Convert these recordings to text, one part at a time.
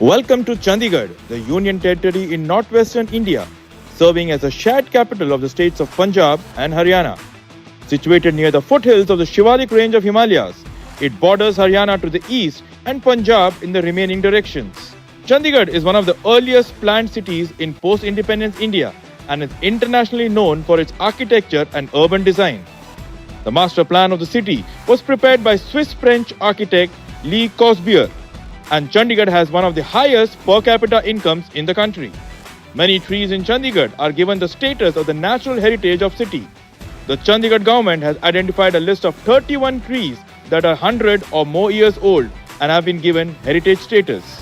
Welcome to Chandigarh, the Union Territory in northwestern India, serving as a shared capital of the states of Punjab and Haryana. Situated near the foothills of the Shivalik range of Himalayas, it borders Haryana to the east and Punjab in the remaining directions. Chandigarh is one of the earliest planned cities in post-independence India and is internationally known for its architecture and urban design. The master plan of the city was prepared by Swiss-French architect Le Corbusier, and Chandigarh has one of the highest per capita incomes in the country. Many trees in Chandigarh are given the status of the natural heritage of city. The Chandigarh government has identified a list of 31 trees that are 100 or more years old and have been given heritage status.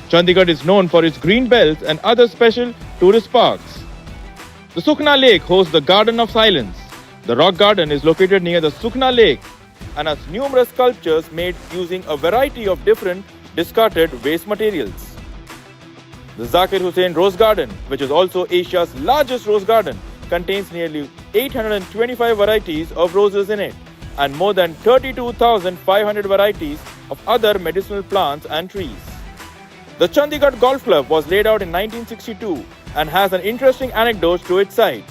Chandigarh is known for its green belts and other special tourist parks. The Sukhna Lake hosts the Garden of Silence. The rock garden is located near the Sukhna Lake and has numerous sculptures made using a variety of different discarded waste materials. The Zakir Hussain Rose Garden, which is also Asia's largest rose garden, contains nearly 825 varieties of roses in it and more than 32,500 varieties of other medicinal plants and trees. The Chandigarh Golf Club was laid out in 1962 and has an interesting anecdote to its side.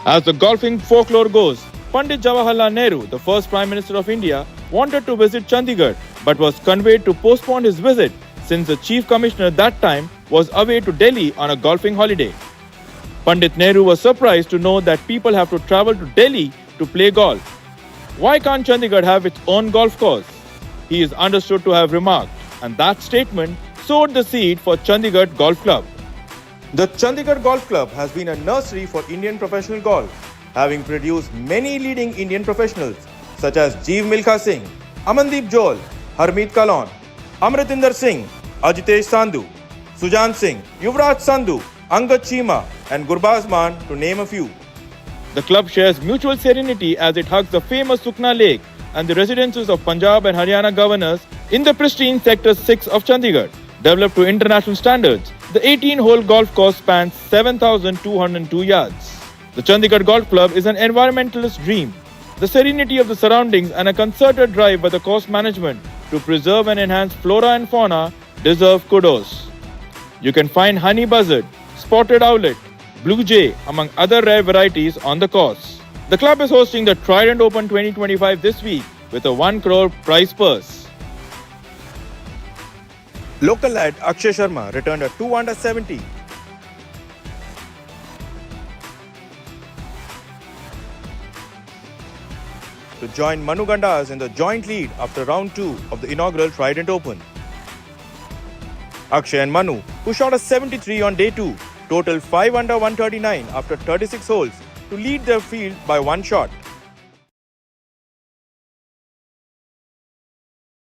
As the golfing folklore goes, Pandit Jawaharlal Nehru, the first Prime Minister of India, wanted to visit Chandigarh but was conveyed to postpone his visit since the Chief Commissioner that time was away to Delhi on a golfing holiday. Pandit Nehru was surprised to know that people have to travel to Delhi to play golf. Why can't Chandigarh have its own golf course? He is understood to have remarked, and that statement sowed the seed for Chandigarh Golf Club. The Chandigarh Golf Club has been a nursery for Indian professional golf, having produced many leading Indian professionals such as Jeev Milkha Singh, Amandeep Johal, Harmeet Kalon, Amritinder Singh, Ajitesh Sandhu, Sujan Singh, Yuvraj Sandhu, Angad Chima and Gurbaz Man, to name a few. The club shares mutual serenity as it hugs the famous Sukhna Lake and the residences of Punjab and Haryana governors in the pristine Sector 6 of Chandigarh. Developed to international standards, the 18-hole golf course spans 7,202 yards. The Chandigarh Golf Club is an environmentalist dream. The serenity of the surroundings and a concerted drive by the course management to preserve and enhance flora and fauna deserve kudos. You can find honey buzzard, spotted owlet, blue jay, among other rare varieties on the course. The club is hosting the Trident Open 2025 this week with a 1 crore prize purse. Local lad Akshay Sharma returned a 2 under 70. To join Manu Gandas in the joint lead after round 2 of the inaugural Trident Open. Akshay and Manu, who shot a 73 on day 2, totaled 5 under 139 after 36 holes to lead their field by one shot.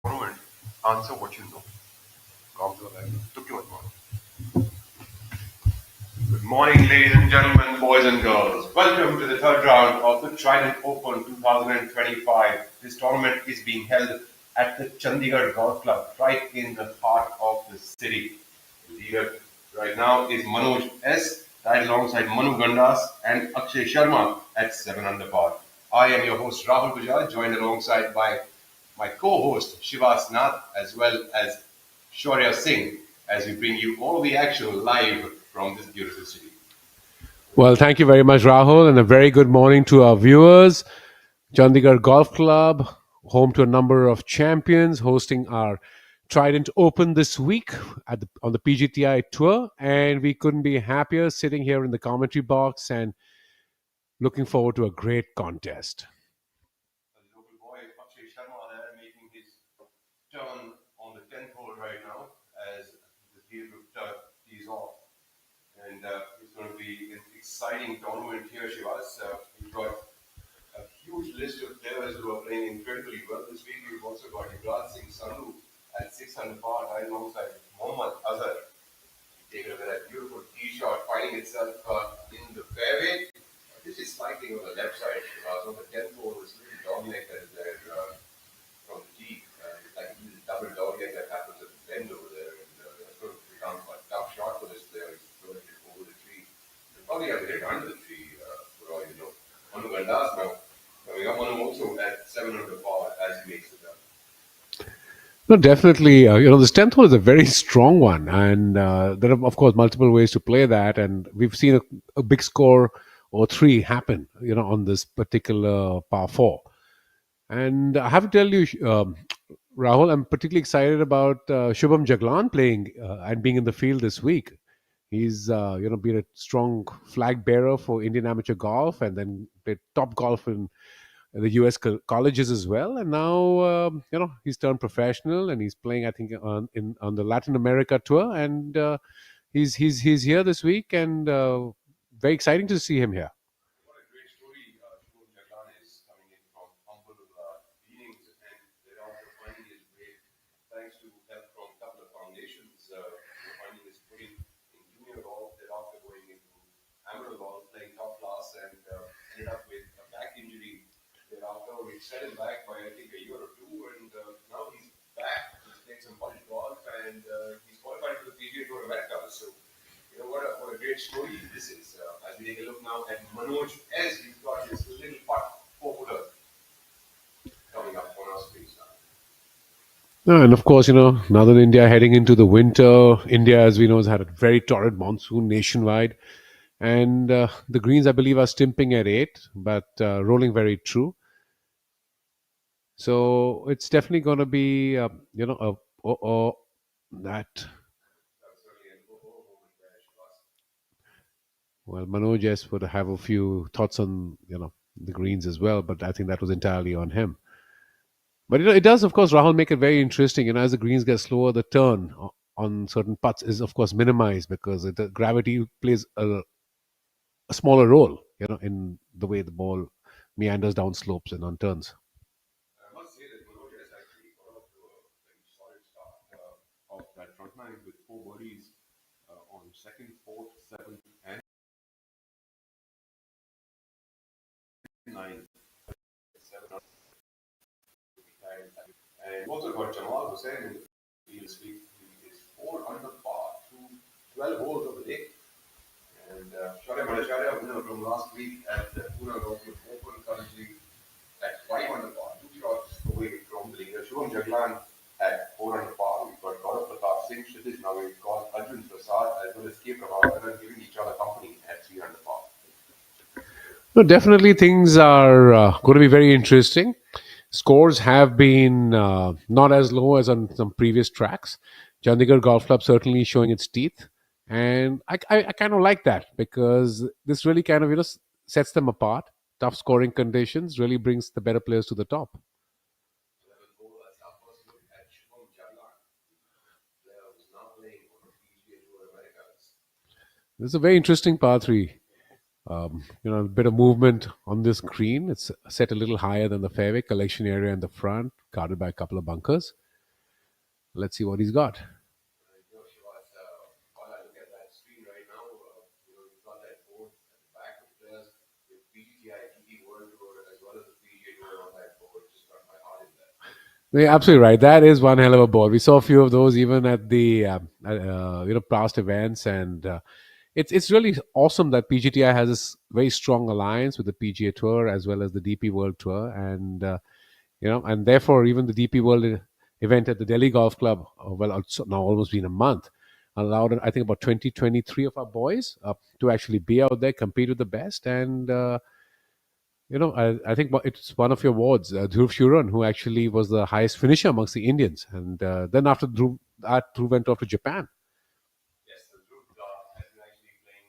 Answer what you know. Good morning, ladies and gentlemen, boys and girls. Welcome to the third round of the Trident Open 2025. This tournament is being held at the Chandigarh Golf Club, right in the heart of the city. The leader right now is Manoj S, right alongside Manu Gandas and Akshay Sharma at 7 under par. I am your host Rahul Bajaj, joined alongside by my co-host Shivas Nath as well as Shaurya Singh, as we bring you all the action live from this beautiful city. Well, thank you very much, Rahul, and a very good morning to our viewers. Chandigarh Golf Club, home to a number of champions, hosting our Trident Open this week on the PGTI Tour, and we couldn't be happier sitting here in the commentary box and looking forward to a great contest. The local boy Akshay Sharma there making his turn on the 10th hole right now as the field tees off. And it's going to be an exciting tournament here, Shivas. We've got a huge list of players who are playing incredibly well this week. We've also got Yuvraj Singh Sandhu at 600 par, right alongside Mohammad Azhar. Taking a look at that beautiful tee shot, finding itself in the fairway. This is slightly on the left side. On the 10th hole, it's really dominated there from the tee. It's like a double dogleg that happens at the bend over there. And that's going to become a tough shot for this player. He's throwing it over the tree. He'll probably have to hit under the tree for all you know. Manu Gandas now. We got Manu also at 7 under par as he makes the turn. No, definitely. This 10th hole is a very strong one, and there are, of course, multiple ways to play that. And we've seen a big score or three happen, on this particular par four. And I have to tell you, Rahul, I'm particularly excited about Shubham Jaglan playing and being in the field this week. He's, been a strong flag bearer for Indian amateur golf, and then played top golf in the US colleges as well. And now, he's turned professional and he's playing, I think, on the Latin America tour. And he's here this week, and very exciting to see him here. What a great story. Shubham Jaglan is coming in from humble beginnings and thereafter finding his way thanks to help from a couple of foundations. Finding his footing in junior golf, thereafter going into amateur golf, playing top class, and ended up with a back injury. Thereafter, we set him back by I think a year or two, and now he's back. He's playing some college golf, and he's qualified for the PGA Tour America. So what a great story this is. As we take a look now at Manoj S, he's got his little putt popular coming up on our screens now. And of course, Northern India heading into the winter. India, as we know, has had a very torrid monsoon nationwide. And the greens, I believe, are stimping at 8, but rolling very true. So it's definitely going to be, that. Well, Manoj S would have a few thoughts on, the greens as well, but I think that was entirely on him. But it does, of course, Rahul, make it very interesting. As the greens get slower, the turn on certain putts is, of course, minimized because the gravity plays a smaller role, in the way the ball meanders down slopes and on turns. I must say that Manoj has actually got off to a very solid start of that front nine with 4 birdies on second, fourth, seventh, and ninth. And also got Jamal Hussain in the field this week. He is 4 under par through 12 holes of the day. And Shaurya Bhattacharya, winner from last week at the Pune Golf Club Open, currently at 5 under par, 2 shots away from the leader. Shubham Jaglan at 4 under par. We've got Gaurav Pratap Singh, Kshitiz Navid, Arjun Prasad, as well as K. Prabhakaran giving each other company at 3 under par. No, definitely things are going to be very interesting. Scores have been not as low as on some previous tracks. Chandigarh Golf Club certainly showing its teeth. And I kind of like that because this really kind of, sets them apart. Tough scoring conditions really brings the better players to the top. Let's our first look at Shubham Jaglan, player who's now playing on the PGA Tour Americas. This is a very interesting par 3. A bit of movement on this green. It's set a little higher than the fairway, collection area in the front, guarded by a couple of bunkers. Let's see what he's got. While I look at that screen right now, you've got that board at the back of players with PGTI, TP World Tour, as well as the PGA Tour on that board. Just got my heart in there. You're absolutely right. That is one hell of a board. We saw a few of those even at the past events, and it's really awesome that PGTI has this very strong alliance with the PGA Tour as well as the DP World Tour, and and therefore even the DP World event at the Delhi Golf Club, it's now almost been a month, allowed I think about 23 of our boys to actually be out there, compete with the best, and I think it's one of your awards, Dhruv Shuran, who actually was the highest finisher amongst the Indians, and then after Dhruv went off to Japan. Yes, the group has been actually playing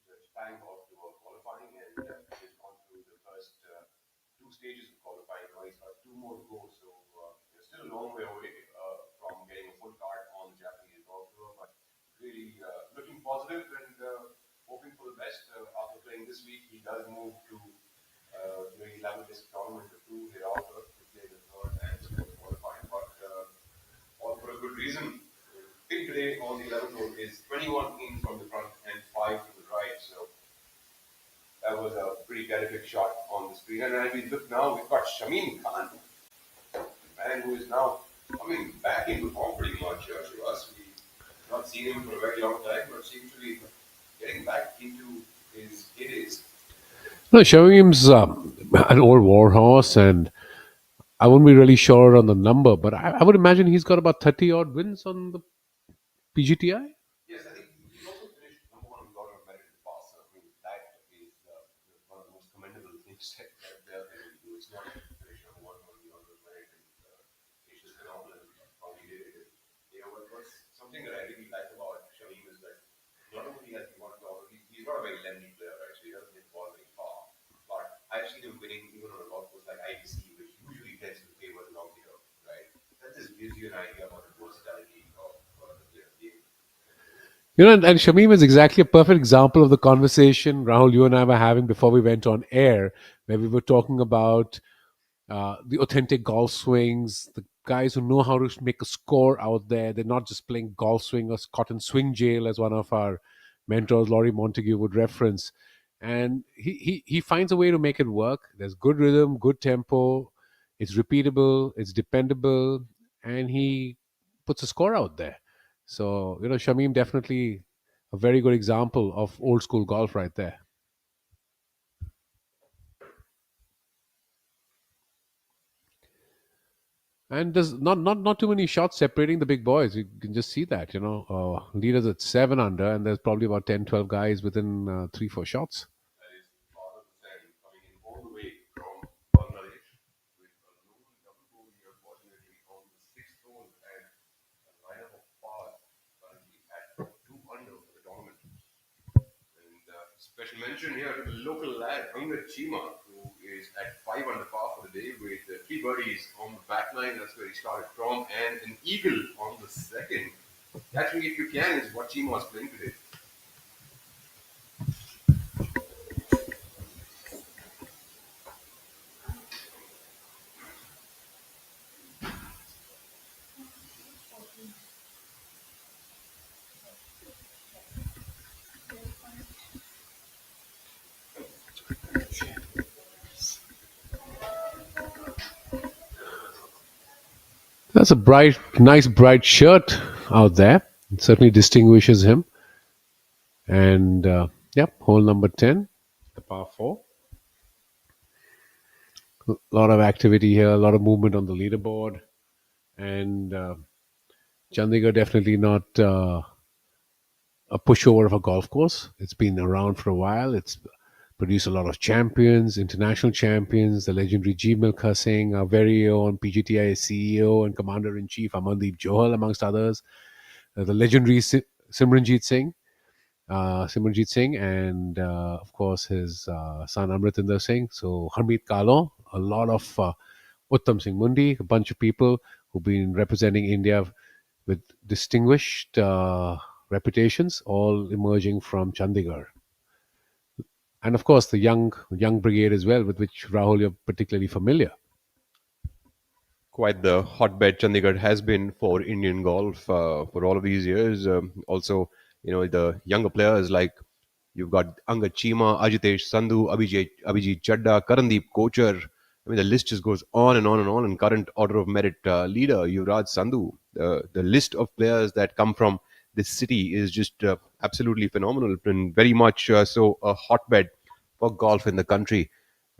the Japan Golf Tour qualifying, and he's gone through the first 2 stages of qualifying. Now he's got 2 more to go, so there's still a long way away from getting a full card on the Japanese Golf Tour, but really looking positive and hoping for the best. After playing this week, he does move to the 11th tournament of 2 thereafter to play the third and fourth qualifying, but all for a good reason. Pin today on the 11th hole is 21 in from the front and 5 to the right. So that was a pretty terrific shot on the screen. And as we look now, we've got Shamim Khan, a man who is now coming back into form pretty much to us. We've not seen him for a very long time, but seems to be getting back into his heydays. No, Shamim's an old war horse, and I won't be really sure on the number, but I would imagine he's got about 30 odd wins on the PGTI. Yes, I think he's also finished number one on lot of merit in the past. I mean, that is one of the most commendable things that they are able to do. It's not finish number one on the order of merit, and it's just phenomenal how he did it. You know, what's something that I really like about Shameem is that not only has he won the order, he's not a very lengthy player, right? So he doesn't hit the ball very far. But I've seen him winning even on a golf course like IBC, which usually tends to favor the long hitter, right? That just gives you an idea about the versatility of the player's game. And Shamim is exactly a perfect example of the conversation, Rahul, you and I were having before we went on air, where we were talking about the authentic golf swings, the guys who know how to make a score out there. They're not just playing golf swing or cotton swing jail, as one of our mentors, Laurie Montague, would reference. And he finds a way to make it work. There's good rhythm, good tempo, it's repeatable, it's dependable, and he puts a score out there. So, Shamim definitely a very good example of old school golf right there. And there's not too many shots separating the big boys. You can just see that, leaders at 7 under, and there's probably about 10, 12 guys within 3, 4 shots. That is Father Hussain coming in all the way from Bangladesh with a lone double bogey, unfortunately, on the sixth hole and a lineup of pars currently at 2 under for the tournament. And special mention here to the local lad, Angad Chima, who is at 5 under par for the day with 3 birdies on the back line. That's where he started from, and an eagle on the second. Catch me if you can is what Chima was playing today. That's a nice bright shirt out there. It certainly distinguishes him. And yep, hole number 10, the par 4. A lot of activity here, a lot of movement on the leaderboard. And Chandigarh definitely not a pushover of a golf course. It's been around for a while. It's produced a lot of champions, international champions, the legendary G. Milkha Singh, our very own PGTI CEO and Commander-in-Chief Amandeep Johal, amongst others, the legendary Simranjeet Singh, and of course his son Amritinder Singh. So Harmeet Kalon, a lot of Uttam Singh Mundi, a bunch of people who've been representing India with distinguished reputations, all emerging from Chandigarh. And of course, the young brigade as well, with which Rahul you're particularly familiar. Quite the hotbed Chandigarh has been for Indian golf for all of these years. Also, the younger players like you've got Angad Chima, Ajitesh Sandhu, Abhijit Chadda, Karandeep Kochar. I mean, the list just goes on and on and on. And current order of merit leader Yuvraj Sandhu. The list of players that come from this city is just absolutely phenomenal and very much so a hotbed for golf in the country.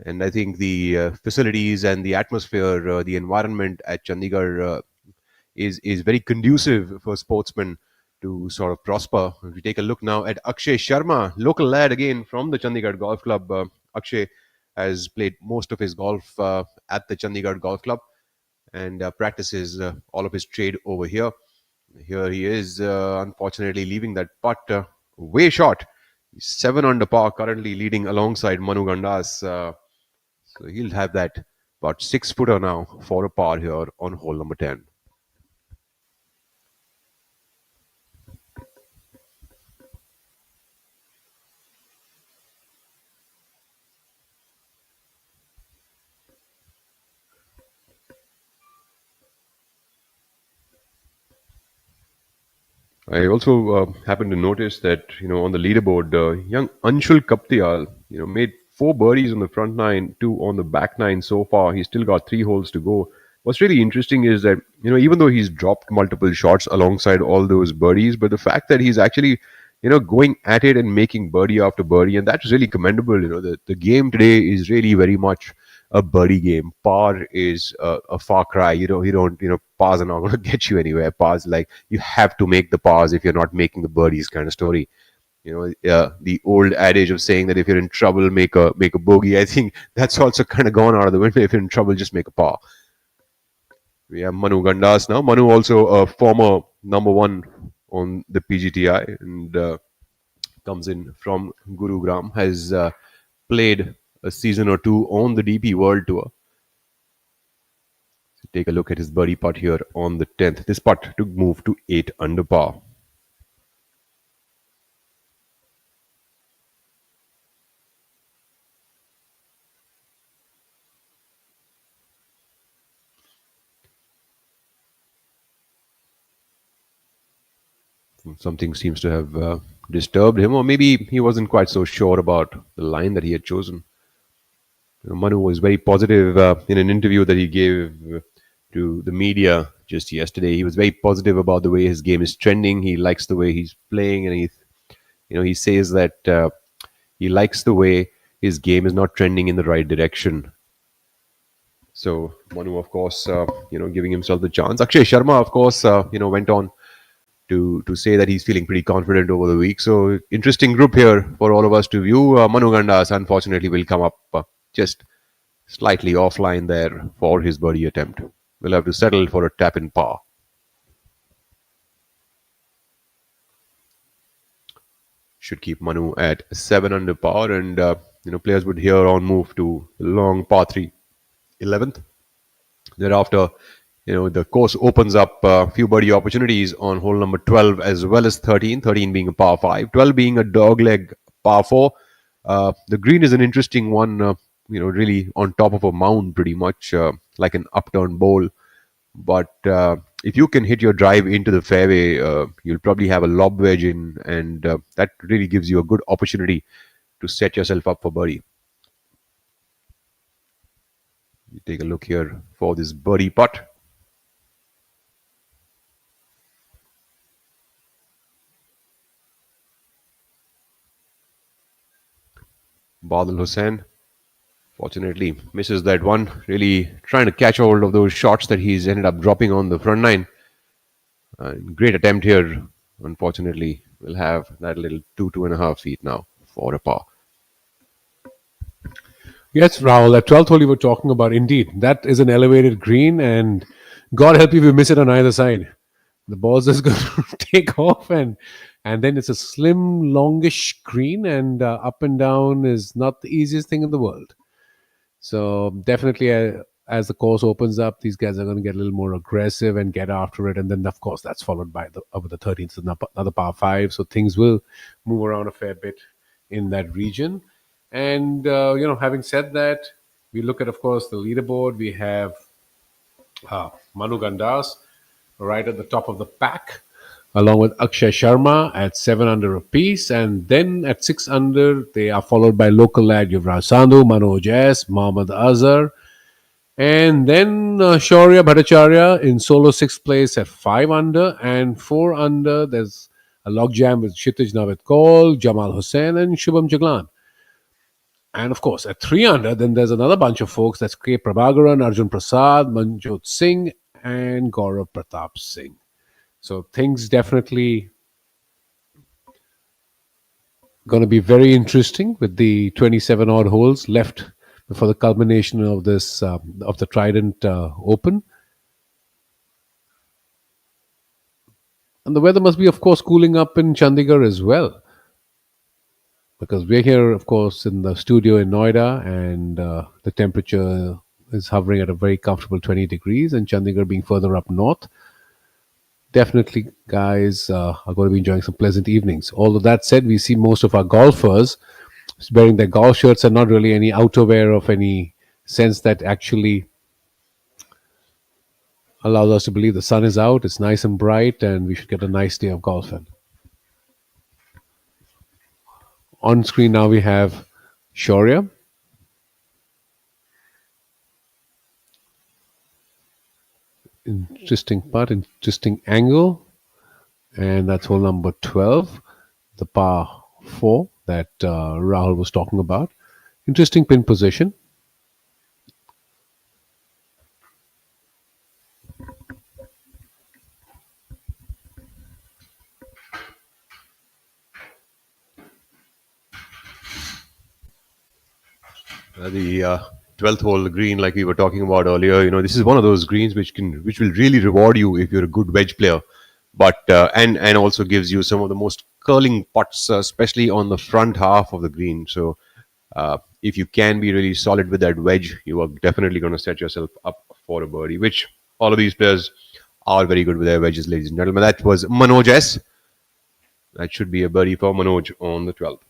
And I think the facilities and the atmosphere, the environment at Chandigarh is very conducive for sportsmen to sort of prosper. If we take a look now at Akshay Sharma, local lad again from the Chandigarh Golf Club. Akshay has played most of his golf at the Chandigarh Golf Club and practices all of his trade over here. Here he is, unfortunately, leaving that putt way short. He's 7 under par, currently leading alongside Manu Gandas. So he'll have that about 6-footer now for a par here on hole number 10. I also happened to notice that on the leaderboard, young Anshul Kaptial made 4 birdies on the front nine, 2 on the back nine so far. He's still got 3 holes to go. What's really interesting is that even though he's dropped multiple shots alongside all those birdies, but the fact that he's actually going at it and making birdie after birdie, and that's really commendable. The game today is really very much a birdie game. Par is a far cry. Pars are not going to get you anywhere. Pars, like, you have to make the pars if you're not making the birdies kind of story. The old adage of saying that if you're in trouble, make a bogey. I think that's also kind of gone out of the window. If you're in trouble, just make a par. We have Manu Gandas now. Manu also a former number one on the PGTI, and comes in from Gurugram. Has played a season or two on the DP World Tour. So take a look at his birdie putt here on the 10th. This putt to move to 8 under par. Something seems to have disturbed him, or maybe he wasn't quite so sure about the line that he had chosen. Manu was very positive in an interview that he gave to the media just yesterday. He was very positive about the way his game is trending. He likes the way he's playing, and he says that he likes the way his game is not trending in the right direction. So Manu, of course, giving himself the chance. Akshay Sharma, of course, went on to say that he's feeling pretty confident over the week. So interesting group here for all of us to view. Manu Gandas, unfortunately, will come up just slightly offline there for his birdie attempt. We'll have to settle for a tap in par. Should keep Manu at 7 under par, and players would here on move to long par 3, 11th. Thereafter, the course opens up a few birdie opportunities on hole number 12 as well as 13. 13 being a par 5, 12 being a dogleg par 4. The green is an interesting one, really on top of a mound, pretty much like an upturned bowl. But if you can hit your drive into the fairway, you'll probably have a lob wedge in, and that really gives you a good opportunity to set yourself up for birdie. You take a look here for this birdie putt. Badal Hussain, fortunately, misses that one. Really trying to catch hold of those shots that he's ended up dropping on the front nine. Great attempt here. Unfortunately, we'll have that little 2.5 feet now for a par. Yes, Rahul, that 12th hole you were talking about, indeed, that is an elevated green, and God help you if you miss it on either side. The ball's just going to take off, and then it's a slim, longish green, and up and down is not the easiest thing in the world. So definitely, as the course opens up, these guys are going to get a little more aggressive and get after it, and then of course that's followed by over the 13th, another par 5. So things will move around a fair bit in that region. And having said that, we look at, of course, the leaderboard. We have Manu Gandas right at the top of the pack, along with Akshay Sharma at 7 under apiece. And then at 6 under, they are followed by local lad Yuvraj Sandhu, Manoj S, Mohammad Azhar. And then Shaurya Bhattacharya in solo 6th place at 5 under. And 4 under, there's a logjam with Kshitij Navid Kaul, Jamal Hussain, and Shubham Jaglan. And of course, at 3 under, then there's another bunch of folks. That's K. Prabhakaran, Arjun Prasad, Manjot Singh, and Gaurav Pratap Singh. So things definitely going to be very interesting with the 27 odd holes left before the culmination of this of the Trident Open. And the weather must be, of course, cooling up in Chandigarh as well, because we're here, of course, in the studio in Noida, and the temperature is hovering at a very comfortable 20 degrees, and Chandigarh being further up north. Definitely, guys are going to be enjoying some pleasant evenings. Although that said, we see most of our golfers wearing their golf shirts and not really any outerwear of any sense that actually allows us to believe the sun is out, it's nice and bright, and we should get a nice day of golfing. On screen now we have Shaurya. Interesting putt, interesting angle. And that's hole number 12, the par 4 that Rahul was talking about. Interesting pin position. The 12th hole green, like we were talking about earlier, this is one of those greens which will really reward you if you're a good wedge player, but and also gives you some of the most curling putts, especially on the front half of the green. So if you can be really solid with that wedge, you are definitely going to set yourself up for a birdie, which all of these players are very good with their wedges, ladies and gentlemen. That was Manoj S. That should be a birdie for Manoj on the 12th.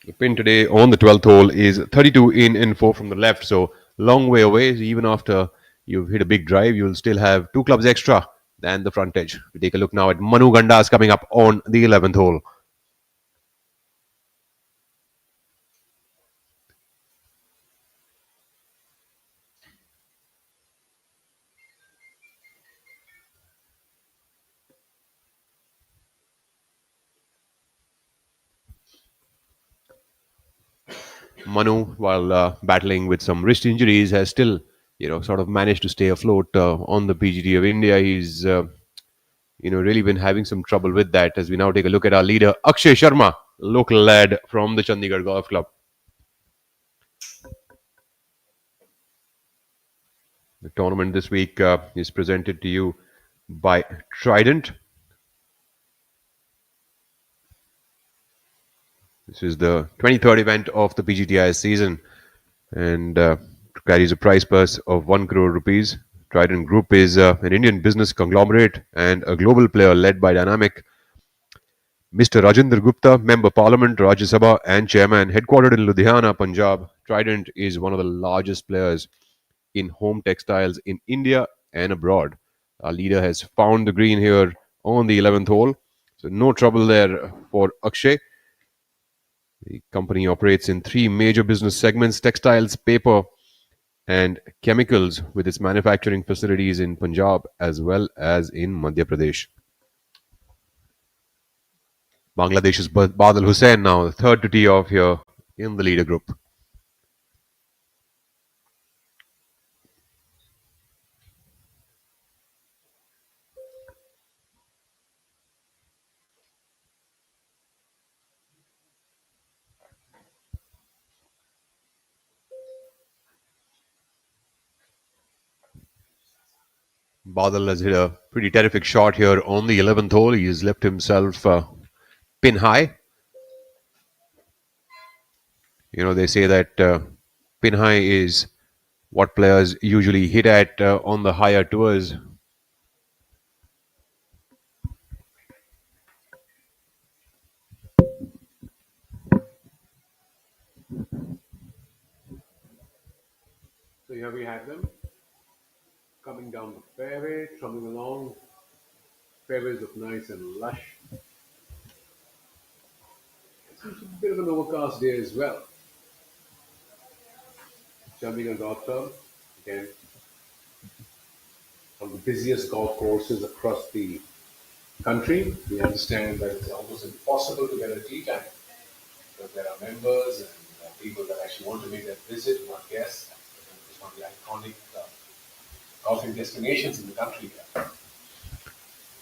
The pin today on the 12th hole is 32 in and 4 from the left, so long way away. So even after you've hit a big drive, you'll still have two clubs extra than the front edge. We take a look now at Manu Gandas coming up on the 11th hole. Manu, while battling with some wrist injuries, has still, sort of managed to stay afloat on the PGT of India. He's, really been having some trouble with that. As we now take a look at our leader, Akshay Sharma, local lad from the Chandigarh Golf Club. The tournament this week is presented to you by Trident. This is the 23rd event of the PGTI season and carries a prize purse of 1 crore rupees. Trident Group is an Indian business conglomerate and a global player led by dynamic Mr. Rajendra Gupta, Member Parliament, Rajya Sabha and Chairman, headquartered in Ludhiana, Punjab. Trident is one of the largest players in home textiles in India and abroad. Our leader has found the green here on the 11th hole, so no trouble there for Akshay. The company operates in three major business segments: textiles, paper, and chemicals, with its manufacturing facilities in Punjab as well as in Madhya Pradesh. Bangladesh's Badal Hussain now the third to tee off here in the leader group. Badal has hit a pretty terrific shot here on the 11th hole. He has left himself pin high. They say that pin high is what players usually hit at on the higher tours. So here we have them coming down the fairway, trumming along. Fairways look nice and lush. It's a bit of an overcast day as well. Chandigarh Golf Club, again, one of the busiest golf courses across the country. We understand that it's almost impossible to get a tee time because there are members and people that actually want to make that visit, not guests. It's one of the iconic golfing destinations in the country.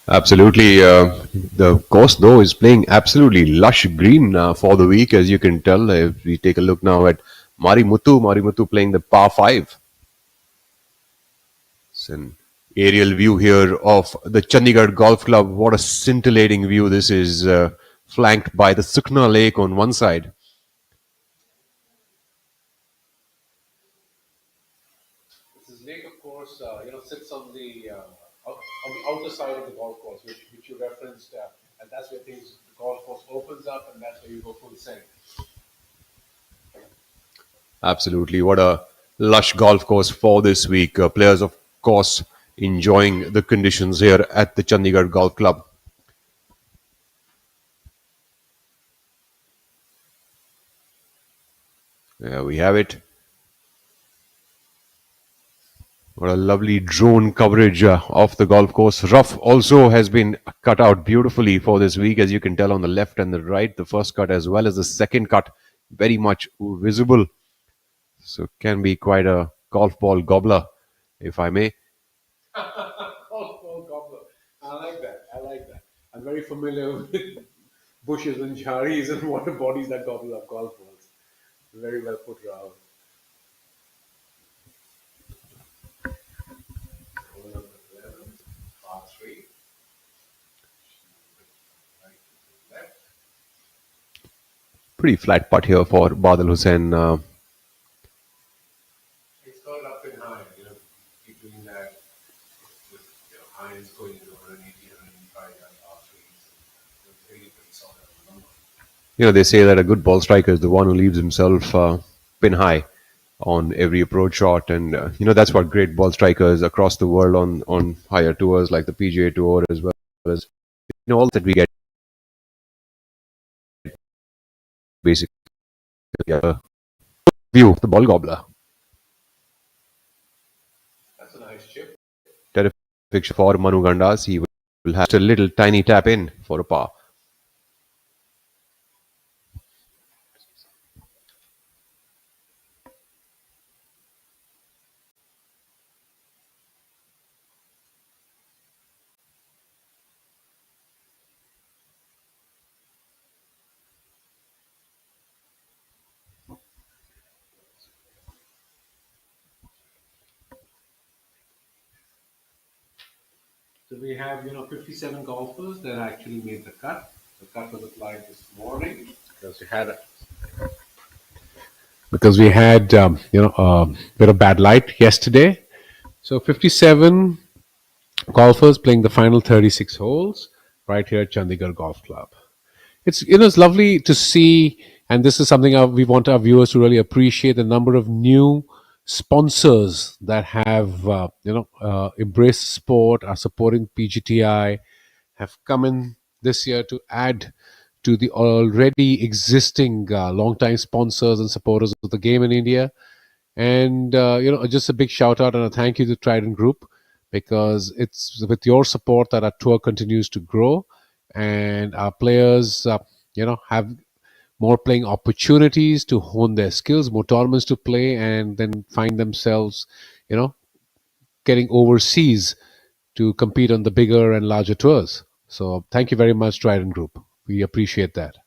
Absolutely. The course, though, is playing absolutely lush green for the week, as you can tell. If we take a look now at Marimuthu playing the par 5. It's an aerial view here of the Chandigarh Golf Club. What a scintillating view this is, flanked by the Sukna Lake on one side. This is lake, of course, sits on the outer side of the golf course, which you referenced, and that's where the golf course opens up, and that's where you go full send. Absolutely. What a lush golf course for this week. Players, of course, enjoying the conditions here at the Chandigarh Golf Club. There we have it. What a lovely drone coverage of the golf course. Rough also has been cut out beautifully for this week, as you can tell on the left and the right. The first cut as well as the second cut very much visible. So can be quite a golf ball gobbler, if I may. Golf ball gobbler. I like that. I'm very familiar with bushes and jharis and water bodies that gobble up golf balls. Very well put, Rahul. Hole number 11, par 3. Right to the left. Pretty flat putt here for Badal Hussain. It's got up and high, keep doing that with irons going into 180, 185 yard par 3s. It's really pretty solid number. They say that a good ball striker is the one who leaves himself pin high on every approach shot, and that's what great ball strikers across the world on higher tours like the PGA Tour, as well as all that we get basically a view of the ball gobbler. That's a nice chip. Terrific for Manu Gandas. He will have a little tiny tap in for a par. So we have, 57 golfers that actually made the cut. The cut was applied this morning because we had a bit of bad light yesterday. So 57 golfers playing the final 36 holes right here at Chandigarh Golf Club. It's lovely to see, and this is something we want our viewers to really appreciate, the number of new sponsors that have embraced sport, are supporting PGTI, have come in this year to add to the already existing long-time sponsors and supporters of the game in India. And just a big shout out and a thank you to Trident Group, because it's with your support that our tour continues to grow, and our players have more playing opportunities to hone their skills, more tournaments to play, and then find themselves getting overseas to compete on the bigger and larger tours. So thank you very much, Trident Group. We appreciate that.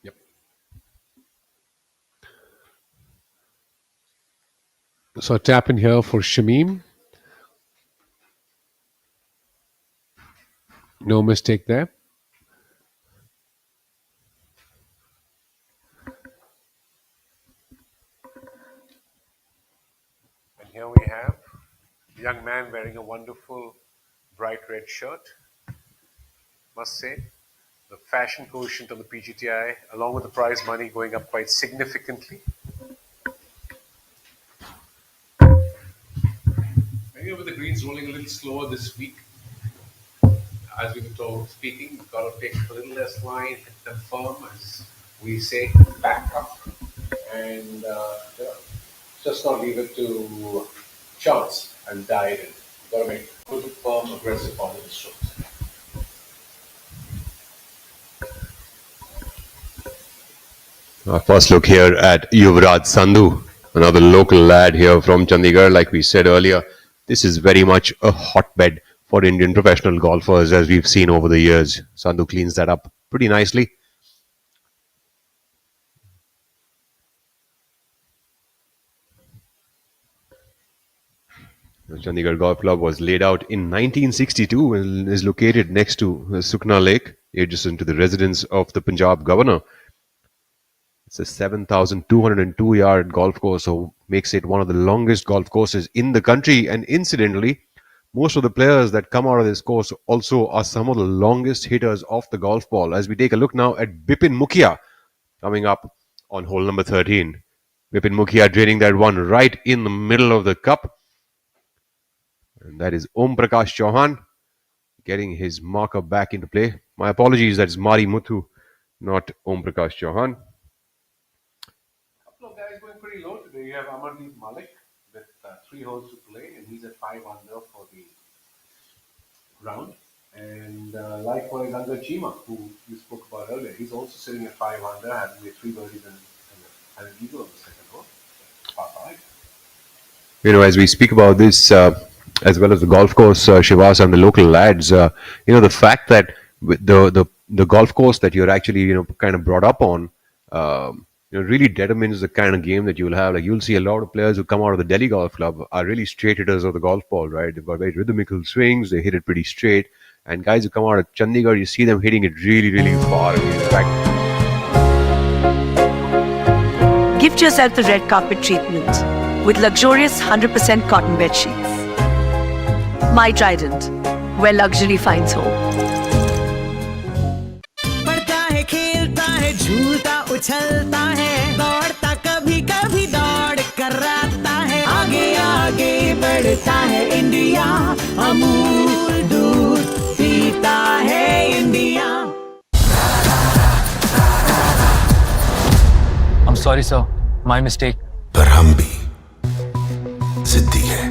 Yep. So tap in here for Shamim. No mistake there. And here we have a young man wearing a wonderful bright red shirt. Must say, the fashion quotient on the PGTI, along with the prize money, going up quite significantly. Maybe with the greens rolling a little slower this week, as we were told, speaking, we've got to take a little less line, hit them firm, as we say, back up, and just not leave it to chance and dive in. You've got to make good, firm, aggressive positive strokes. Our first look here at Yuvraj Sandhu, another local lad here from Chandigarh. Like we said earlier, this is very much a hotbed for Indian professional golfers, as we've seen over the years. Sandhu cleans that up pretty nicely. The Chandigarh Golf Club was laid out in 1962 and is located next to Sukna Lake, adjacent to the residence of the Punjab governor. It's a 7,202-yard golf course, so makes it one of the longest golf courses in the country. And incidentally, most of the players that come out of this course also are some of the longest hitters off the golf ball. As we take a look now at Bipin Mukhia coming up on hole number 13. Bipin Mukhia draining that one right in the middle of the cup. And that is Om Prakash Chauhan getting his marker back into play. My apologies, that's Mari Muthu, not Om Prakash Chauhan. Couple of guys going pretty low today. You have Amardeep Malik with 3 holes to play, and he's at 5 under for the round. And likewise, Under Chima, who you spoke about earlier, he's also sitting at 5 under, having made 3 birdies and an eagle on the second hole. Par 5. As we speak about this, as well as the golf course, Shivas and the local lads, the fact that the golf course that you're actually, kind of brought up on, really determines the kind of game that you'll have. Like you'll see a lot of players who come out of the Delhi Golf Club are really straight hitters of the golf ball, right? They've got very rhythmical swings, they hit it pretty straight. And guys who come out of Chandigarh, you see them hitting it really, really far. In fact, gift yourself the red carpet treatment with luxurious 100% cotton bed sheets. My Trident, where luxury finds home. पढ़ता है, खेलता है, झूलता उछलता है, दौड़ता कभी कभी दौड़ कराता है, आगे आगे बढ़ता है इंडिया, अमूल दूध पीता है India. I'm sorry, sir. My mistake. पर हम भी जिद्दी है.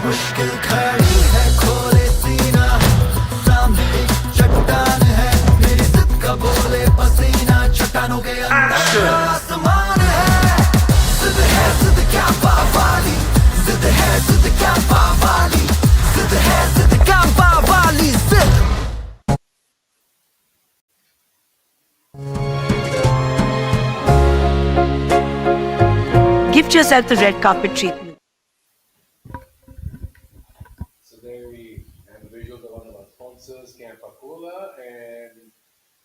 मुश्किल खड़ी है, खोले सीना, सामने एक चट्टान है, मेरी जिद का बोले पसीना, चट्टानों के अंदर आसमान है. जिद क्या पावाली, जिद क्या पावाली, जिद क्या पावाली, जिद. Gift yourself the red carpet treatment. So there we have the visuals of one of our sponsors, Campa Cola, and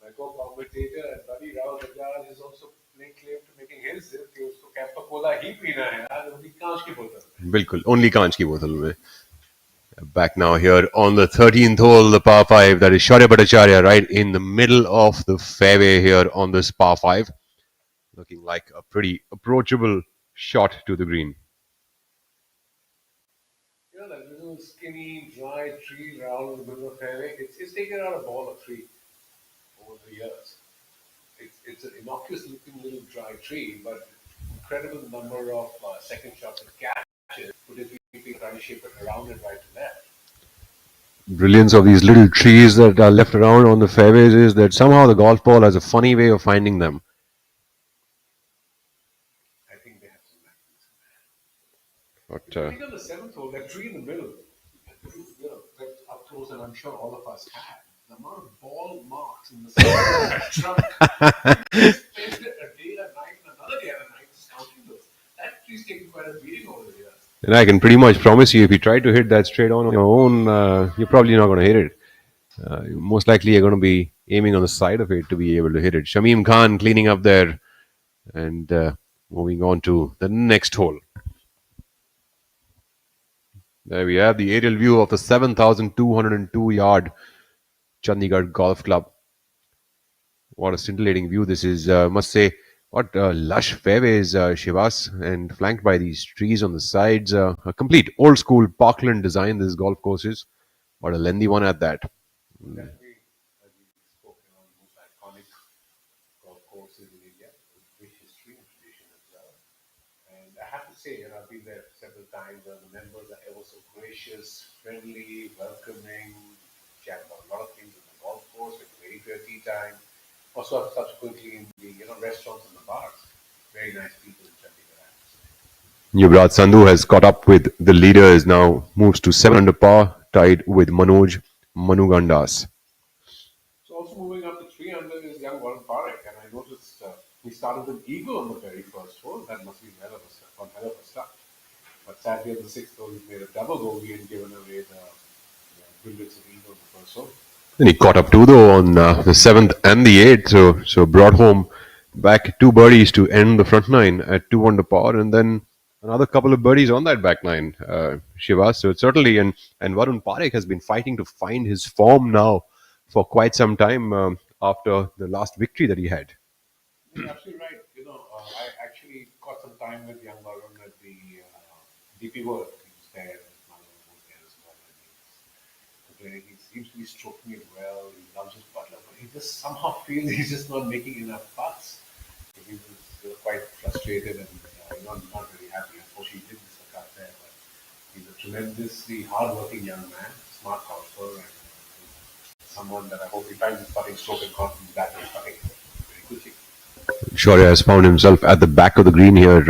my co-commentator and buddy Rahul Bajaj is also laying claim to making his zip कि उसको Campa Cola ही पीना है यार, वो भी कांच की बोतल. bilkul, only कांच की बोतल में. Back now here on the 13th hole, the par 5, that is Shaurya Bhattacharya right in the middle of the fairway here on this par 5. Looking like a pretty approachable shot to the green. You know that little skinny, dry tree around in the middle of the fairway? It's taken out a ball of tree over the years. It's an innocuous looking little dry tree, but incredible number of second shots and catches put it people trying to shape it around and right and left. Brilliance of these little trees that are left around on the fairways is that somehow the golf ball has a funny way of finding them. I think they have some magnets. But, I think on the 7th hole, that tree in the middle, that's up close, and I'm sure all of us had. The amount of ball marks in the center of that trunk. Spent a day and a night and another day and a night just counting those. That tree's taking quite a beating over the years. and I can pretty much promise you, if you try to hit that straight on your own, you're probably not going to hit it. Most likely, you're going to be aiming on the side of it to be able to hit it. Shamim Khan cleaning up there and moving on to the next hole. There we have the aerial view of the 7,202 yard Chandigarh Golf Club. What a scintillating view this is. Must say, what lush fairways, Shivas, and flanked by these trees on the sides. A complete old school parkland design this golf course is. What a lengthy one at that. Definitely, as we spoke, one of the most iconic golf courses in India with rich history and tradition as well. And I have to say, I've been there several times, and the members are ever so gracious, friendly, welcoming, chat about a lot of things on the golf course, with very good tea time. Also, subsequently in the restaurants and the bars, very nice people in Chandigarh, I have to say. Yuvraj Sandhu has caught up with the leaders now, moves to 7 under par, tied with Manoj Manugandas. So also moving up to 3 under is young Warren Parekh, and I noticed he started with eagle on the very first hole. That must be hell of a start. But sadly on the 6th hole, he made a double bogey and given away the brilliance of eagle on the first hole. Then he caught up too, though, on the 7th and the 8th, so brought home back 2 birdies to end the front nine at 2 under par, and then another couple of birdies on that back nine, Shivas. So it's certainly, and Varun Parekh has been fighting to find his form now for quite some time after the last victory that he had. You're absolutely right. I actually caught some time with young Varun at the DP World. He was there, and Manu was there as well. And he was today. He seems to be stroking it well. He loves his putter, but he just somehow feels he's just not making enough putts. He was quite frustrated and not very happy. Unfortunately, he did miss the cut there, but he's a tremendously hard-working young man, smart golfer, and someone that I hope he finds his putting stroke and confidence back in his putting very quickly. Shaurya has found himself at the back of the green here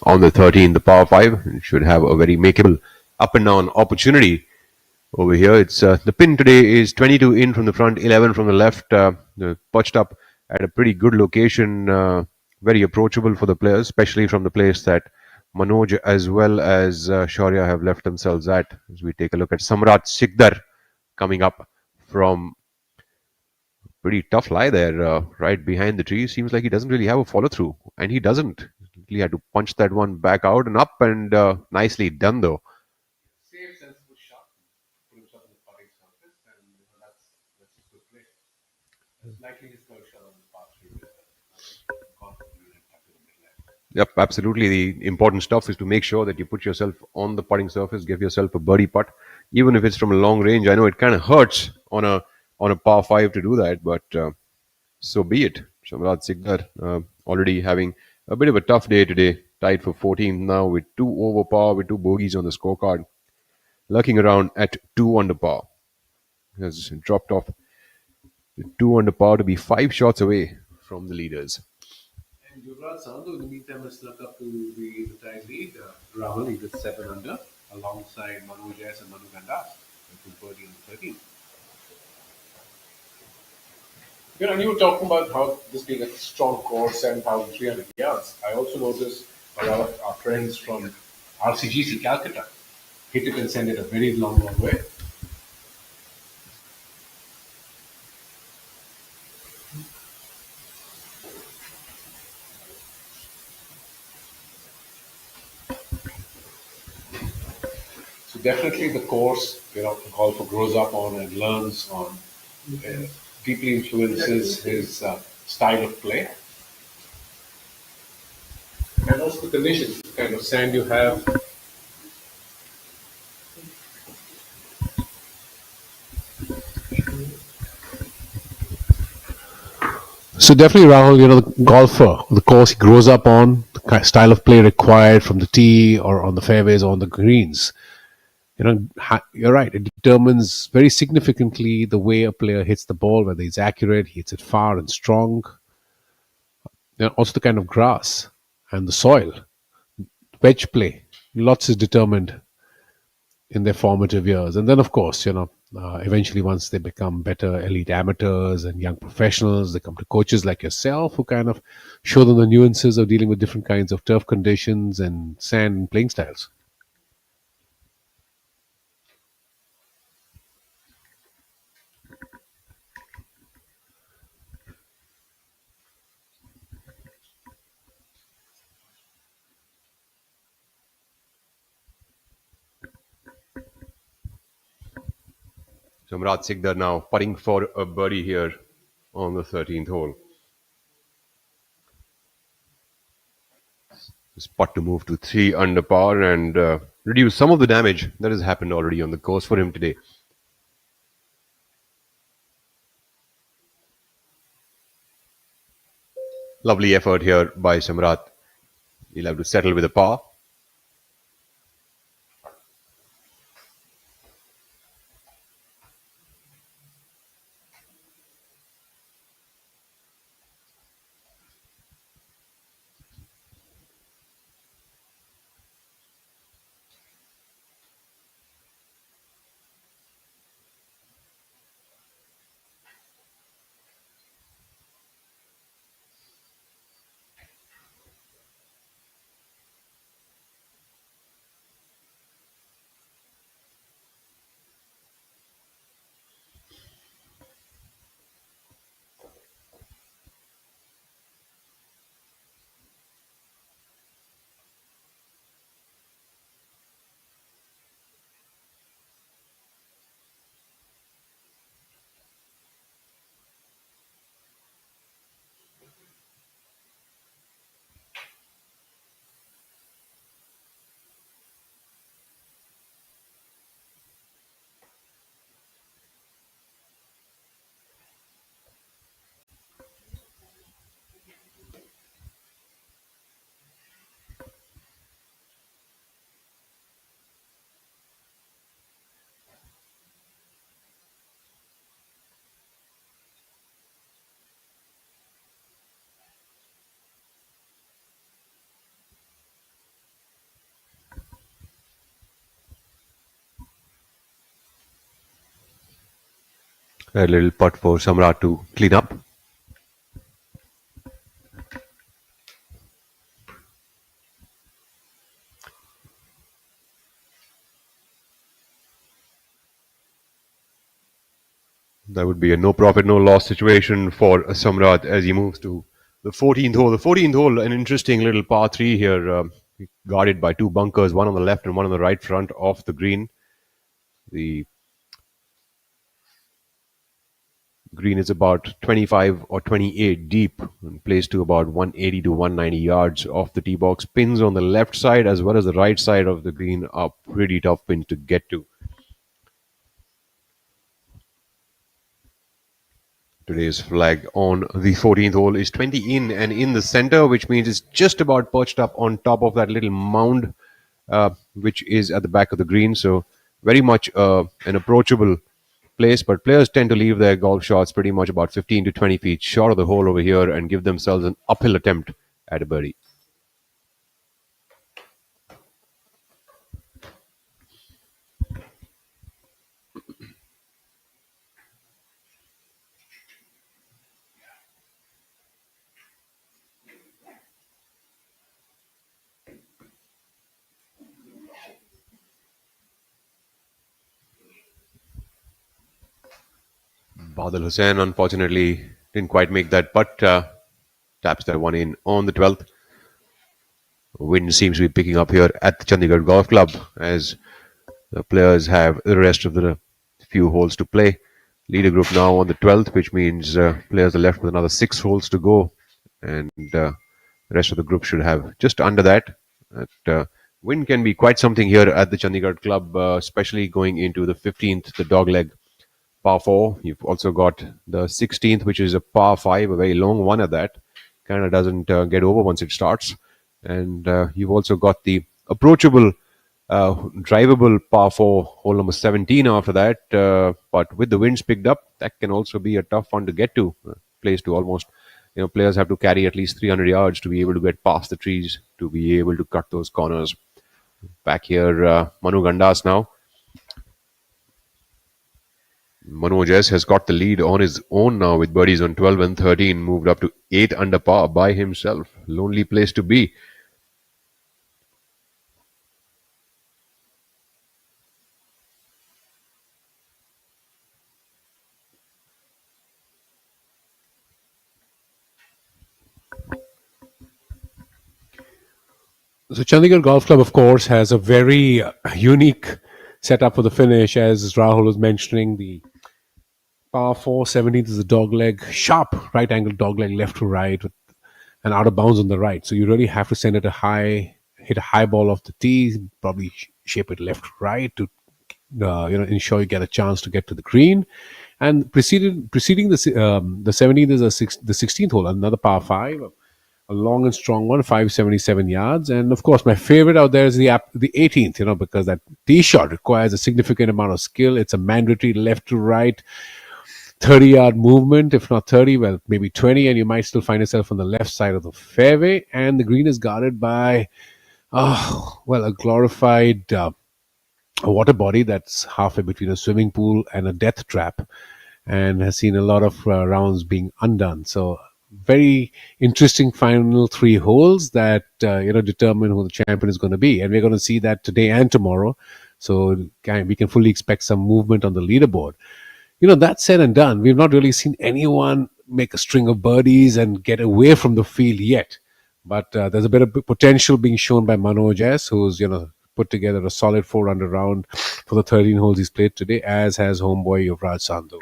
on the 13, the par 5. He should have a very makeable up and down opportunity over here. It's the pin today is 22 in from the front, 11 from the left, perched up at a pretty good location, very approachable for the players, especially from the place that Manoj as well as Shaurya have left themselves at. As we take a look at Samrat Sikdar coming up from pretty tough lie there, right behind the tree. Seems like he doesn't really have a follow through, and he doesn't. He had to punch that one back out and up, and nicely done though. Safe, sensible shot. Put himself in the putting surface, and that's his good play. It's likely his third shot on the par 3 with Yep, absolutely. The important stuff is to make sure that you put yourself on the putting surface, give yourself a birdie putt, even if it's from a long range. I know it kind of hurts on a par 5 to do that, but so be it. Samrat Sikdar already having a bit of a tough day today, tied for 14th now with 2 over par, with 2 bogeys on the scorecard, lurking around at 2 under par. Has dropped off 2 under par to be 5 shots away from the leaders. And Yuvraj Sandhu, in the meantime, has snuck up to the tie lead. Rahul, he did 7 under, alongside Manoj S and Manu Gandas, with birdie on the 13th. And you were talking about how this being a strong course, 7,300 yards. I also noticed a lot of our friends from RCGC Calcutta hit it and send it a very long, long way. So definitely the course, the golfer grows up on and learns on, deeply influences his style of play. And also the conditions, the kind of sand you have. So definitely, Rahul, the golfer, the course he grows up on, the style of play required from the tee or on the fairways or on the greens. You're right. It determines very significantly the way a player hits the ball, whether he's accurate, he hits it far and strong. Also the kind of grass and the soil, wedge play. Lots is determined in their formative years. And then, of course, eventually once they become better elite amateurs and young professionals, they come to coaches like yourself who kind of show them the nuances of dealing with different kinds of turf conditions and sand and playing styles. Samrat Sikdar now putting for a birdie here on the 13th hole. This putt to move to 3 under par and reduce some of the damage that has happened already on the course for him today. Lovely effort here by Samrat. He'll have to settle with a par. A little putt for Samrat to clean up. That would be a no profit, no loss situation for Samrat as he moves to the 14th hole. The 14th hole, an interesting little par 3 here, guarded by two bunkers, one on the left and one on the right front of the green. The green is about 25 or 28 deep and placed to about 180 to 190 yards off the tee box. Pins on the left side as well as the right side of the green are pretty tough pins to get to. Today's flag on the 14th hole is 20 in and in the center, which means it's just about perched up on top of that little mound, which is at the back of the green. So very much an approachable place, but players tend to leave their golf shots pretty much about 15 to 20 feet short of the hole over here and give themselves an uphill attempt at a birdie. Badal Hussain, unfortunately, didn't quite make that putt. Taps that one in on the 12th. Wind seems to be picking up here at the Chandigarh Golf Club as the players have the rest of the few holes to play. Leader group now on the 12th, which means players are left with another 6 holes to go. And the rest of the group should have just under that. Wind can be quite something here at the Chandigarh Club, especially going into the 15th, the dogleg par 4. You've also got the 16th, which is a par 5, a very long one at that. Kind of doesn't get over once it starts. And you've also got the approachable, drivable par 4, hole number 17 after that. But with the winds picked up, that can also be a tough one to get to. Place to almost, players have to carry at least 300 yards to be able to get past the trees, to be able to cut those corners. Back here, Manu Gandas now. Manoj S has got the lead on his own now with birdies on 12 and 13, moved up to 8 under par by himself. Lonely place to be. So Chandigarh Golf Club, of course, has a very unique setup for the finish, as Rahul was mentioning. The par 4, 17th is a dogleg, sharp right angle dogleg left to right, with and out of bounds on the right. So you really have to send it hit a high ball off the tee, probably shape it left right to ensure you get a chance to get to the green. And preceding the 17th is the 16th hole, another par 5, a long and strong one, 577 yards. And of course, my favorite out there is the 18th, because that tee shot requires a significant amount of skill. It's a mandatory left to right 30-yard movement, if not 30, well, maybe 20, and you might still find yourself on the left side of the fairway. And the green is guarded by, a glorified water body that's halfway between a swimming pool and a death trap, and has seen a lot of rounds being undone. So very interesting final 3 holes that determine who the champion is going to be, and we're going to see that today and tomorrow. So we can fully expect some movement on the leaderboard. That said and done, we've not really seen anyone make a string of birdies and get away from the field yet. But there's a bit of potential being shown by Manoj S, who's put together a solid 4-under round for the 13 holes he's played today, as has homeboy Yuvraj Sandhu.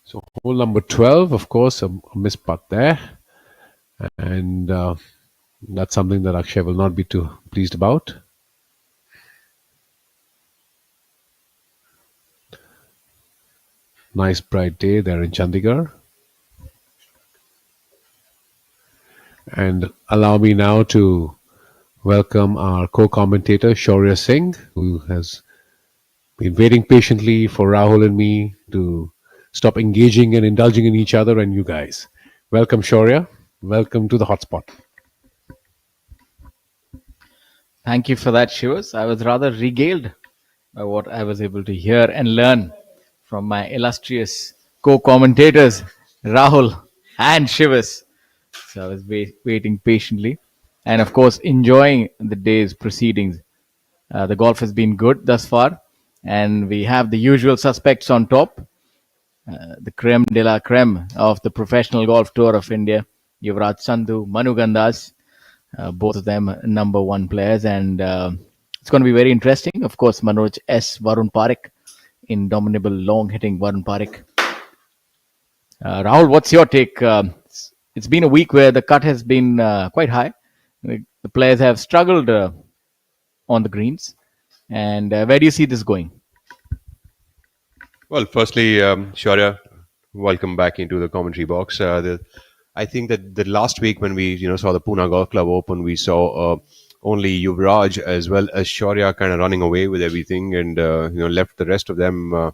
So hole number 12, of course, a missed putt there. And that's something that Akshay will not be too pleased about. Nice bright day there in Chandigarh. And allow me now to welcome our co-commentator Shaurya Singh, who has been waiting patiently for Rahul and me to stop engaging and indulging in each other and you guys. Welcome, Shaurya. Welcome to the hotspot. Thank you for that, Shivas. I was rather regaled by what I was able to hear and learn from my illustrious co-commentators, Rahul and Shivas. So I was waiting patiently and, of course, enjoying the day's proceedings. The golf has been good thus far, and we have the usual suspects on top. The creme de la creme of the professional golf tour of India, Yuvraj Sandhu, Manu Gandas, both of them number one players, and it's going to be very interesting. Of course, Manoj S. Varun Parekh, indomitable long hitting Varun Parekh. Rahul, what's your take? It's been a week where the cut has been quite high. The players have struggled on the greens, and where do you see this going? Well, firstly, Shaurya, welcome back into the commentary box. I think that the last week when we saw the Pune Golf Club Open, we saw only Yuvraj as well as Shaurya kind of running away with everything, and left the rest of them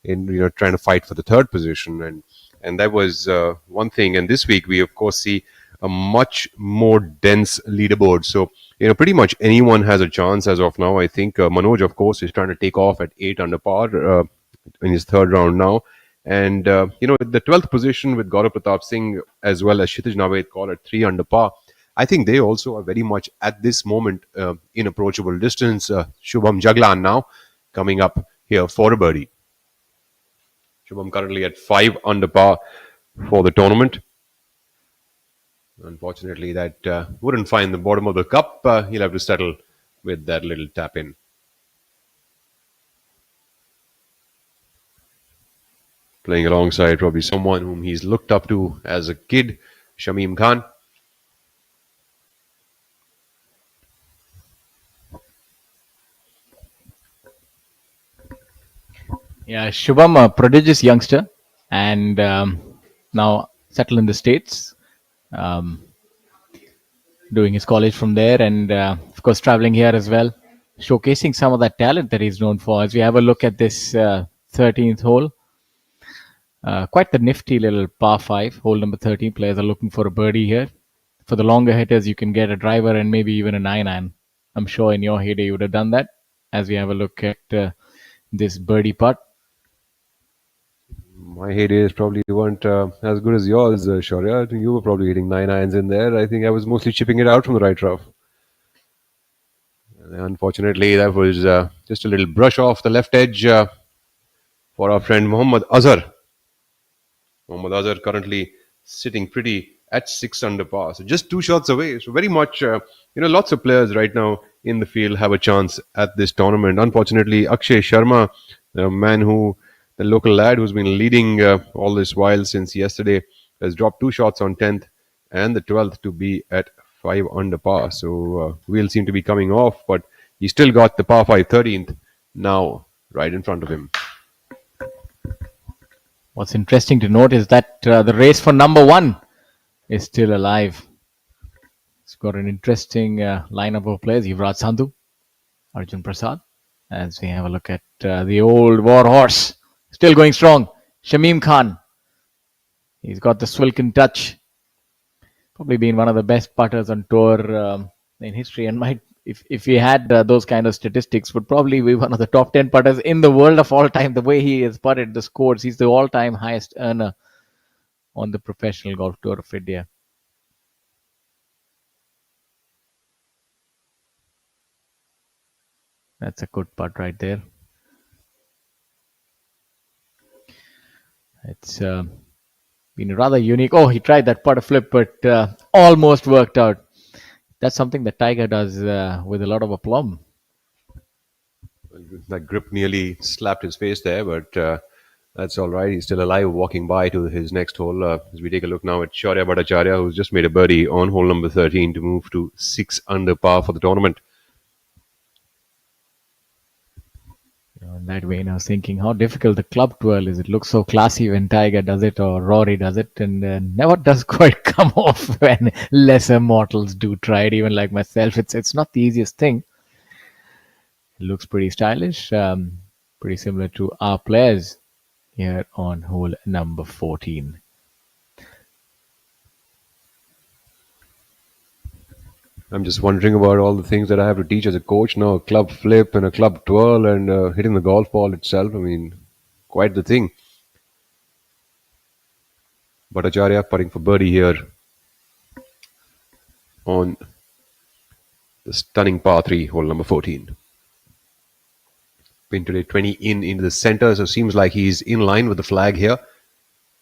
in trying to fight for the third position, and that was one thing. And this week we of course see a much more dense leaderboard. So pretty much anyone has a chance as of now. I think Manoj, of course, is trying to take off at 8 under par in his third round now. And, the 12th position with Gaurav Pratap Singh as well as Kshitij Naved at 3 under par. I think they also are very much at this moment in approachable distance. Shubham Jaglan now coming up here for a birdie. Shubham currently at 5 under par for the tournament. Unfortunately, that wouldn't find the bottom of the cup. He'll have to settle with that little tap in. Playing alongside probably someone whom he's looked up to as a kid, Shamim Khan. Yeah, Shubham, a prodigious youngster, and now settled in the States, doing his college from there, and of course traveling here as well, showcasing some of that talent that he's known for. As we have a look at this 13th hole, quite the nifty little par 5, hole number 13. Players are looking for a birdie here. For the longer hitters, you can get a driver and maybe even a 9-iron. I'm sure in your heyday you would have done that. As we have a look at this birdie putt. My heydays probably weren't as good as yours, Shaurya. I think you were probably hitting 9 irons in there. I think I was mostly chipping it out from the right rough. And unfortunately, that was just a little brush off the left edge for our friend Mohammad Azhar. Mohammad Azhar currently sitting pretty at 6 under par. So just 2 shots away. So very much, lots of players right now in the field have a chance at this tournament. Unfortunately, Akshay Sharma, the local lad who's been leading all this while since yesterday, has dropped 2 shots on 10th and the 12th to be at 5 under par. So wheel seem to be coming off, but he still got the par 5 13th now right in front of him. What's interesting to note is that the race for number 1 is still alive. It's got an interesting lineup of players. Yuvraj Sandhu, Arjun Prasad. As we have a look at the old war horse, still going strong, Shamim Khan. He's got the Swilkin touch. Probably been one of the best putters on tour in history, and might, if he had those kind of statistics, would probably be one of the top 10 putters in the world of all time. The way he has putted, the scores, he's the all-time highest earner on the professional golf tour of India. That's a good putt right there. It's been rather unique. Oh, he tried that putter flip, but almost worked out. That's something that Tiger does with a lot of aplomb. That grip nearly slapped his face there, but that's all right. He's still alive, walking by to his next hole. As we take a look now at Shaurya Bhattacharya, who's just made a birdie on hole number 13 to move to 6 under par for the tournament. In that vein, I was thinking how difficult the club twirl is. It looks so classy when Tiger does it or Rory does it, and never does quite come off when lesser mortals do try it. Even like myself, it's not the easiest thing. It looks pretty stylish, pretty similar to our players here on hole number 14. I'm just wondering about all the things that I have to teach as a coach now. A club flip and a club twirl and hitting the golf ball itself. I mean, quite the thing. Bhattacharya putting for birdie here on the stunning par 3, hole number 14. Pin today 20 into the center, so seems like he's in line with the flag here.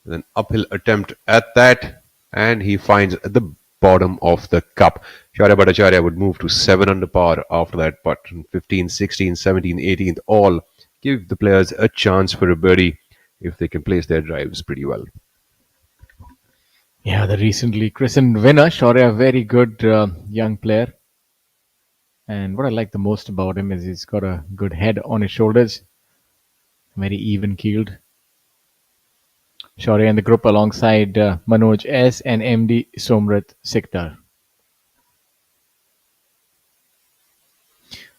With an uphill attempt at that, and he finds the bottom of the cup. Shaurya Bhattacharya would move to 7 under par after that putt. 15, 16, 17, 18th all give the players a chance for a birdie if they can place their drives pretty well. Yeah, the recently christened winner, Shaurya, very good young player. And what I like the most about him is he's got a good head on his shoulders, very even keeled. Shaurya in the group alongside Manoj S and MD Somrat Sikdar.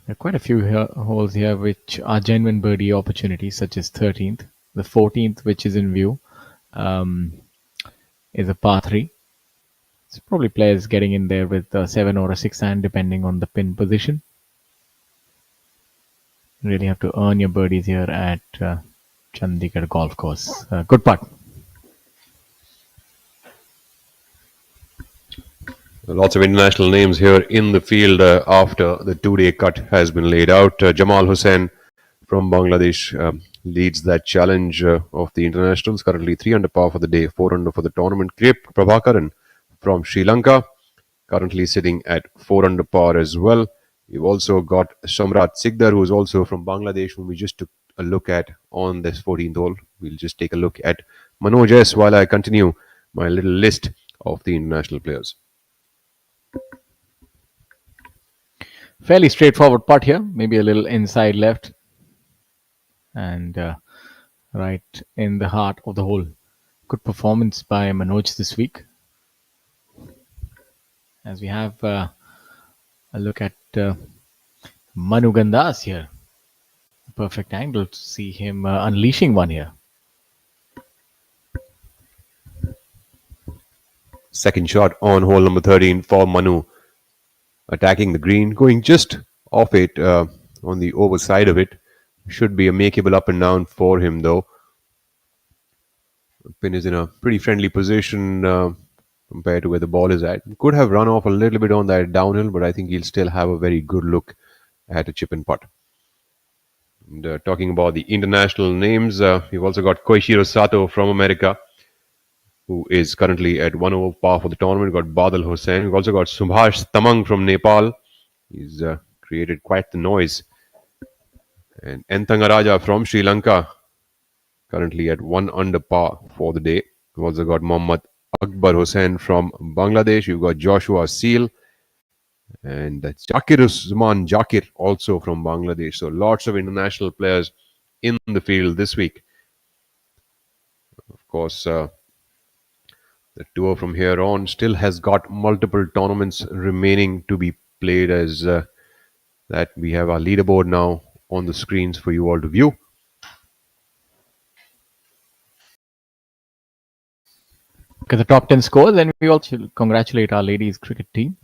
There are quite a few holes here which are genuine birdie opportunities, such as 13th. The 14th, which is in view, is a par 3. It's probably players getting in there with a 7 or a 6 iron, depending on the pin position. You really have to earn your birdies here at Chandigarh Golf Course. Good putt. Lots of international names here in the field after the two-day cut has been laid out. Jamal Hussain from Bangladesh leads that challenge of the internationals. Currently 3 under par for the day, 4 under for the tournament. Krip Prabhakaran from Sri Lanka, currently sitting at 4 under par as well. We've also got Somrat Sikdar, who is also from Bangladesh, whom we just took a look at on this 14th hole. We'll just take a look at Manoj S while I continue my little list of the international players. Fairly straightforward putt here, maybe a little inside left and right in the heart of the hole. Good performance by Manoj this week. As we have a look at Manu Gandas here. Perfect angle to see him unleashing one here. Second shot on hole number 13 for Manu. Attacking the green, going just off it on the overside of it. Should be a makeable up and down for him though. The pin is in a pretty friendly position compared to where the ball is at. Could have run off a little bit on that downhill, but I think he'll still have a very good look at a chip and putt. And talking about the international names, we've also got Koichiro Sato from America, who is currently at 1 over par for the tournament. We've got Badal Hossain. We've also got Subhash Tamang from Nepal. He's created quite the noise. And Enthangaraja from Sri Lanka, currently at 1 under par for the day. We've also got Mohammad Akbar Hossain from Bangladesh. You've got Joshua Seal. And that's Jakir Usman Jakir, also from Bangladesh. So lots of international players in the field this week. Of course, the tour from here on still has got multiple tournaments remaining to be played, as that we have our leaderboard now on the screens for you all to view. Look at the top 10 scores, and we also congratulate our ladies cricket team.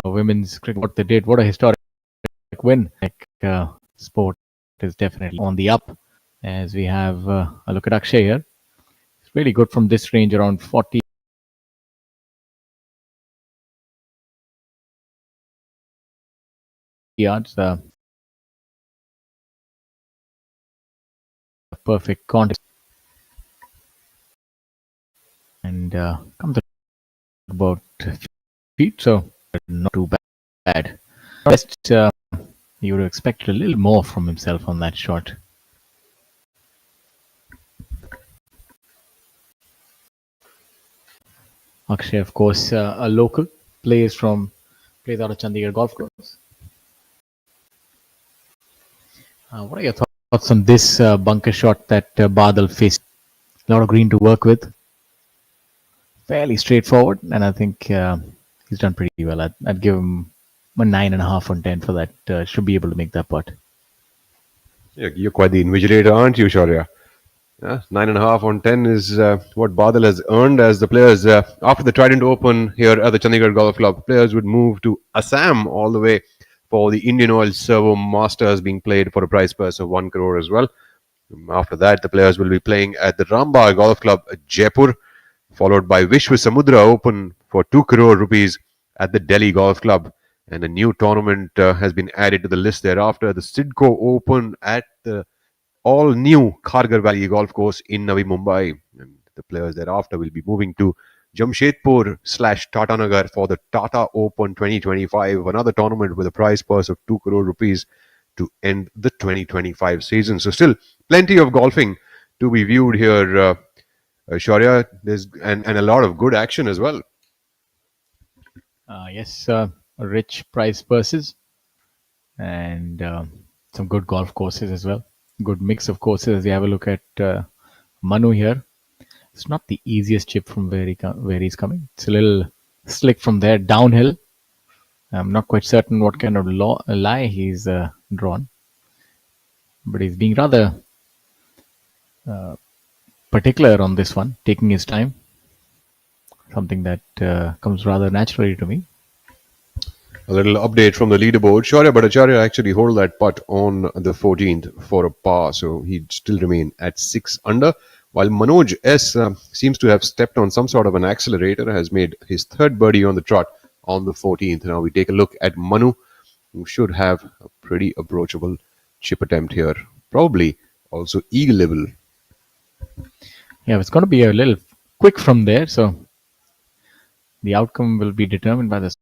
Women's cricket, what they did, what a historic win. Sport is definitely on the up, as we have a look at Akshay here. It's really good from this range, around 40 yards. Perfect contest. And comes at about feet, so not too bad. Best, you would have expected a little more from himself on that shot. Akshay, of course, a local, plays out of Chandigarh Golf Club. What are your thoughts on this bunker shot that Badal faced? A lot of green to work with. Fairly straightforward, and I think he's done pretty well. I'd give him a 9.5 on 10 for that. Should be able to make that putt. You're quite the invigilator, aren't you, Shaurya? 9.5 on 10 is what Badal has earned as the players, after the Trident Open here at the Chandigarh Golf Club, players would move to Assam all the way for the Indian Oil Servo Masters being played for a prize purse of 1 crore as well. After that, the players will be playing at the Rambagh Golf Club, Jaipur, followed by Vishwa Samudra Open for 2 crore rupees at the Delhi Golf Club. And a new tournament has been added to the list thereafter, the Sidco Open at the all new Khargar Valley Golf Course in Navi Mumbai. And the players thereafter will be moving to Jamshedpur / Tatanagar for the Tata Open 2025, another tournament with a prize purse of 2 crore rupees to end the 2025 season. So still plenty of golfing to be viewed here, Shaurya. There's and a lot of good action as well. Yes, rich prize purses and some good golf courses as well. Good mix of courses. As you have a look at Manu here, it's not the easiest chip from where he's coming. It's a little slick from there downhill. I'm not quite certain what kind of lie he's drawn, but he's being rather particular on this one, taking his time. Something that comes rather naturally to me. A little update from the leaderboard. Shaurya Bhattacharya actually hold that putt on the 14th for a par, so he'd still remain at 6 under. While Manoj S seems to have stepped on some sort of an accelerator, has made his third birdie on the trot on the 14th. Now we take a look at Manu, who should have a pretty approachable chip attempt here. Probably also eagle level. Yeah, it's going to be a little quick from there, so the outcome will be determined by the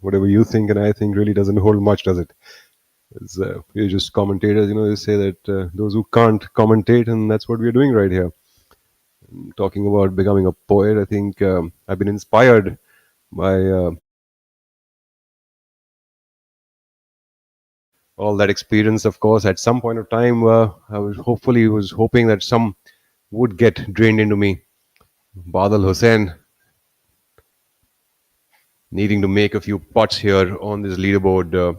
Whatever you think and I think really doesn't hold much, does it? We're just commentators, they say that those who can't commentate, and that's what we're doing right here. Talking about becoming a poet, I think I've been inspired by all that experience. Of course, at some point of time, I was hoping that some would get drained into me. Badal Hussain needing to make a few putts here on this leaderboard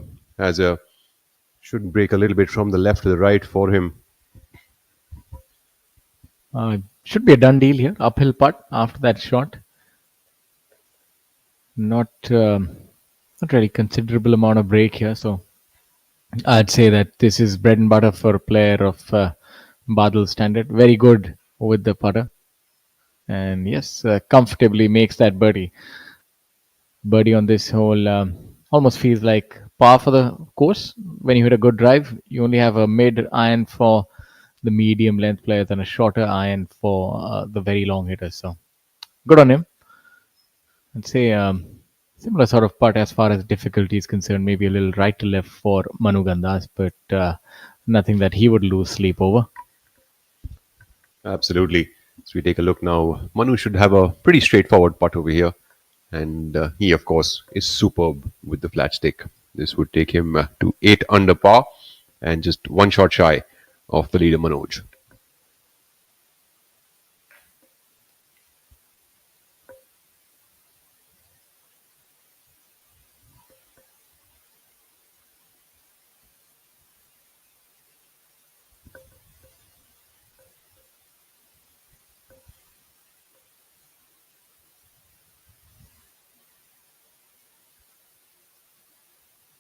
should break a little bit from the left to the right for him. should be a done deal here. Uphill putt after that shot. Not really considerable amount of break here, so I'd say that this is bread and butter for a player of Badal standard. Very good with the putter. and yes, comfortably makes that birdie. Birdie on this hole almost feels like par for the course. When you hit a good drive, you only have a mid iron for the medium length players and a shorter iron for the very long hitters. So good on him. I'd say similar sort of putt as far as difficulty is concerned. Maybe a little right to left for Manu Gandas, but nothing that he would lose sleep over. Absolutely. So we take a look now. Manu should have a pretty straightforward putt over here. And he, of course, is superb with the flat stick. This would take him to 8 under par and just one shot shy of the leader Manoj.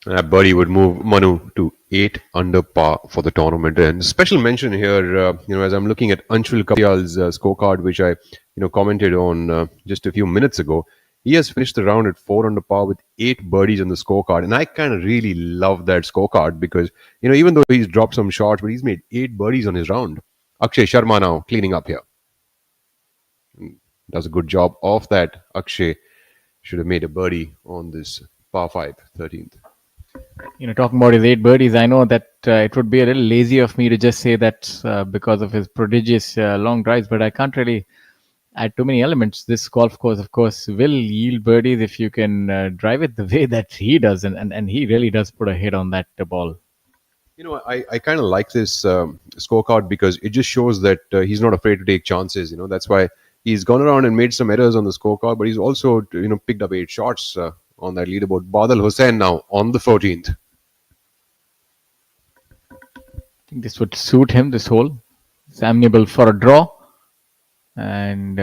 That birdie would move Manu to 8 under par for the tournament. And special mention here, as I'm looking at Anshul Kapil's scorecard, which I, commented on just a few minutes ago. He has finished the round at 4 under par with 8 birdies on the scorecard. And I kind of really love that scorecard because, even though he's dropped some shots, but he's made 8 birdies on his round. Akshay Sharma now cleaning up here. Does a good job of that. Akshay should have made a birdie on this par 5, 13th. Talking about his 8 birdies, I know that it would be a little lazy of me to just say that because of his prodigious long drives, but I can't really add too many elements. This golf course, of course, will yield birdies if you can drive it the way that he does, and he really does put a hit on that ball. I kind of like this scorecard because it just shows that he's not afraid to take chances. That's why he's gone around and made some errors on the scorecard, but he's also, picked up 8 shots on that leaderboard. Badal Hussain now on the 14th. I think this would suit him, this hole. It's amiable for a draw. And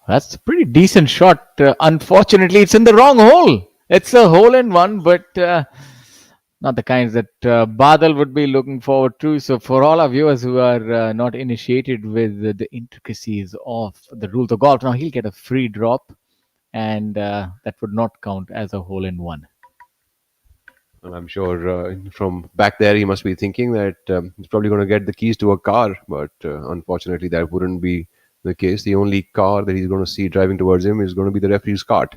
that's a pretty decent shot. Unfortunately, it's in the wrong hole. It's a hole in one, but not the kinds that Badal would be looking forward to. So for all our viewers who are not initiated with the intricacies of the rules of golf, now he'll get a free drop. And that would not count as a hole in one. And I'm sure from back there he must be thinking that he's probably going to get the keys to a car, but unfortunately that wouldn't be the case. The only car that he's going to see driving towards him is going to be the referee's cart.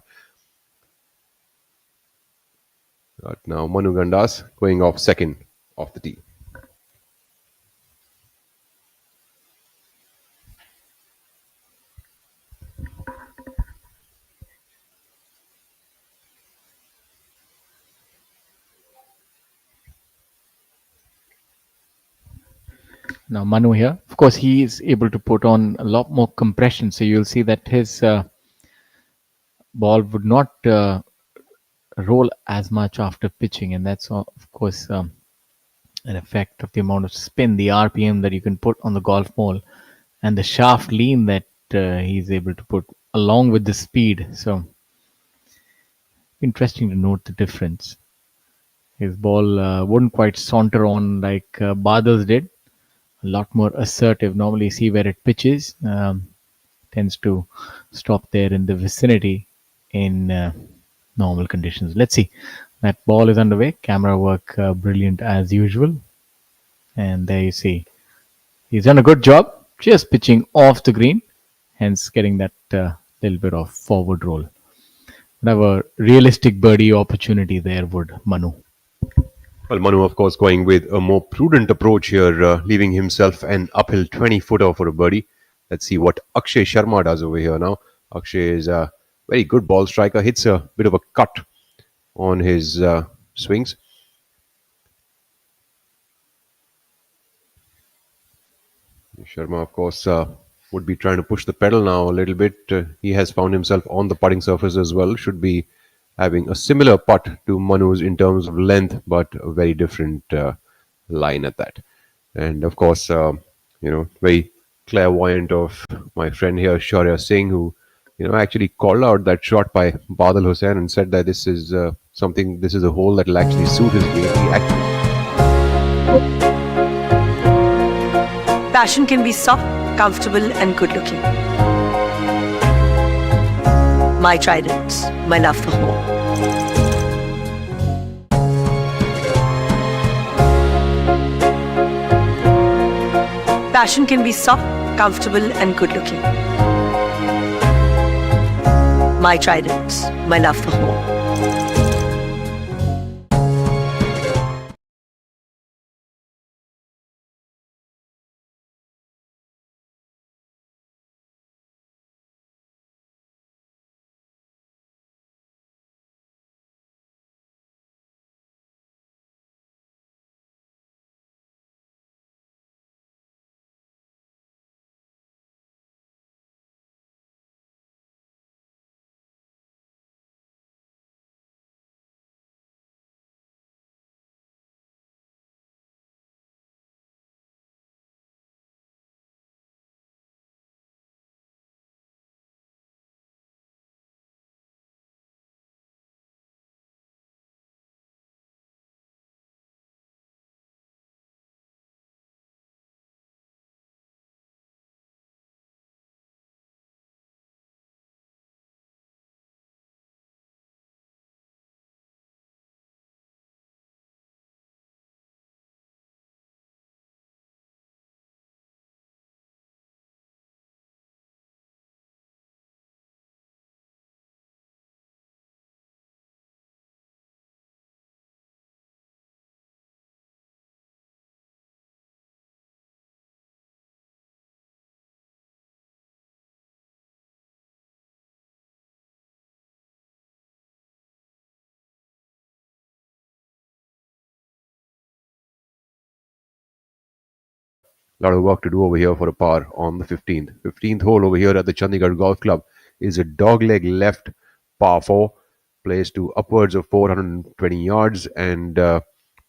But now Manu Gandas going off second off the tee. Now Manu here, of course, he is able to put on a lot more compression. So you'll see that his ball would not roll as much after pitching. And that's, of course, an effect of the amount of spin, the RPM that you can put on the golf ball, and the shaft lean that he's able to put along with the speed. So interesting to note the difference. His ball wouldn't quite saunter on like Badal's did. A lot more assertive. Normally see where it pitches. Tends to stop there in the vicinity in normal conditions. Let's see. That ball is underway. Camera work brilliant as usual. And there you see. He's done a good job. Just pitching off the green. Hence getting that little bit of forward roll. Would have a realistic birdie opportunity there, would Manu. Well, Manu, of course, going with a more prudent approach here, leaving himself an uphill 20-footer for a birdie. Let's see what Akshay Sharma does over here now. Akshay is a very good ball striker, hits a bit of a cut on his swings. Sharma, of course, would be trying to push the pedal now a little bit. He has found himself on the putting surface as well. Should be having a similar putt to Manu's in terms of length, but a very different line at that. And of course, very clairvoyant of my friend here, Shaurya Singh, who actually called out that shot by Badal Hussain and said that this is this is a hole that will actually suit his game. Passion can be soft, comfortable and good looking. My Trident, my love for home. Passion can be soft, comfortable and good looking. My Trident, my love for home. A lot of work to do over here for a par on the 15th. 15th hole over here at the Chandigarh Golf Club is a dogleg left par 4, plays to upwards of 420 yards, and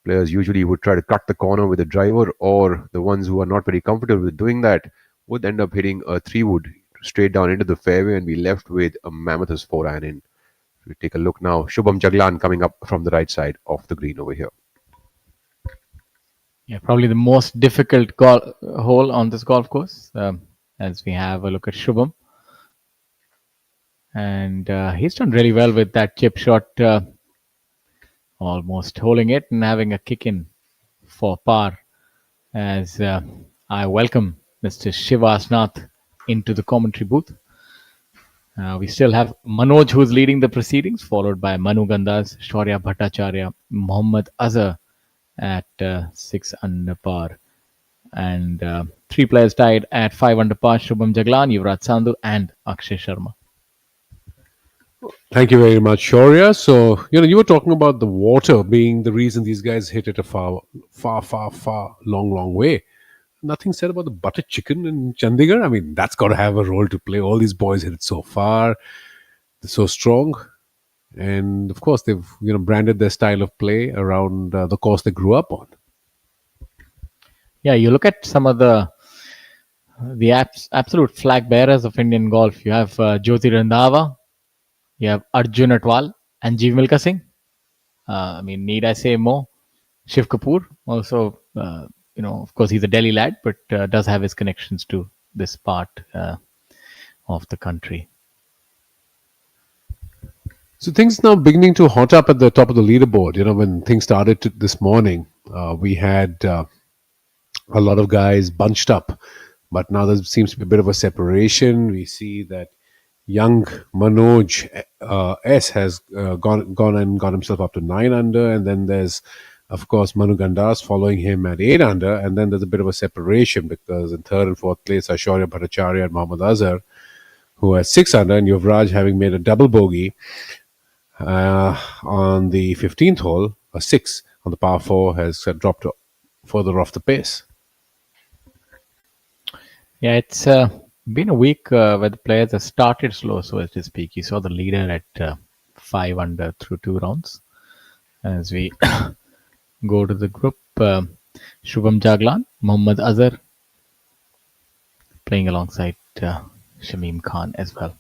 players usually would try to cut the corner with a driver, or the ones who are not very comfortable with doing that would end up hitting a 3-wood straight down into the fairway and be left with a mammothous 4-iron in. We take a look now. Shubham Jaglan coming up from the right side of the green over here. Yeah, probably the most difficult hole on this golf course, as we have a look at Shubham. And he's done really well with that chip shot, almost holding it and having a kick in for par. As I welcome Mr. Shivasnath into the commentary booth. We still have Manoj, who's leading the proceedings, followed by Manu Gandas, Shaurya Bhattacharya, Mohammad Azhar at 6 under par. And 3 players tied at 5 under par: Shubham Jaglan, Yuvraj Sandhu, and Akshay Sharma. Thank you very much, Shaurya. So, you were talking about the water being the reason these guys hit it a far, long way. Nothing said about the butter chicken in Chandigarh. I mean, that's got to have a role to play. All these boys hit it so far. They're so strong. And, of course, they've, branded their style of play around the course they grew up on. Yeah, you look at some of the absolute flag bearers of Indian golf. You have Jyoti Randhawa, you have Arjun Atwal, and Jeev Milkha Singh. Need I say more? Shiv Kapoor also, of course, he's a Delhi lad, but does have his connections to this part of the country. So things now beginning to hot up at the top of the leaderboard. When things started this morning, we had a lot of guys bunched up, but now there seems to be a bit of a separation. We see that young Manoj S has gone and got himself up to 9 under, and then there's, of course, Manu Gandas following him at 8 under, and then there's a bit of a separation because in 3rd and 4th place are Shaurya Bhattacharya and Mohammad Azhar, who has 6 under, and Yuvraj having made a double bogey on the 15th hole. A 6 on the par 4 has dropped further off the pace. Yeah, it's been a week where the players have started slow, so to speak. You saw the leader at 5 under through 2 rounds. As we go to the group, Shubham Jaglan, Mohammad Azhar playing alongside Shamim Khan as well.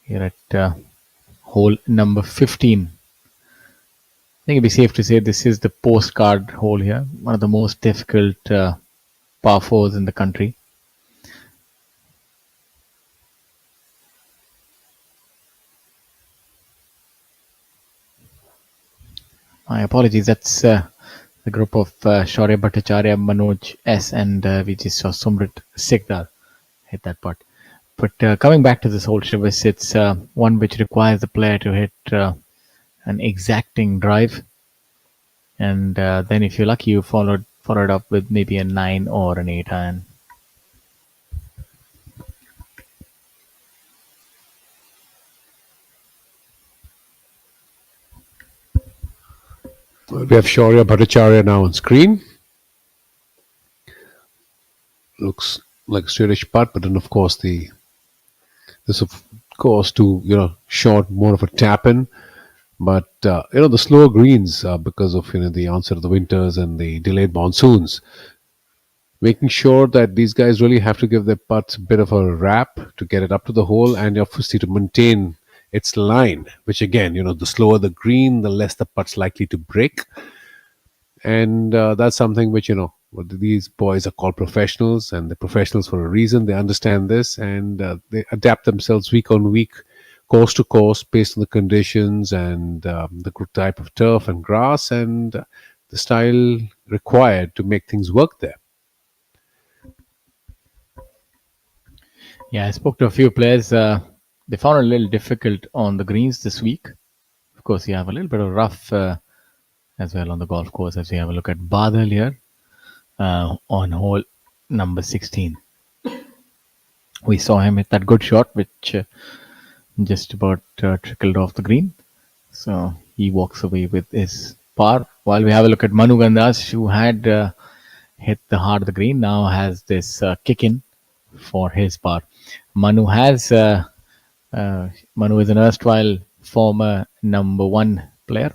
Here at hole number 15. I think it'd be safe to say this is the postcard hole here. One of the most difficult par par fours in the country. My apologies. That's the group of Shaurya Bhattacharya, Manoj S, and we just saw Sumrit Sikdar hit that putt. But coming back to this whole Shivas, it's one which requires the player to hit an exacting drive, and then if you're lucky, you followed up with maybe a 9 or an 8 iron. We have Shaurya Bhattacharya now on screen. Looks like a straightish putt, but then of course this of course to short, more of a tap in. But the slower greens because of the onset of the winters and the delayed monsoons, making sure that these guys really have to give their putts a bit of a wrap to get it up to the hole, and obviously to maintain its line, which again, the slower the green, the less the putt's likely to break. And that's something which, these boys are called professionals, and they're professionals for a reason. They understand this, and they adapt themselves week on week, course to course, based on the conditions and the type of turf and grass and the style required to make things work there. Yeah, I spoke to a few players. They found it a little difficult on the greens this week. Of course, you have a little bit of rough as well on the golf course. As we have a look at Badal here on hole number 16. We saw him hit that good shot, which just about trickled off the green. So he walks away with his par. While we have a look at Manu Gandas, who had hit the heart of the green, now has this kick in for his par. Manu is an erstwhile former number 1 player.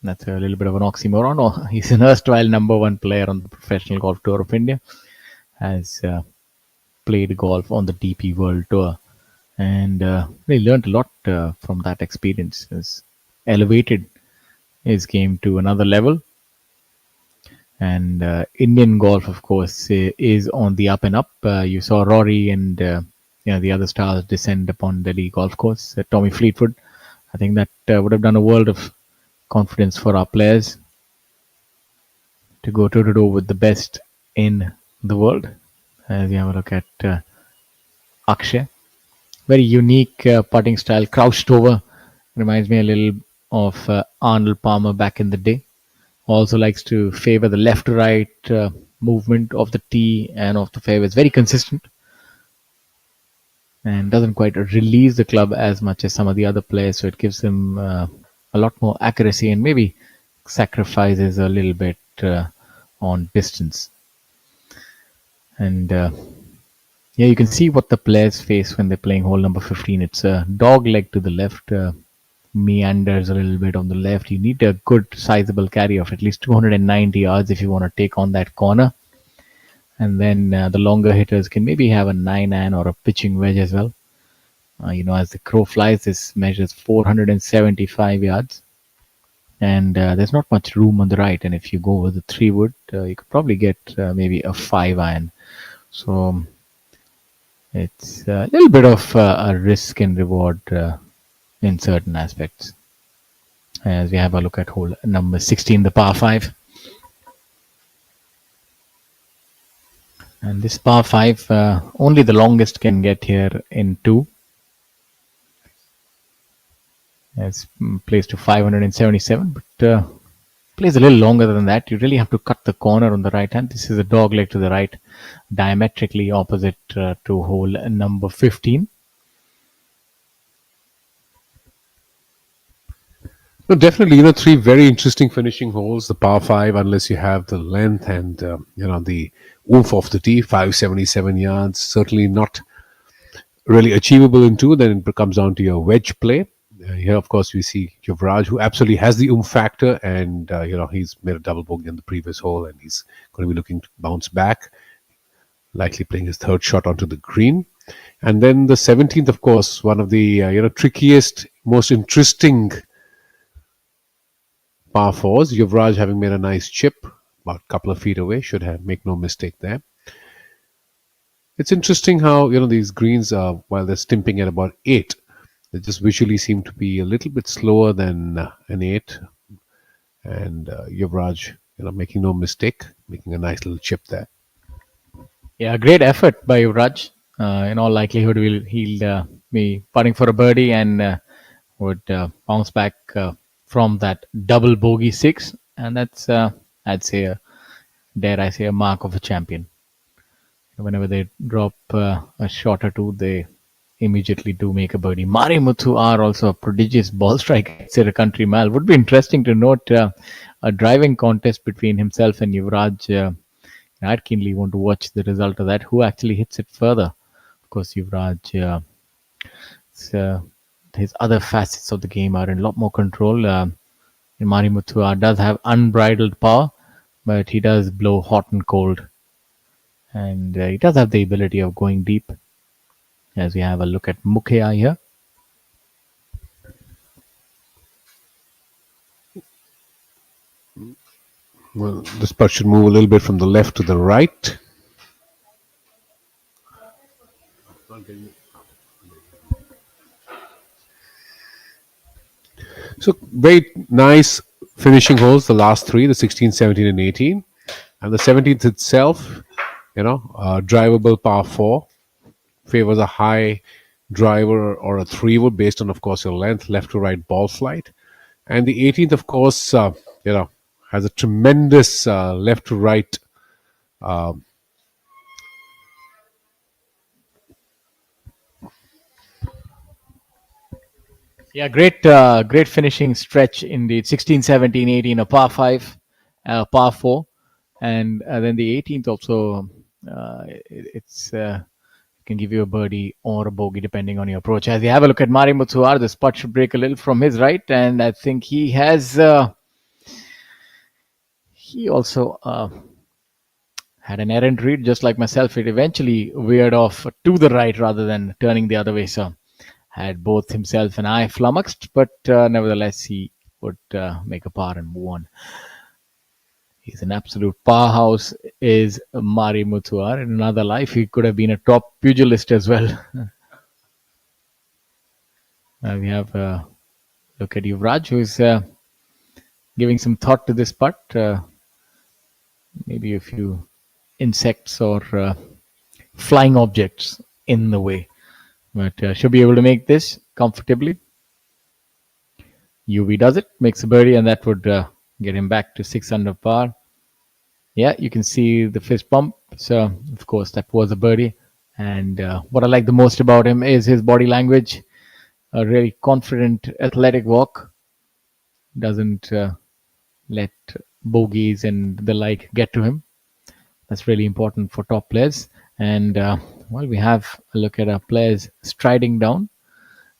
That's a little bit of an oxymoron. Oh, he's an erstwhile number 1 player on the Professional Golf Tour of India. Has played golf on the DP World Tour, and really learned a lot from that experience. Has elevated his game to another level. And Indian golf, of course, is on the up and up. You saw Rory and the other stars descend upon Delhi golf course. Tommy Fleetwood, I think that would have done a world of confidence for our players to go toe-to-toe with the best in the world. As you have a look at Akshay, very unique putting style, crouched over. Reminds me a little of Arnold Palmer back in the day. Also likes to favor the left to right movement of the tee and of the fairway. It's very consistent and doesn't quite release the club as much as some of the other players, so it gives him a lot more accuracy and maybe sacrifices a little bit on distance. And you can see what the players face when they're playing hole number 15. It's a dog leg to the left, meanders a little bit on the left. You need a good sizable carry of at least 290 yards if you want to take on that corner. And then the longer hitters can maybe have a 9 iron or a pitching wedge as well. As the crow flies, this measures 475 yards. And there's not much room on the right. And if you go with the 3 wood, you could probably get maybe a 5 iron. So it's a little bit of a risk and reward in certain aspects. As we have a look at hole number 16, the par 5. And this par 5, only the longest can get here in 2. It's placed to 577, but plays a little longer than that. You really have to cut the corner on the right hand. This is a dog leg to the right, diametrically opposite to hole number 15. No, definitely, 3 very interesting finishing holes. The par 5, unless you have the length and the oomph of the tee, 577 yards, certainly not really achievable in 2. Then it comes down to your wedge play. Here, of course, we see Yuvraj, who absolutely has the oomph factor, and he's made a double bogey on the previous hole, and he's going to be looking to bounce back, likely playing his 3rd shot onto the green. And then the 17th, of course, one of the trickiest, most interesting par 4s. Yuvraj having made a nice chip, about a couple of feet away. Should have make no mistake there. It's interesting how these greens are, while they're stimping at about 8, they just visually seem to be a little bit slower than an 8. And Yuvraj, making no mistake, making a nice little chip there. Yeah, great effort by Yuvraj. In all likelihood, he'll be putting for a birdie and would bounce back from that double bogey 6, and that's I'd say dare I say a mark of a champion. Whenever they drop a shot or two, they immediately do make a birdie. Mari Muthu are also a prodigious ball striker. It's a country mile. Would be interesting to note a driving contest between himself and Yuvraj. I'd keenly want to watch the result of that. Who actually hits it further? Of course, Yuvraj, his other facets of the game are in a lot more control. Mari Muthu does have unbridled power, but he does blow hot and cold. And he does have the ability of going deep. As we have a look at Mukhya here. Well, this putt should move a little bit from the left to the right. So very nice finishing holes, the last 3, the 16, 17 and 18. And the 17th itself, drivable par 4. Favors a high driver or a 3-wood based on, of course, your length, left to right ball flight. And the 18th, of course, has a tremendous left to right Yeah, great finishing stretch indeed. 16, 17, 18, a par 5, par 4. And then the 18th also, it's can give you a birdie or a bogey depending on your approach. As you have a look at Mari Muthuar, the putt should break a little from his right, and I think he has he also had an errant read, just like myself. It eventually veered off to the right rather than turning the other way. So had both himself and I flummoxed, but nevertheless he would make a par and move on. He's an absolute powerhouse, is Mari Muthuar. In another life, he could have been a top pugilist as well. We have a look at Yuvraj, who's giving some thought to this putt. Maybe a few insects or flying objects in the way. But should be able to make this comfortably. UV does it, makes a birdie, and that would get him back to 6 under par. Yeah, you can see the fist bump. So, of course, that was a birdie. And what I like the most about him is his body language. A really confident, athletic walk. Doesn't let bogeys and the like get to him. That's really important for top players. And, we have a look at our players striding down.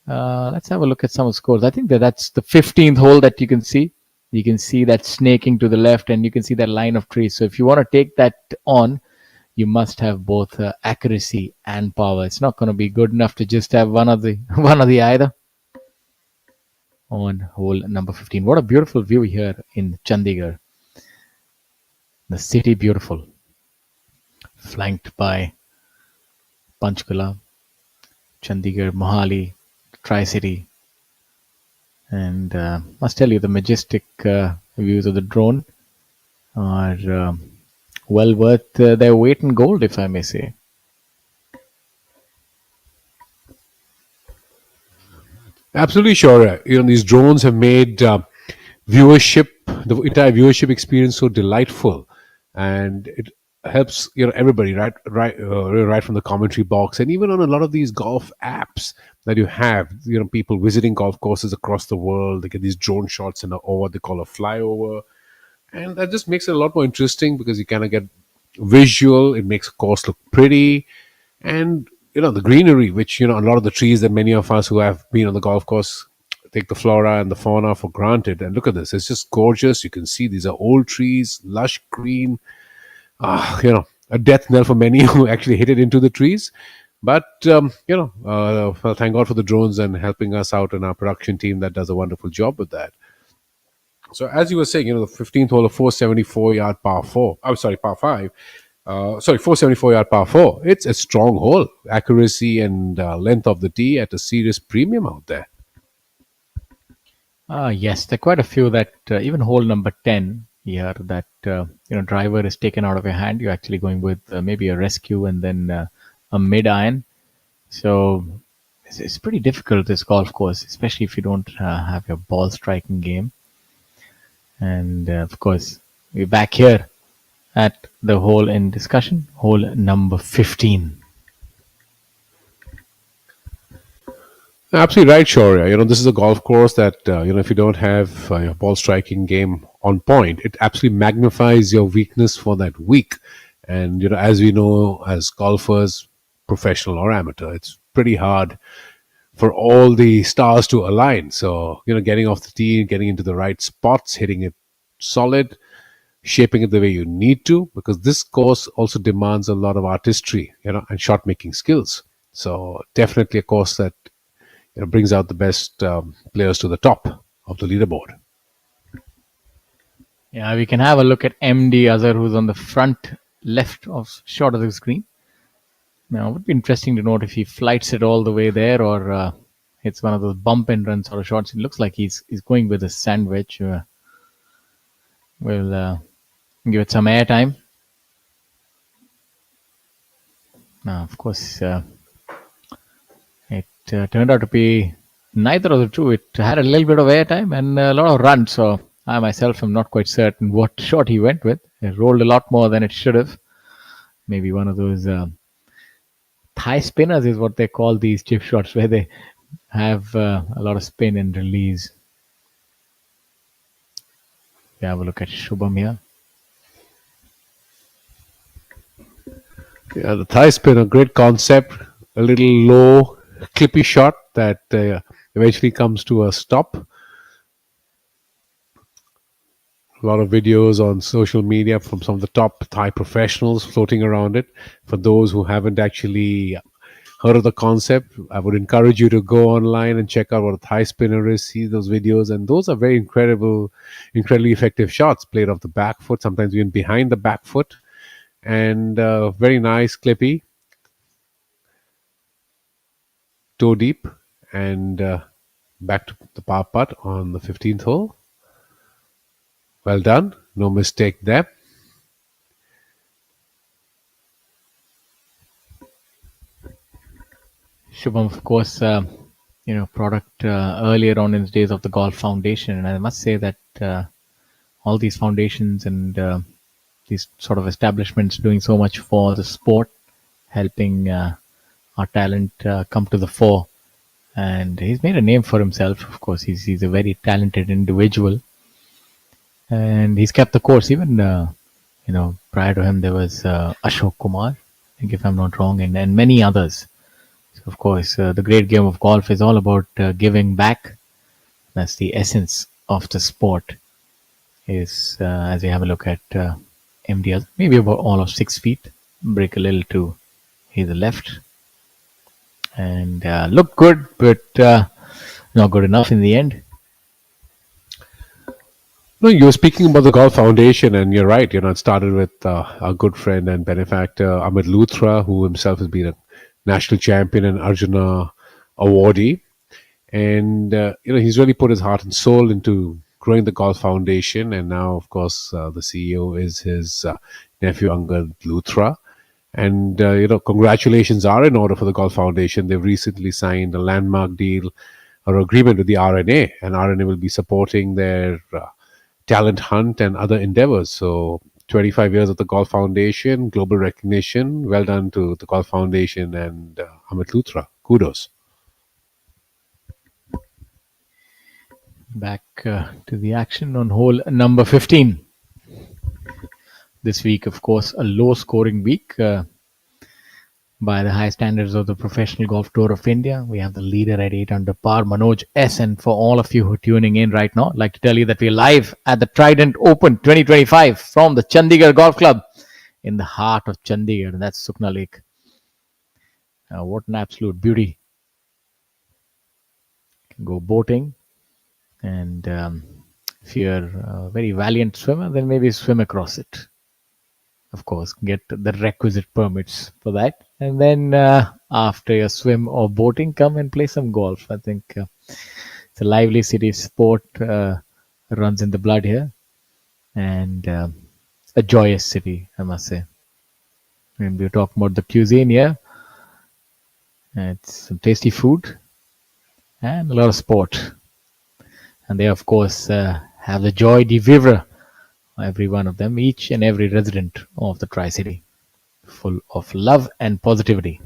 Let's have a look at some of the scores. I think that's the 15th hole that you can see. You can see that snaking to the left, and you can see that line of trees. So if you want to take that on, you must have both accuracy and power. It's not going to be good enough to just have one of the either. On hole number 15. What a beautiful view here in Chandigarh. The city beautiful. Flanked by Panchkula, Chandigarh, Mohali, Tri-City. And must tell you, the majestic views of the drone are well worth their weight in gold, if I may say. Absolutely sure. These drones have made viewership, the entire viewership experience so delightful, and it helps everybody right from the commentary box, and even on a lot of these golf apps that you have. People visiting golf courses across the world, they get these drone shots or what they call a flyover, and that just makes it a lot more interesting because you kind of get visual. It makes a course look pretty, and the greenery, which a lot of the trees that many of us who have been on the golf course take the flora and the fauna for granted. And look at this, it's just gorgeous. You can see these are old trees, lush green. A death knell for many who actually hit it into the trees. But, well, thank God for the drones and helping us out, and our production team that does a wonderful job with that. So as you were saying, the 15th hole, a 474-yard par four. I'm sorry, par five. 474-yard par four. It's a strong hole. Accuracy and length of the tee at a serious premium out there. Yes, there are quite a few that even hole number 10 here that driver is taken out of your hand. You're actually going with maybe a rescue and then a mid iron. So it's pretty difficult, this golf course, especially if you don't have your ball striking game. And of course, we're back here at the hole in discussion, hole number 15. Absolutely right, Shaurya. This is a golf course that, if you don't have your ball striking game on point, it absolutely magnifies your weakness for that week. And, as we know, as golfers, professional or amateur, it's pretty hard for all the stars to align. So, getting off the tee, getting into the right spots, hitting it solid, shaping it the way you need to, because this course also demands a lot of artistry, and shot making skills. So definitely a course that brings out the best players to the top of the leaderboard. Yeah, we can have a look at MD Azhar, who's on the front left of short of the screen. Now, it would be interesting to note if he flights it all the way there or hits one of those bump and run sort of shots. It looks like he's going with a sandwich. We'll give it some airtime. Now, of course, it turned out to be neither of the two. It had a little bit of airtime and a lot of runs. So I myself am not quite certain what shot he went with. It rolled a lot more than it should have. Maybe one of those thigh spinners is what they call these chip shots, where they have a lot of spin and release. We have a look at Shubham here. Yeah, the thigh spin, a great concept. A little low, clippy shot that eventually comes to a stop. A lot of videos on social media from some of the top Thai professionals floating around it. For those who haven't actually heard of the concept, I would encourage you to go online and check out what a Thai spinner is, see those videos. And those are very incredibly effective shots played off the back foot, sometimes even behind the back foot. And very nice, clippy, toe deep, and back to the par putt on the 15th hole. Well done. No mistake there. Shubham, of course, product earlier on in the days of the Golf Foundation. And I must say that all these foundations and these sort of establishments doing so much for the sport, helping our talent come to the fore. And he's made a name for himself. Of course, he's a very talented individual. And he's kept the course. Even, prior to him, there was Ashok Kumar, I think if I'm not wrong, and many others. So, of course, the great game of golf is all about giving back. That's the essence of the sport. Is as we have a look at MD, maybe about all of 6 feet, break a little to his left. And look good, but not good enough in the end. No, you were speaking about the Golf Foundation, and you're right. It started with our good friend and benefactor Amit Luthra, who himself has been a national champion and Arjuna awardee, and he's really put his heart and soul into growing the Golf Foundation. And now, of course, the CEO is his nephew Angad Luthra. And congratulations are in order for the Golf Foundation. They've recently signed a landmark deal or agreement with the RNA, and RNA will be supporting their talent hunt and other endeavors. So 25 years of the Golf Foundation, global recognition. Well done to the Golf Foundation and Amit Luthra. Kudos. Back to the action on hole number 15. This week, of course, a low-scoring week by the high standards of the Professional Golf Tour of India. We have the leader at 8 under par, Manoj S. And for all of you who are tuning in right now, I'd like to tell you that we're live at the Trident Open 2025 from the Chandigarh Golf Club in the heart of Chandigarh, and that's Sukna Lake. What an absolute beauty. Go boating and If you're a very valiant swimmer, then maybe swim across it. Of course, get the requisite permits for that. And then after your swim or boating, come and play some golf. I think it's a lively city sport, runs in the blood here. And a joyous city, I must say. And we're talking about the cuisine here. It's some tasty food and a lot of sport. And they, of course, have the joy de vivre, every one of them, each and every resident of the Tri-City, full of love and positivity.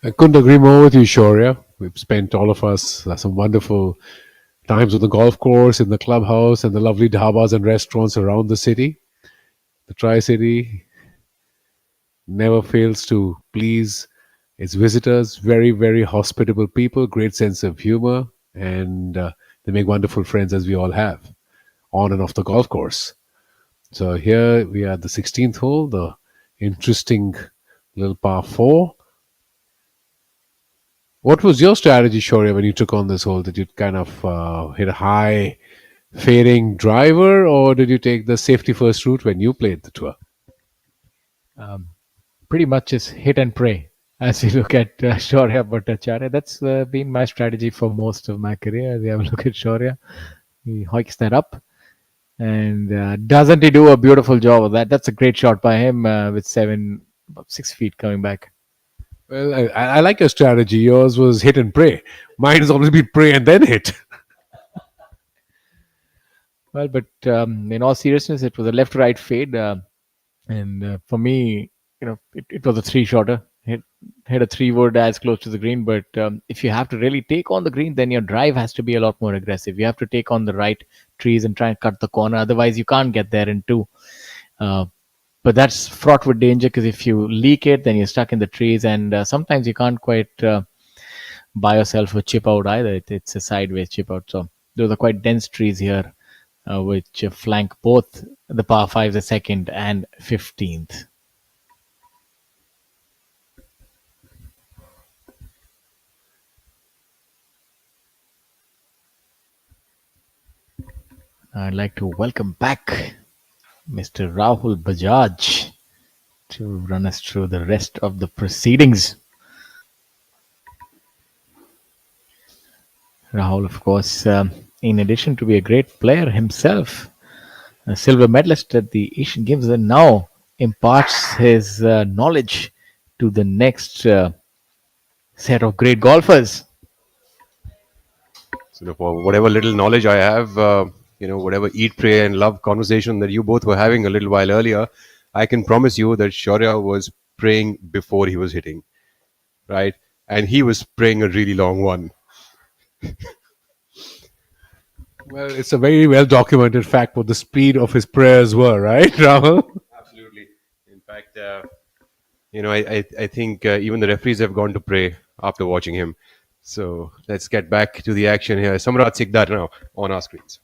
I couldn't agree more with you, Shaurya. We've spent, all of us, some wonderful times on the golf course, in the clubhouse, and the lovely dhabas and restaurants around the city. The Tri-City never fails to please its visitors. Very, very hospitable people, great sense of humor, and they make wonderful friends, as we all have, on and off the golf course. So here we are at the 16th hole, the interesting little par 4. What was your strategy, Shaurya, when you took on this hole? Did you kind of hit a high fading driver, or did you take the safety first route when you played the tour? Pretty much is hit and pray. As we look at Shaurya Bhattacharya, that's been my strategy for most of my career. As we have a look at Shaurya, he hikes that up. And doesn't he do a beautiful job of that? That's a great shot by him with about 6 feet coming back. Well, I like your strategy. Yours was hit and pray. Mine has always been pray and then hit. Well, but in all seriousness, it was a left-right fade. And for me, it was a 3-shotter. Hit a 3-wood as close to the green. But if you have to really take on the green, then your drive has to be a lot more aggressive. You have to take on the right trees and try and cut the corner. Otherwise, you can't get there in 2. But that's fraught with danger, because if you leak it, then you're stuck in the trees. And sometimes you can't quite buy yourself a chip out either. It's a sideways chip out. So those are quite dense trees here, which flank both the par 5, the 2nd and 15th. I'd like to welcome back Mr. Rahul Bajaj to run us through the rest of the proceedings. Rahul, of course, in addition to be a great player himself, a silver medalist at the Asian Games, and now imparts his knowledge to the next set of great golfers. So for whatever little knowledge I have, whatever eat, pray, and love conversation that you both were having a little while earlier, I can promise you that Shaurya was praying before he was hitting, right? And he was praying a really long one. Well, it's a very well documented fact what the speed of his prayers were, right, Rahul? Absolutely. In fact, I think even the referees have gone to pray after watching him. So let's get back to the action here. Samrat Sikdar now on our screens.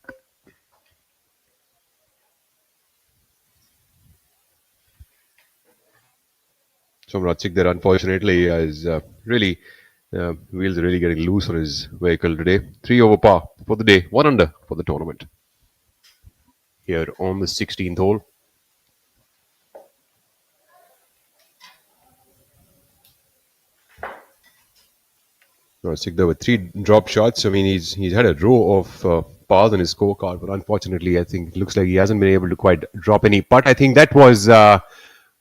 Samrat Sikdar, unfortunately, is wheels are really getting loose on his vehicle today. 3 over par for the day, 1 under for the tournament. Here on the 16th hole. Sikdar with 3 drop shots. I mean, he's had a row of pars on his scorecard, but unfortunately, I think it looks like he hasn't been able to quite drop any putt. I think that was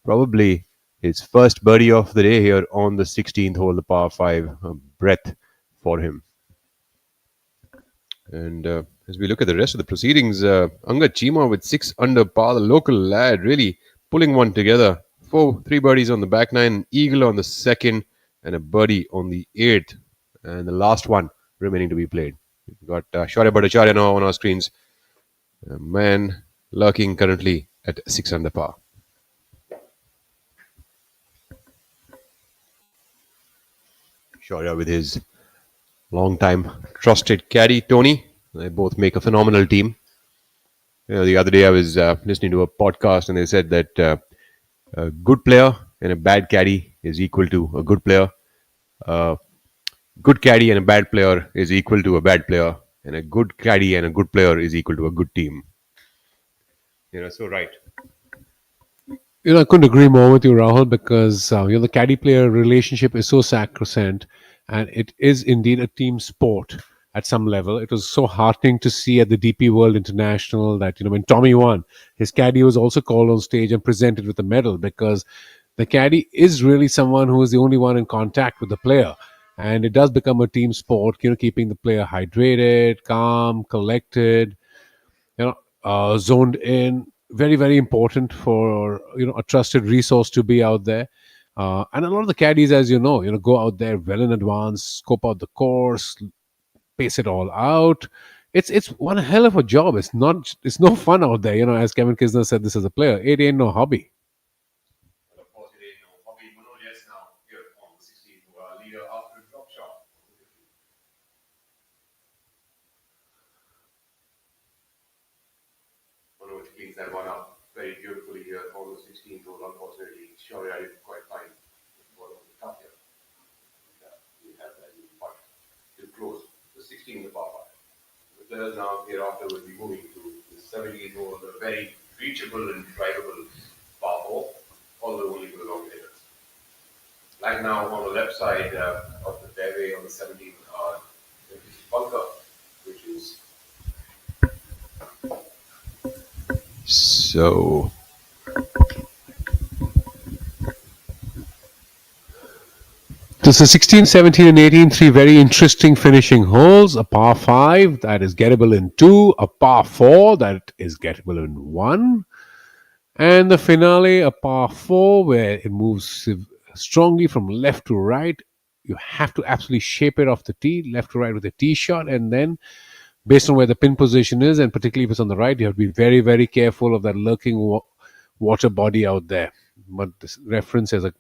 probably his first birdie of the day here on the 16th hole, the par 5 breath for him. And as we look at the rest of the proceedings, Angad Chima with 6 under par, the local lad really pulling one together. 3 birdies on the back 9, eagle on the 2nd, and a birdie on the 8th. And the last one remaining to be played. We've got Shaurya Bhattacharya now on our screens. A man lurking currently at 6 under par. Shaurya with his long-time trusted caddy, Tony. They both make a phenomenal team. The other day I was listening to a podcast and they said that a good player and a bad caddy is equal to a good player. Good caddy and a bad player is equal to a bad player. And a good caddy and a good player is equal to a good team. So right. I couldn't agree more with you, Rahul, because the caddy-player relationship is so sacrosanct, and it is indeed a team sport at some level. It was so heartening to see at the DP World International that when Tommy won, his caddy was also called on stage and presented with a medal, because the caddy is really someone who is the only one in contact with the player, and it does become a team sport. Keeping the player hydrated, calm, collected, zoned in. Very, very important for a trusted resource to be out there. And a lot of the caddies, as go out there well in advance, scope out the course, pace it all out. It's one hell of a job. It's no fun out there. As Kevin Kisner said, this as a player, it ain't no hobby. Of course, it ain't no hobby. Manoj, yes, now here on the 16th, leader after a drop shot. Manoj cleans that one up very beautifully here on the 16th hole. Unfortunately, sorry, I didn't quite find the ball on the top here. We have that putt to close the 16th, the par 5. The players now hereafter will be moving to the 17th hole, a very reachable and drivable par 4, although only for the long hitters. Like now on the left side of the fairway on the 17th are the bunker, which is so. This is 16, 17, and 18, three very interesting finishing holes. A par 5 that is gettable in 2, a par 4 that is gettable in 1, and the finale, a par 4 where it moves strongly from left to right. You have to absolutely shape it off the tee, left to right with a tee shot, and then based on where the pin position is, and particularly if it's on the right, you have to be very, very careful of that lurking water body out there. But this reference as a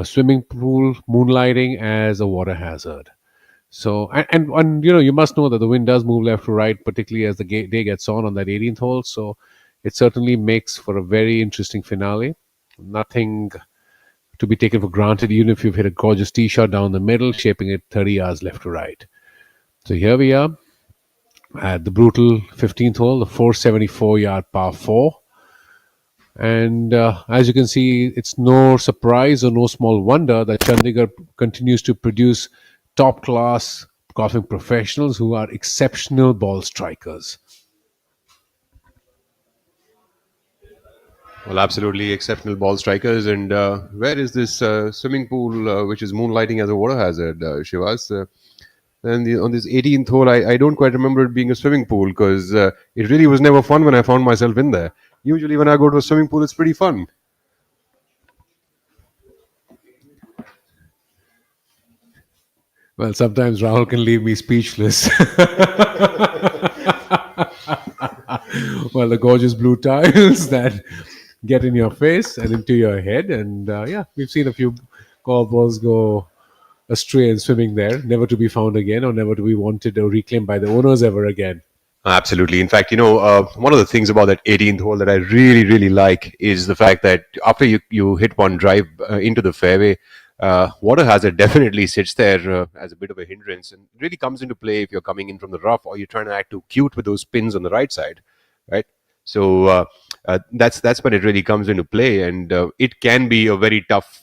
swimming pool moonlighting as a water hazard. So, and you must know that the wind does move left to right, particularly as the day gets on that 18th hole. So it certainly makes for a very interesting finale. Nothing to be taken for granted, even if you've hit a gorgeous tee shot down the middle, shaping it 30 yards left to right. So here we are at the brutal 15th hole, the 474-yard par 4. And as you can see, it's no surprise or no small wonder that Chandigarh continues to produce top-class golfing professionals who are exceptional ball strikers. Well, absolutely exceptional ball strikers. And where is this swimming pool which is moonlighting as a water hazard, Shivas? And on this 18th hole, I don't quite remember it being a swimming pool, because it really was never fun when I found myself in there. Usually when I go to a swimming pool, it's pretty fun. Well, sometimes Rahul can leave me speechless. Well, the gorgeous blue tiles that get in your face and into your head. And we've seen a few golf balls go astray and swimming there, never to be found again, or never to be wanted or reclaimed by the owners ever again. Absolutely. In fact, one of the things about that 18th hole that I really, really like is the fact that after you hit one drive into the fairway, water hazard definitely sits there as a bit of a hindrance, and really comes into play if you're coming in from the rough or you're trying to act too cute with those pins on the right side, right? So that's when it really comes into play, and it can be a very tough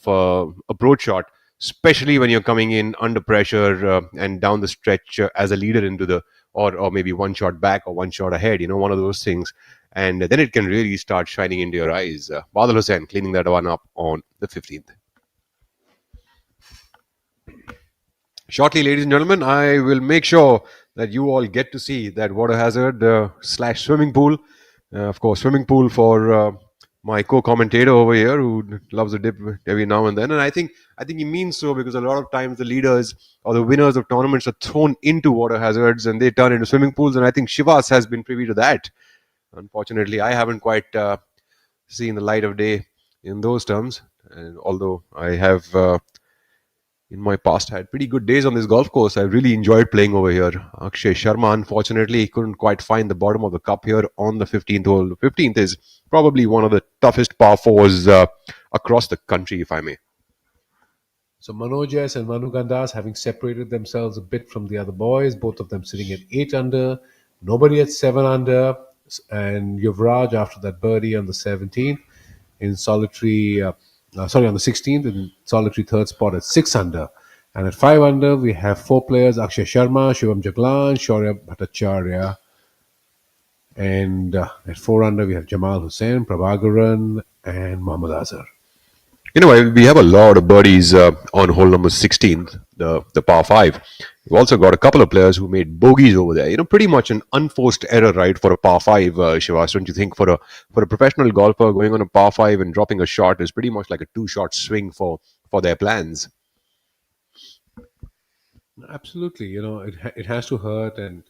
approach shot, especially when you're coming in under pressure and down the stretch as a leader into the or maybe one shot back or one shot ahead, one of those things. And then it can really start shining into your eyes. Badal Hussain cleaning that one up on the 15th. Shortly, ladies and gentlemen, I will make sure that you all get to see that water hazard / swimming pool. Of course, swimming pool for my co-commentator over here, who loves a dip every now and then. And I think he means so, because a lot of times the leaders or the winners of tournaments are thrown into water hazards and they turn into swimming pools. And I think Shivas has been privy to that. Unfortunately, I haven't quite seen the light of day in those terms. And although I have in my past had pretty good days on this golf course, I really enjoyed playing over here. Akshay Sharma, unfortunately, couldn't quite find the bottom of the cup here on the 15th hole. The 15th is probably one of the toughest par 4s across the country, if I may. So Manojas and Manu Gandas having separated themselves a bit from the other boys, both of them sitting at 8 under, nobody at 7 under, and Yuvraj after that birdie on the 17th in solitary, on the 16th in solitary third spot at 6 under. And at 5 under, we have 4 players: Akshay Sharma, Shivam Jaglan, Shaurya Bhattacharya. And at 4 under, we have Jamal Hussain, Prabhakaran, and Mohammad Azhar. You know, we have a lot of birdies on hole number 16, the par 5. We've also got a couple of players who made bogeys over there. You know, pretty much an unforced error, right, for a par 5, Shivas. Don't you think for a professional golfer going on a par 5 and dropping a shot is pretty much like a two-shot swing for their plans? Absolutely. You know, it has to hurt, and,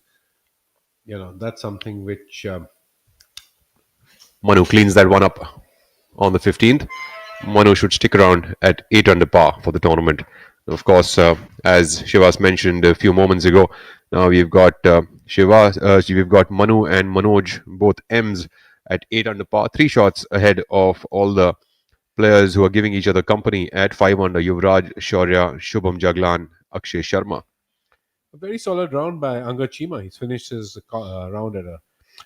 you know, that's something which... Manu cleans that one up on the 15th. Manu should stick around at 8 under par for the tournament. Of course, as Shivas mentioned a few moments ago, now we've got we've got Manu and Manoj, both M's, at 8 under par, 3 shots ahead of all the players who are giving each other company at 5 under: Yuvraj, Shaurya, Shubham Jaglan, Akshay Sharma. A very solid round by Angad Chima. He's finished his round at a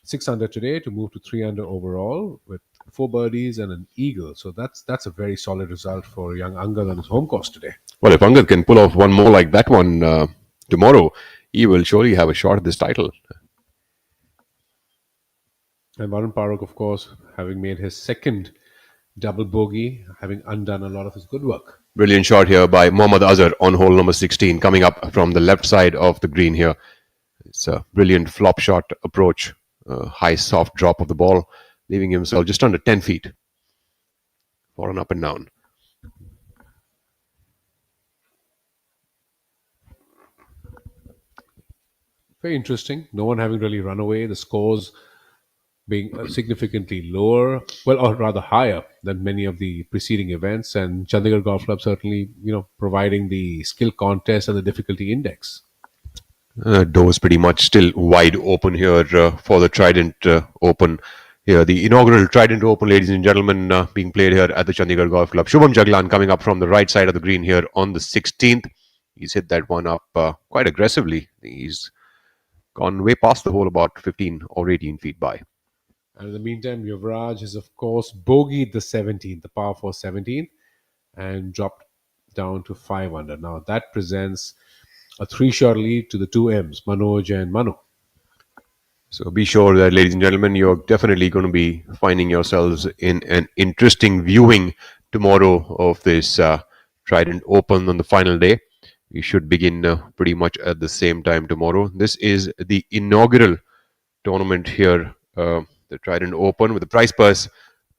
6 under today to move to 3 under overall with 4 birdies and an eagle. So that's a very solid result for young Angad on his home course today. Well, if Angad can pull off one more like that one tomorrow, he will surely have a shot at this title. And Varun Parok, of course, having made his second double bogey, having undone a lot of his good work. Brilliant shot here by Mohammad Azhar on hole number 16, coming up from the left side of the green here. It's a brilliant flop shot approach, high soft drop of the ball, leaving himself just under 10 feet for an up and down. Very interesting. No one having really run away. The scores being significantly lower, well, or rather higher than many of the preceding events. And Chandigarh Golf Club certainly, you know, providing the skill contest and the difficulty index. Doors pretty much still wide open here for the Trident Open. Here, the inaugural Trident Open, ladies and gentlemen, being played here at the Chandigarh Golf Club. Shubham Jaglan coming up from the right side of the green here on the 16th. He's hit that one up quite aggressively. He's gone way past the hole, about 15 or 18 feet by. And in the meantime, Yuvraj has, of course, bogeyed the 17th, the par 4 17th, and dropped down to 5 under. Now, that presents a 3-shot lead to the two M's, Manoj and Manu. So be sure that, ladies and gentlemen, you're definitely going to be finding yourselves in an interesting viewing tomorrow of this Trident Open on the final day. We should begin pretty much at the same time tomorrow. This is the inaugural tournament here, the Trident Open, with the prize purse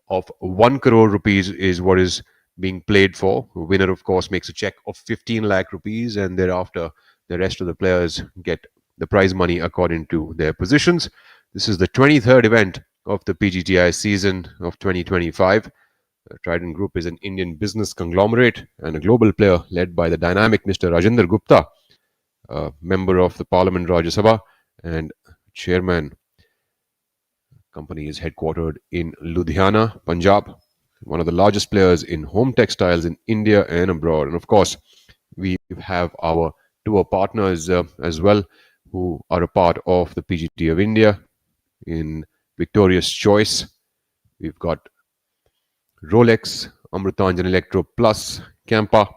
of 1 crore rupees is what is being played for. The winner, of course, makes a check of 15 lakh rupees, and thereafter the rest of the players get the prize money according to their positions. This is the 23rd event of the PGTI season of 2025. The Trident Group is an Indian business conglomerate and a global player led by the dynamic Mr. Rajinder Gupta, member of the Parliament Rajya Sabha and chairman. Company is headquartered in Ludhiana, Punjab, one of the largest players in home textiles in India and abroad. And of course, we have our tour partners as well, who are a part of the PGT of India in Victorious Choice. We've got Rolex, Amritanjan Electro Plus, Campa,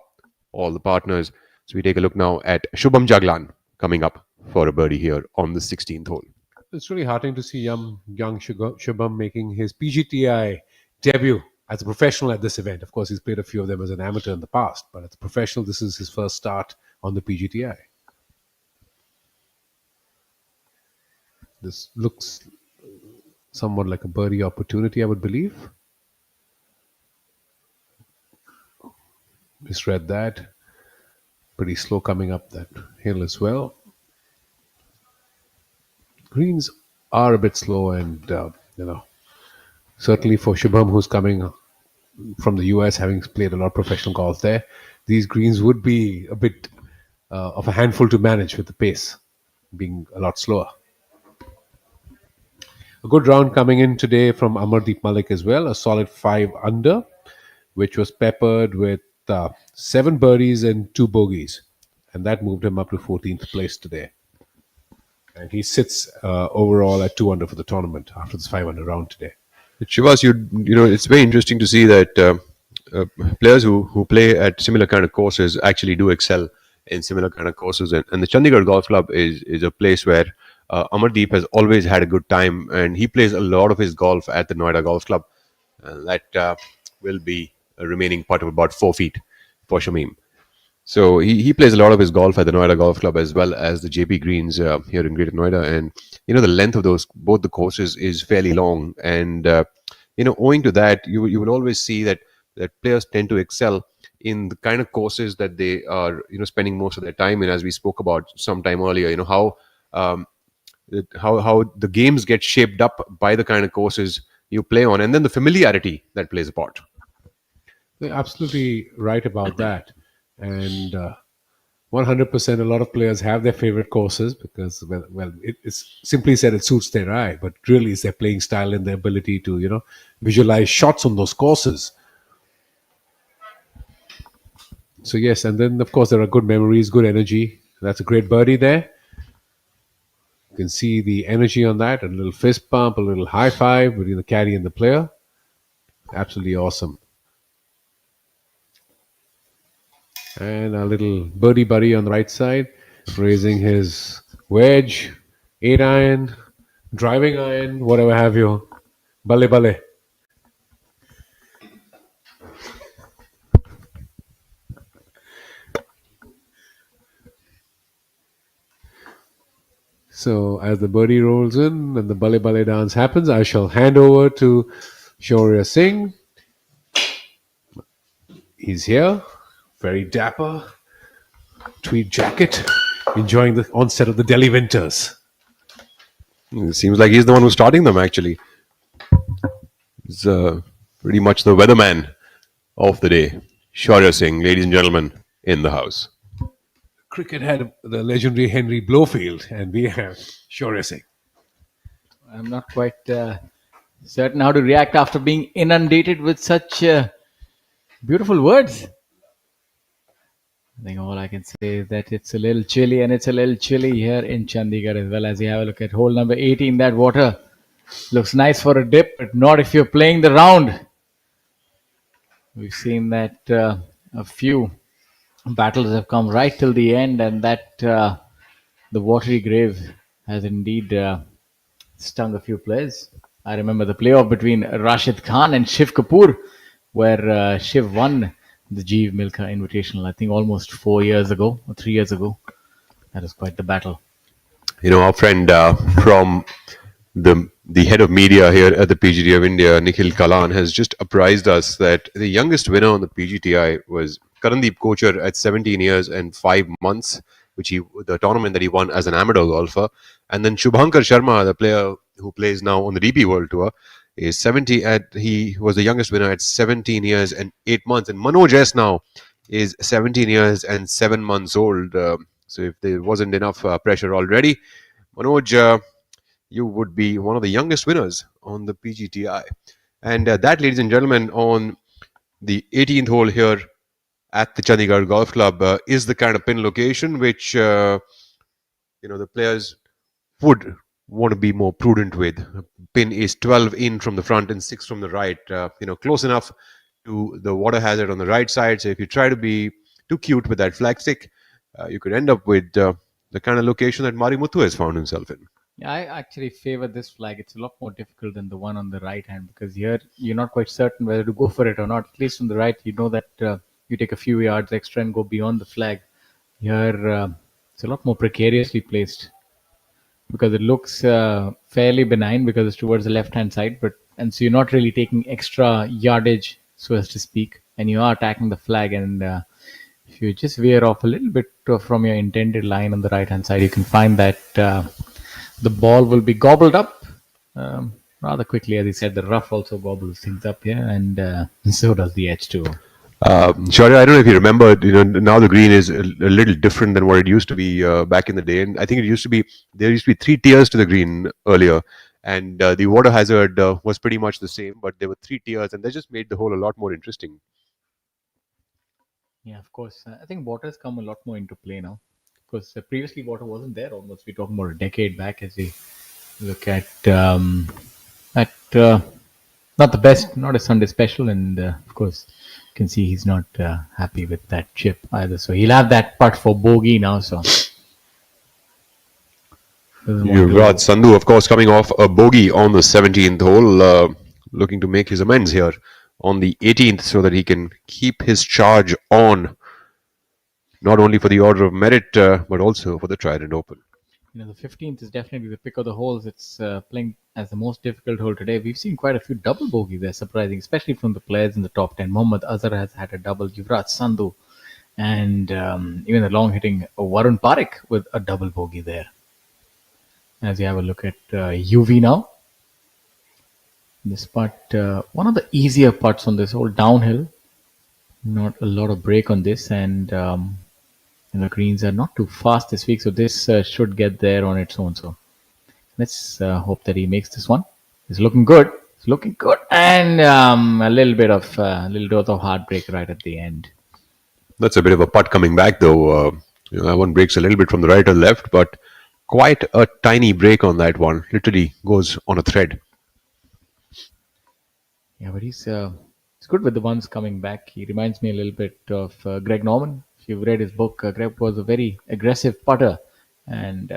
all the partners. So we take a look now at Shubham Jaglan coming up for a birdie here on the 16th hole. It's really heartening to see young Shubham making his PGTI debut as a professional at this event. Of course, he's played a few of them as an amateur in the past, but as a professional, this is his first start on the PGTI. This looks somewhat like a birdie opportunity, I would believe. Misread that. Pretty slow coming up that hill as well. Greens are a bit slow, and certainly for Shubham, who's coming from the US, having played a lot of professional golf there, these greens would be a bit of a handful to manage with the pace being a lot slower. A good round coming in today from Amardeep Malik as well, a solid 5 under, which was peppered with 7 birdies and 2 bogeys, and that moved him up to 14th place today. And he sits overall at 2 under for the tournament after this 5 under round today. Shivas, it's very interesting to see that players who play at similar kind of courses actually do excel in similar kind of courses. And the Chandigarh Golf Club is a place where Amardeep has always had a good time, and he plays a lot of his golf at the Noida Golf Club. That will be a remaining putt of about 4 feet for Shamim. So he plays a lot of his golf at the Noida Golf Club as well as the JP Greens here in Greater Noida. And, the length of both the courses is fairly long. And, owing to that, you will always see that players tend to excel in the kind of courses that they are, spending most of their time in, as we spoke about some time earlier, how the games get shaped up by the kind of courses you play on, and then the familiarity that plays a part. You're absolutely right about that. And 100%, a lot of players have their favorite courses because, it's simply said it suits their eye, but really it's their playing style and their ability to, visualize shots on those courses. So yes, and then of course there are good memories, good energy. That's a great birdie there. You can see the energy on that, a little fist pump, a little high five between the caddy and the player. Absolutely awesome. And a little birdie buddy on the right side, raising his wedge, 8 iron, driving iron, whatever have you. Bale bale. So as the birdie rolls in and the bale bale dance happens, I shall hand over to Shaurya Singh. He's here. Very dapper, tweed jacket, enjoying the onset of the Delhi winters. It seems like he's the one who's starting them, actually. He's pretty much the weatherman of the day. Shaurya Singh, ladies and gentlemen, in the house. Cricket had the legendary Henry Blowfield, and we have Shaurya Singh. I'm not quite certain how to react after being inundated with such beautiful words. I think all I can say is that it's a little chilly, and it's a little chilly here in Chandigarh as well. As you have a look at hole number 18, that water looks nice for a dip, but not if you're playing the round. We've seen that a few battles have come right till the end, and that the watery grave has indeed stung a few players. I remember the playoff between Rashid Khan and Shiv Kapoor, where Shiv won the Jeev Milkha Invitational, I think almost 4 years ago or 3 years ago. That was quite the battle. Our friend from the head of media here at the PGT of India, Nikhil Kalan, has just apprised us that the youngest winner on the PGTI was Karandeep Kochar at 17 years and 5 months, the tournament that he won as an amateur golfer. And then Shubhankar Sharma, the player who plays now on the DP World Tour, is 70. He was the youngest winner at 17 years and 8 months. And Manoj S now is 17 years and 7 months old. So if there wasn't enough pressure already, Manoj, you would be one of the youngest winners on the PGTI. And that, ladies and gentlemen, on the 18th hole here at the Chandigarh Golf Club is the kind of pin location which the players would want to be more prudent with. Pin is 12 in from the front and 6 from the right, close enough to the water hazard on the right side. So if you try to be too cute with that flagstick, you could end up with the kind of location that Mari Muthu has found himself in. Yeah, I actually favor this flag. It's a lot more difficult than the one on the right hand, because here you're not quite certain whether to go for it or not. At least on the right, you know that you take a few yards extra and go beyond the flag. Here, it's a lot more precariously placed, because it looks fairly benign because it's towards the left-hand side, and so you're not really taking extra yardage, so as to speak, and you are attacking the flag. And if you just veer off a little bit from your intended line on the right-hand side, you can find that the ball will be gobbled up rather quickly. As he said, the rough also gobbles things up here, and so does the edge too. Shaurya, I don't know if you remember, now the green is a little different than what it used to be back in the day. And I think there used to be 3 tiers to the green earlier. And the water hazard was pretty much the same, but there were 3 tiers, and that just made the hole a lot more interesting. Yeah, of course. I think water has come a lot more into play now. Because previously water wasn't there almost. We're talking about a decade back as we look at not the best, not a Sunday special, and of course, you can see he's not happy with that chip either. So he'll have that putt for bogey now. So doesn't want Yuvraj to. Sandhu, of course, coming off a bogey on the 17th hole, looking to make his amends here on the 18th so that he can keep his charge on, not only for the Order of Merit, but also for the Trident Open. The 15th is definitely the pick of the holes. It's playing as the most difficult hole today. We've seen quite a few double bogeys there, surprising, especially from the players in the top 10. Mohammad Azhar has had a double, Yuvraj Sandhu, and even the long hitting Varun Parekh with a double bogey there. As you have a look at UV now. This putt, one of the easier putts on this hole, downhill. Not a lot of break on this, and the greens are not too fast this week, so this should get there on its own. So let's hope that he makes this one. It's looking good. It's looking good, and a little dose of heartbreak right at the end. That's a bit of a putt coming back, though. That one breaks a little bit from the right or left, but quite a tiny break on that one. Literally goes on a thread. Yeah, but he's good with the ones coming back. He reminds me a little bit of Greg Norman. If you've read his book, Greg was a very aggressive putter, and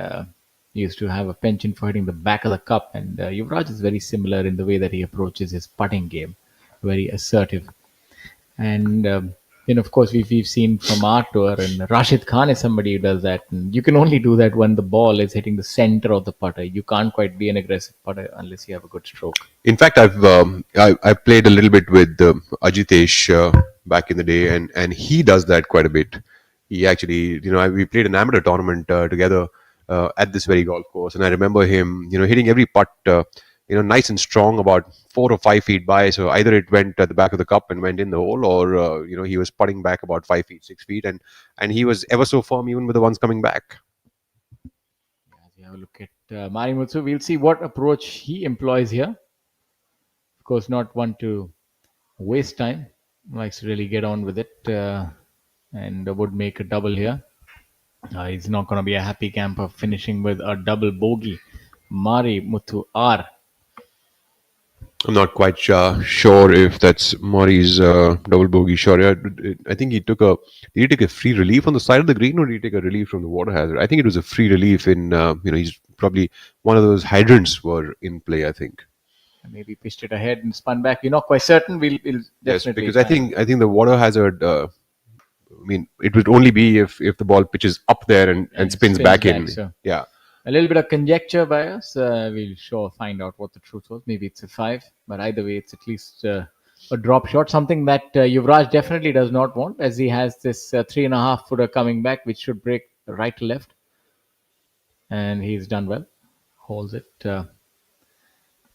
he used to have a penchant for hitting the back of the cup. And Yuvraj is very similar in the way that he approaches his putting game, very assertive. And then, of course, we've seen from our tour, and Rashid Khan is somebody who does that. And you can only do that when the ball is hitting the center of the putter. You can't quite be an aggressive putter unless you have a good stroke. In fact, I played a little bit with Ajitesh back in the day, and he does that quite a bit. He actually, we played an amateur tournament together at this very golf course, and I remember him, hitting every putt, nice and strong, about 4 or 5 feet by. So either it went at the back of the cup and went in the hole, or he was putting back about 5 feet, 6 feet, and he was ever so firm even with the ones coming back. As we have a look at Mari Mutsu, we'll see what approach he employs here. Of course, not one to waste time. Likes to really get on with it, and would make a double here. He's not going to be a happy camper finishing with a double bogey. Mari Muthu R. I'm not quite sure if that's Maury's double bogey shot. I think he took a free relief on the side of the green, or did he take a relief from the water hazard? I think it was a free relief in, he's probably one of those hydrants were in play, I think. Maybe pitched it ahead and spun back. We're not quite certain. We'll definitely. Yes, because I think the water hazard, it would only be if the ball pitches up there and spins back in. So. Yeah. A little bit of conjecture by us. We'll sure find out what the truth was. Maybe it's a 5, but either way, it's at least a drop shot. Something that Yuvraj definitely does not want, as he has this 3.5 footer coming back, which should break right to left. And he's done well. Holds it.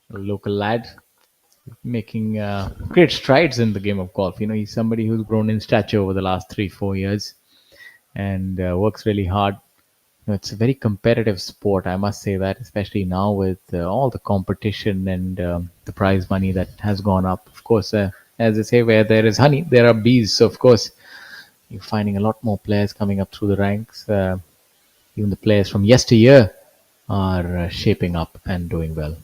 A local lad making great strides in the game of golf. He's somebody who's grown in stature over the last 3-4 years and works really hard. It's a very competitive sport, I must say that, especially now with all the competition and the prize money that has gone up. Of course, as they say, where there is honey, there are bees. So, of course, you're finding a lot more players coming up through the ranks. Even the players from yesteryear are shaping up and doing well.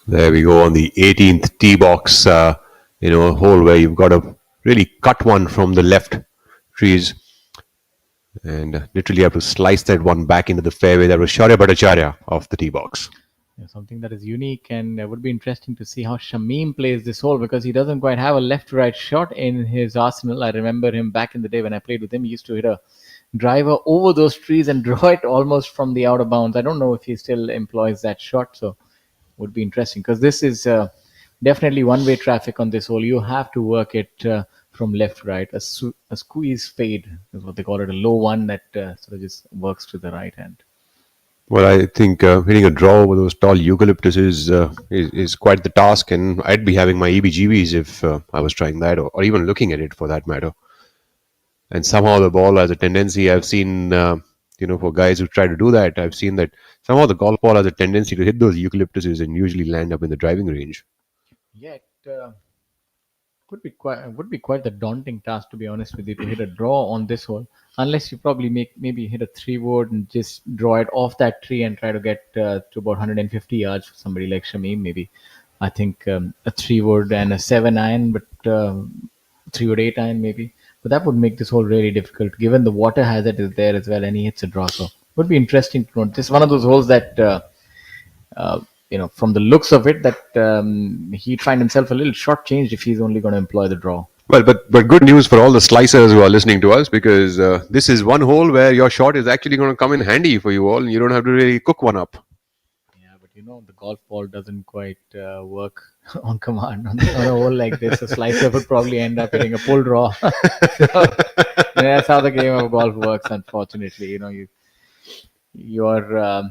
There we go on the 18th tee box, a hole where you've got to really cut one from the left trees. And literally have to slice that one back into the fairway. That was Shaurya Bhattacharya off the tee box. Something that is unique, and would be interesting to see how Shamim plays this hole, because he doesn't quite have a left-to-right shot in his arsenal. I remember him back in the day when I played with him. He used to hit a driver over those trees and draw it almost from the outer bounds. I don't know if he still employs that shot, so would be interesting, because this is definitely one-way traffic on this hole. You have to work it from left to right. A squeeze fade is what they call it, a low one that sort of just works to the right hand. Well, I think hitting a draw over those tall eucalyptus is quite the task, and I'd be having my EBGBs if I was trying that, or even looking at it for that matter. And somehow the ball has a tendency, I've seen, for guys who try to do that, I've seen that somehow the golf ball has a tendency to hit those eucalyptuses and usually land up in the driving range. Yet, would be quite the daunting task, to be honest with you, to hit a draw on this hole, unless you probably maybe hit a 3 wood and just draw it off that tree and try to get to about 150 yards for somebody like Shamim. Maybe I think a 3 wood and a 7 iron, but 3 wood 8 iron maybe. But that would make this hole really difficult, given the water hazard is there as well, and he hits a draw. So would be interesting to note. This is one of those holes that. From the looks of it, that he'd find himself a little shortchanged if he's only going to employ the draw. Well, but good news for all the slicers who are listening to us, because this is one hole where your shot is actually going to come in handy for you all, and you don't have to really cook one up. Yeah, but the golf ball doesn't quite work on command on a hole like this. A slicer would probably end up hitting a pull draw. So, that's how the game of golf works. Unfortunately, your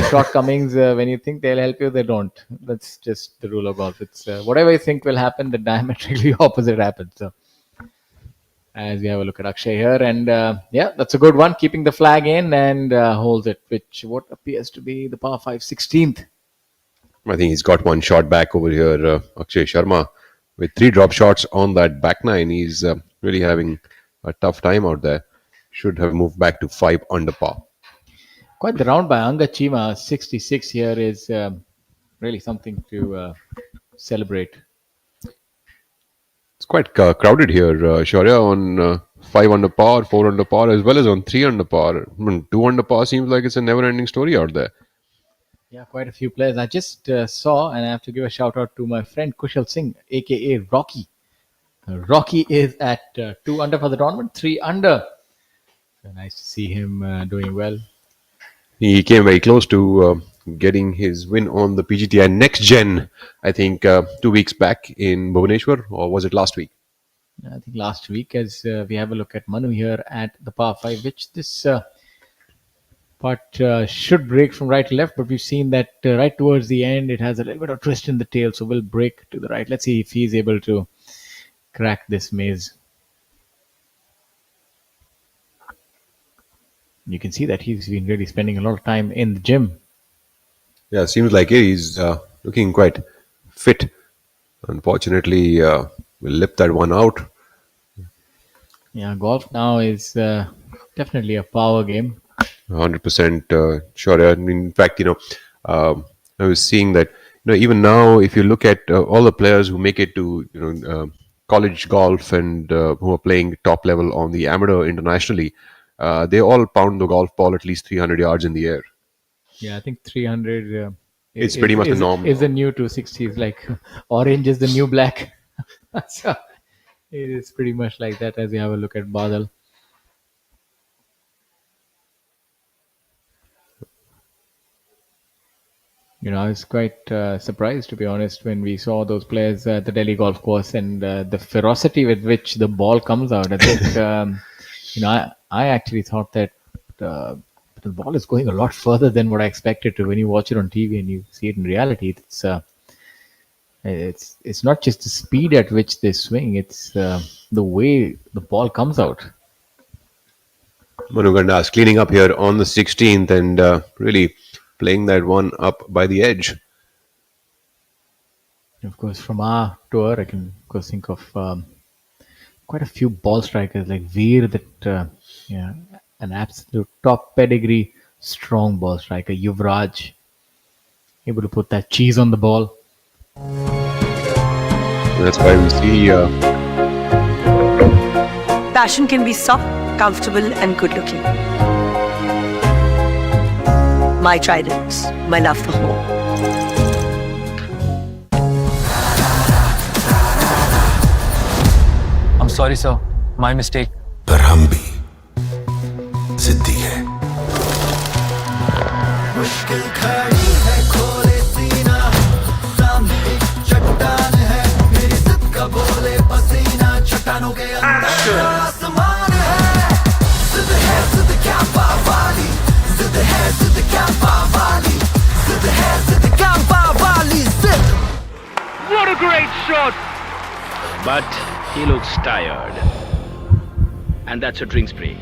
shortcomings, when you think they'll help you, they don't. That's just the rule of golf. It's whatever you think will happen, the diametrically opposite happens. So, as we have a look at Akshay here, and that's a good one, keeping the flag in and holds it, which what appears to be the par 5 16th. I think he's got one shot back over here, Akshay Sharma, with 3 drop shots on that back nine. He's really having a tough time out there. Should have moved back to 5 under par. Quite the round by Anga Chima. 66 here is really something to celebrate. It's quite crowded here, Shaurya, on 5 under par, 4 under par, as well as on 3 under par. 2 under par seems like it's a never-ending story out there. Yeah, quite a few players. I just saw, and I have to give a shout out to my friend Kushal Singh, aka Rocky. Rocky is at 2 under for the tournament, 3 under. So nice to see him doing well. He came very close to getting his win on the PGTI Next Gen, I think 2 weeks back in Bhubaneswar, or was it last week? I think last week, as we have a look at Manu here at the par 5, which this putt should break from right to left, but we've seen that right towards the end, it has a little bit of twist in the tail, so we'll break to the right. Let's see if he's able to crack this maze. You can see that he's been really spending a lot of time in the gym. Yeah, seems like he's looking quite fit. Unfortunately, we'll lip that one out. Yeah, golf now is definitely a power game. 100% sure. I mean, in fact, I was seeing that, even now, if you look at all the players who make it to, college golf and who are playing top level on the amateur internationally, they all pound the golf ball at least 300 yards in the air. Yeah, I think 300 it's pretty much the norm. Is the new 260. It's like orange is the new black. So it is pretty much like that as you have a look at Badal. I was quite surprised, to be honest, when we saw those players at the Delhi golf course and the ferocity with which the ball comes out. I think, I actually thought that the ball is going a lot further than what I expected to. When you watch it on TV and you see it in reality, it's not just the speed at which they swing; it's the way the ball comes out. Manu Gandas cleaning up here on the 16th and really playing that one up by the edge. Of course, from our tour, I can of course think of quite a few ball strikers like Veer, that an absolute top pedigree, strong ball striker. Yuvraj, able to put that cheese on the ball. That's why we see Passion can be soft, comfortable, and good looking. My Trident, my love for home. I'm sorry, sir. My mistake. पर हम भी जिद्दी है मुश्किल खड़ी है खोले सीना सामने एक चट्टान है मेरी जिद का बोले पसीना चट्टानों के अंदर आसमान है जिद क्या पावाली जिद क्या पावाली जिद क्या पावाली जिद. What a great shot! But he looks tired. And that's a drinks break.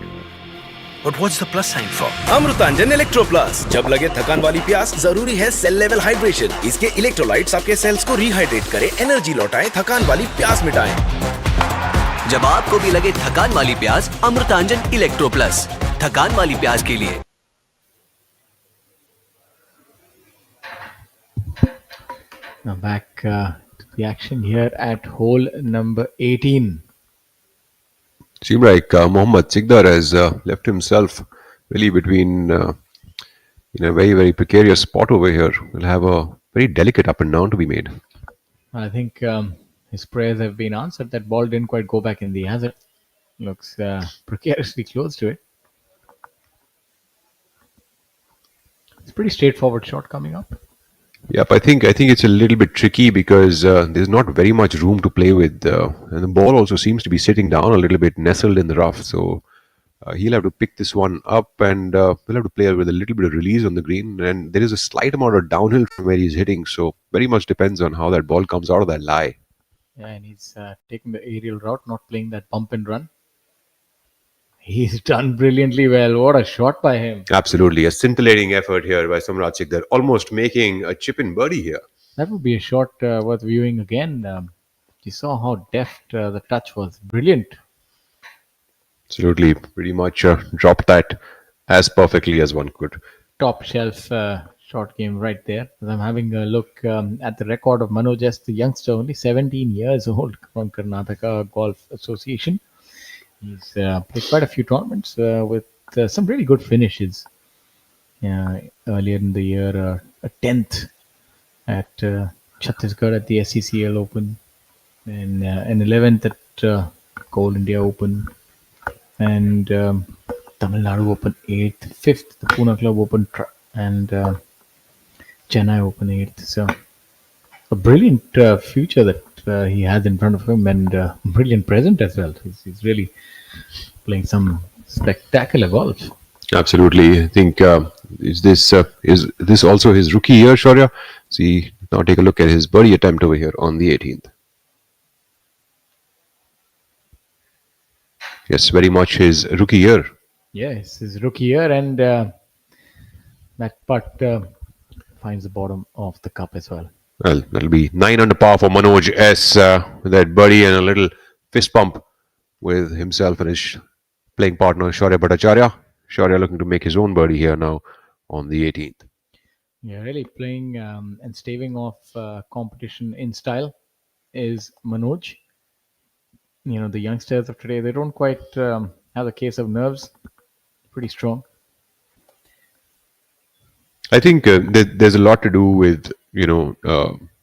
But what's the plus sign for? Amrutanjan electro plus. जब लगे थकान वाली प्यास, जरूरी है सेल लेवल हाइड्रेशन। इसके इलेक्ट्रोलाइट्स आपके सेल्स को रिहाइड्रेट करें, एनर्जी लौटाएं, थकान वाली प्यास मिटाएं। जब आपको भी लगे थकान वाली प्यास, अमृतांजन इलेक्ट्रो प्लस, थकान वाली प्यास के लिए। Now back to the action here at hole number 18. Seems like Mohammad Sikdar has left himself really between in a very, very precarious spot over here. He'll have a very delicate up and down to be made. I think his prayers have been answered. That ball didn't quite go back in the hazard. Looks precariously close to it. It's a pretty straightforward shot coming up. Yep, I think it's a little bit tricky because there's not very much room to play with, and the ball also seems to be sitting down a little bit, nestled in the rough. So he'll have to pick this one up, and we'll have to play with a little bit of release on the green. And there is a slight amount of downhill from where he's hitting, so very much depends on how that ball comes out of that lie. Yeah, and he's taking the aerial route, not playing that bump and run. He's done brilliantly well. What a shot by him. Absolutely. A scintillating effort here by Samrat Sikdar, almost making a chip-in birdie here. That would be a shot worth viewing again. You saw how deft the touch was. Brilliant. Absolutely. Pretty much dropped that as perfectly as one could. Top shelf shot game right there. As I'm having a look at the record of Manoj S, the youngster, only 17 years old, from Karnataka Golf Association. He's played quite a few tournaments with some really good finishes. Earlier in the year, a 10th at Chhattisgarh at the SCCL Open, and an 11th at Coal India Open, and Tamil Nadu Open 8th, 5th the Pune Club Open, and Chennai Open 8th. So a brilliant future that he has in front of him, and brilliant present as well. He's really playing some spectacular golf. Absolutely. I think is this also his rookie year, Shaurya? See, now take a look at his birdie attempt over here on the 18th. Yes, very much his rookie year. Yes, his rookie year, and that putt finds the bottom of the cup as well. Well, that'll be 9 under par for Manoj S. With that birdie and a little fist pump with himself and his playing partner Shaurya Bhattacharya. Shaurya looking to make his own birdie here now on the 18th. Yeah, really playing and staving off competition in style is Manoj. You know, the youngsters of today, they don't quite have a case of nerves. Pretty strong. I think there's a lot to do with,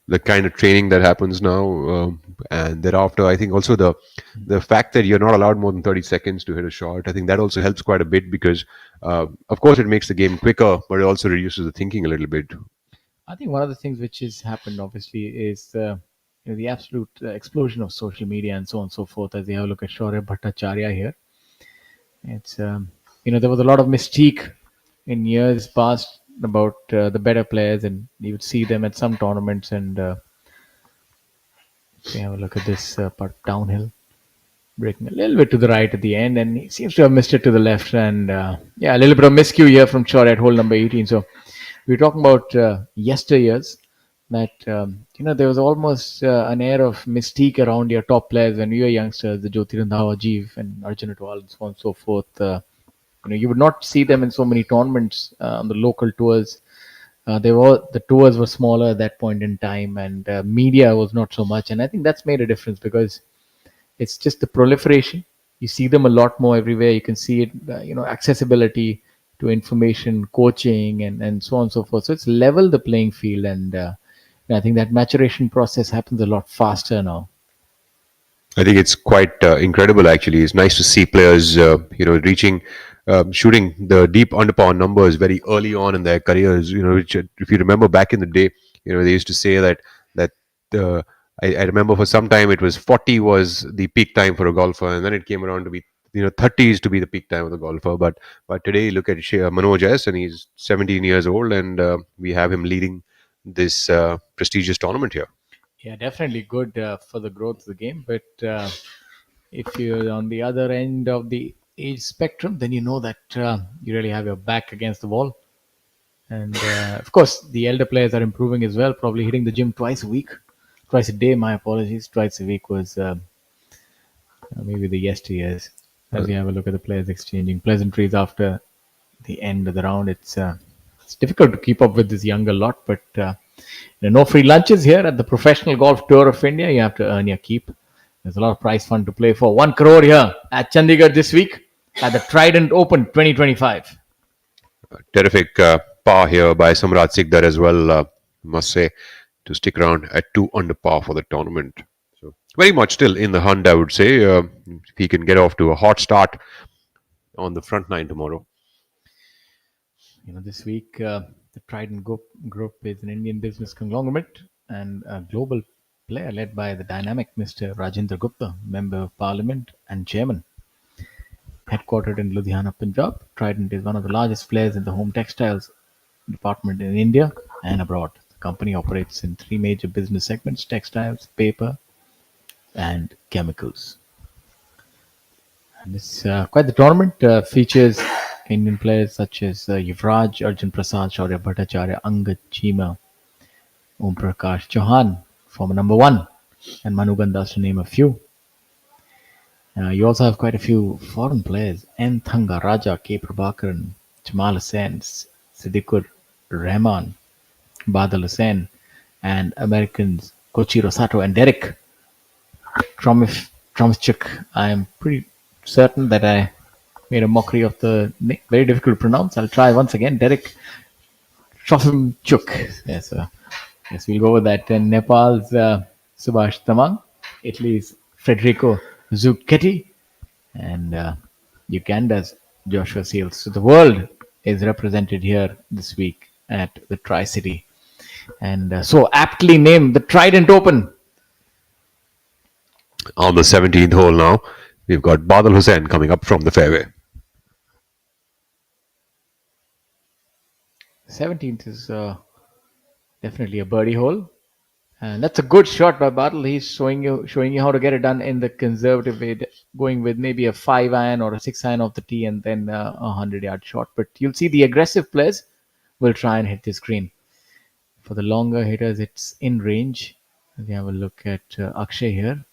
the kind of training that happens now. And thereafter, I think also the fact that you're not allowed more than 30 seconds to hit a shot, I think that also helps quite a bit because, of course, it makes the game quicker, but it also reduces the thinking a little bit. I think one of the things which has happened, obviously, is the absolute explosion of social media and so on and so forth. As you have a look at Shaurya Bhattacharya here, it's there was a lot of mystique in years past about the better players, and you would see them at some tournaments, and have a look at this putt downhill, breaking a little bit to the right at the end, and he seems to have missed it to the left, and a little bit of miscue here from Shaurya at hole number 18. So we were talking about yesteryears, that there was almost an air of mystique around your top players when we were youngsters, the Jyoti Randhawa, Jeev and Arjun Atwal and so on and so forth. You would not see them in so many tournaments on the local tours. The tours were smaller at that point in time, and media was not so much. And I think that's made a difference because it's just the proliferation. You see them a lot more everywhere. You can see it, accessibility to information, coaching, and so on and so forth. So it's leveled the playing field, and I think that maturation process happens a lot faster now. I think it's quite incredible, actually. It's nice to see players, shooting the deep underpound numbers very early on in their careers. Which, if you remember back in the day, they used to say that I remember for some time it was 40 was the peak time for a golfer, and then it came around to be 30s to be the peak time of the golfer. But today, look at Manoj S, and he's 17 years old, and we have him leading this prestigious tournament here. Yeah, definitely good for the growth of the game. But if you're on the other end of the age spectrum, then you know that you really have your back against the wall. And of course, the elder players are improving as well, probably hitting the gym twice a week, twice a day. My apologies, twice a week was maybe the yesteryears. As we have a look at the players exchanging pleasantries after the end of the round, it's difficult to keep up with this younger lot, but no free lunches here at the Professional Golf Tour of India. You have to earn your keep. There's a lot of prize fund to play for. 1 crore here at Chandigarh this week at the Trident Open 2025. Terrific par here by Samrat Sikdar as well, must say, to stick around at 2 under par for the tournament. So very much still in the hunt, I would say, if he can get off to a hot start on the front nine tomorrow. This week, the Trident Group is an Indian business conglomerate and a global player led by the dynamic Mr. Rajendra Gupta, Member of Parliament and Chairman. Headquartered in Ludhiana, Punjab, Trident is one of the largest players in the home textiles department in India and abroad. The company operates in 3 major business segments: textiles, paper, and chemicals. And this quite the tournament features Indian players such as Yuvraj, Arjun Prasad, Shaurya Bhattacharya, Angad Cheema, Om Prakash Chauhan, former number 1, and Manu Gandas, to name a few. You also have quite a few foreign players: N. Thanga, Raja, K. Prabhakaran, Jamal Hussain, Siddiqur Rahman, Badal Hussain, and Americans Koichiro Sato and Derek Tromchuk. I am pretty certain that I made a mockery of the name. Very difficult to pronounce. I'll try once again. Derek Trofimchuk. Yes, we'll go with that. And Nepal's Subhash Tamang, Italy's Federico Zucchetti, and Uganda's Joshua Seals. So the world is represented here this week at the Tri-City, and so aptly named the Trident Open. On the 17th hole now, we've got Badal Hussain coming up from the fairway. 17th is definitely a birdie hole, and that's a good shot by Badal. He's showing you how to get it done in the conservative way, going with maybe a 5 iron or a 6 iron off the tee, and then a 100-yard shot. But you'll see the aggressive players will try and hit this green. For the longer hitters, it's in range. If you have a look at Akshay here,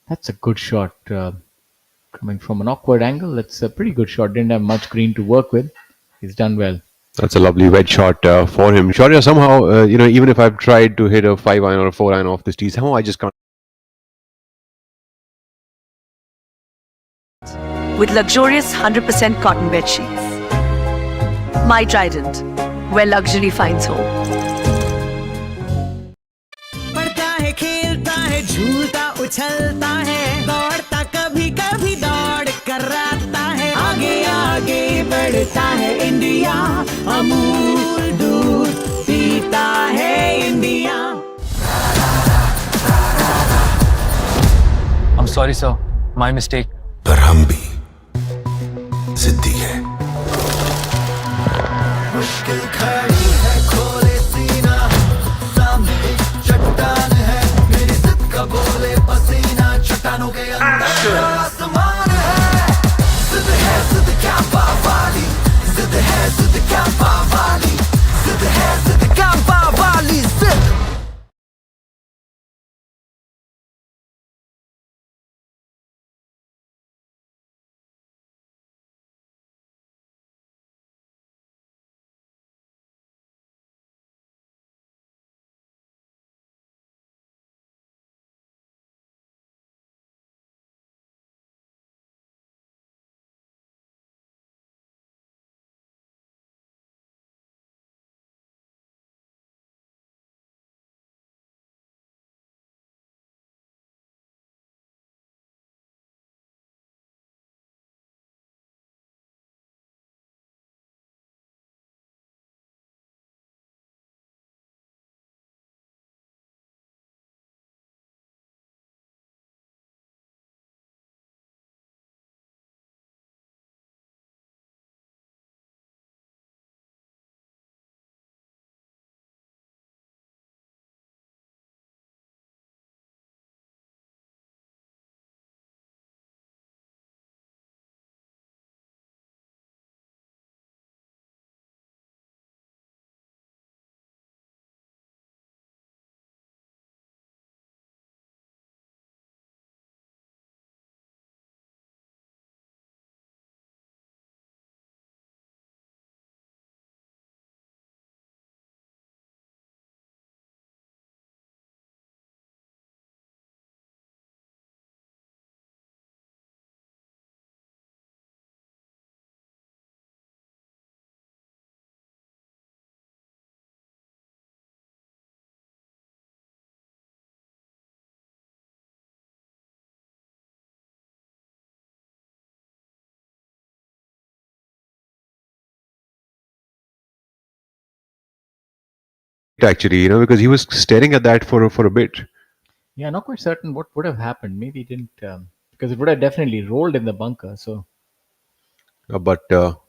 that's a good shot coming from an awkward angle. That's a pretty good shot. Didn't have much green to work with. He's done well. That's a lovely wedge shot for him. Shaurya, somehow, even if I've tried to hit a 5 iron or a 4 iron off this tee, somehow I just can't. With luxurious 100% cotton bed sheets. My Trident, where luxury finds home. पढ़ता है, खेलता है, झूलता उछलता है, दौड़ता कभी कभी दौड़ कराता है, आगे आगे बढ़ता है इंडिया, अमूल दूध पीता है India. I'm sorry, sir. My mistake. पर हम भी जिद्दी है. मुश्किल खड़ी है, खोले सीना, सामने एक चट्टान है, मेरी जिद का बोले पसीना, चट्टानों के अंदर आसमान है. जिद है, जिद क्या बावाली, जिद है, जिद क्या बावाली, जिद है, जिद क्या बावाली, जिद. actually, because he was staring at that for a bit. Yeah, not quite certain what would have happened. Maybe it didn't, because it would have definitely rolled in the bunker. So But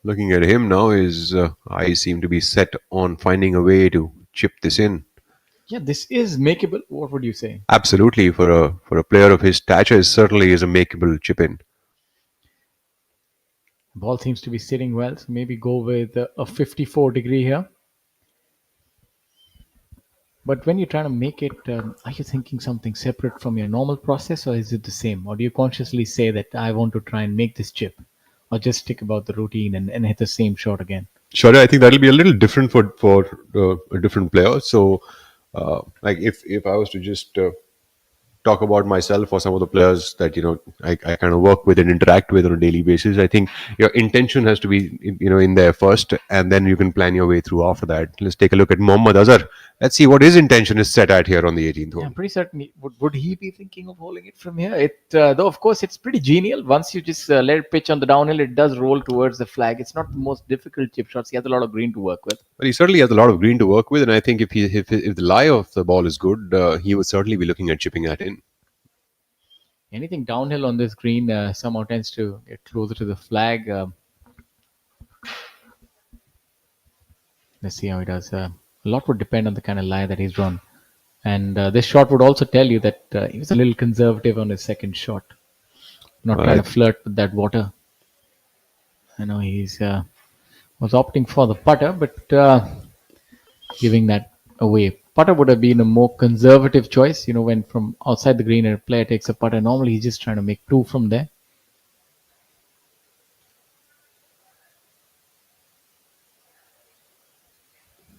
looking at him now, his eyes seem to be set on finding a way to chip this in. yeah, this is makeable. What would you say? Absolutely, for a player of his stature, it certainly is a makeable chip in. Ball seems to be sitting well, so maybe go with a 54 degree here. But when you're trying to make it, are you thinking something separate from your normal process, or is it the same? Or do you consciously say that I want to try and make this chip, or just stick about the routine and hit the same shot again? Sure, I think that'll be a little different for a different player. So, like if I was to just talk about myself or some of the players that I kind of work with and interact with on a daily basis, I think your intention has to be in there first, and then you can plan your way through after that. Let's take a look at Mohammad Azhar. Let's see what his intention is set at here on the 18th hole. Yeah, I'm pretty certain. Would he be thinking of holding it from here? Though of course it's pretty genial. Once you just let it pitch on the downhill, it does roll towards the flag. It's not the most difficult chip shots. He has a lot of green to work with. But he certainly has a lot of green to work with, and I think if the lie of the ball is good, he would certainly be looking at chipping that in. Anything downhill on this green somehow tends to get closer to the flag. Let's see how he does. A lot would depend on the kind of lie that he's drawn. And this shot would also tell you that he was a little conservative on his second shot. Not trying to flirt with that water. I know he's was opting for the putter, but giving that away. Putter would have been a more conservative choice. When from outside the green a player takes a putter, normally he's just trying to make two from there.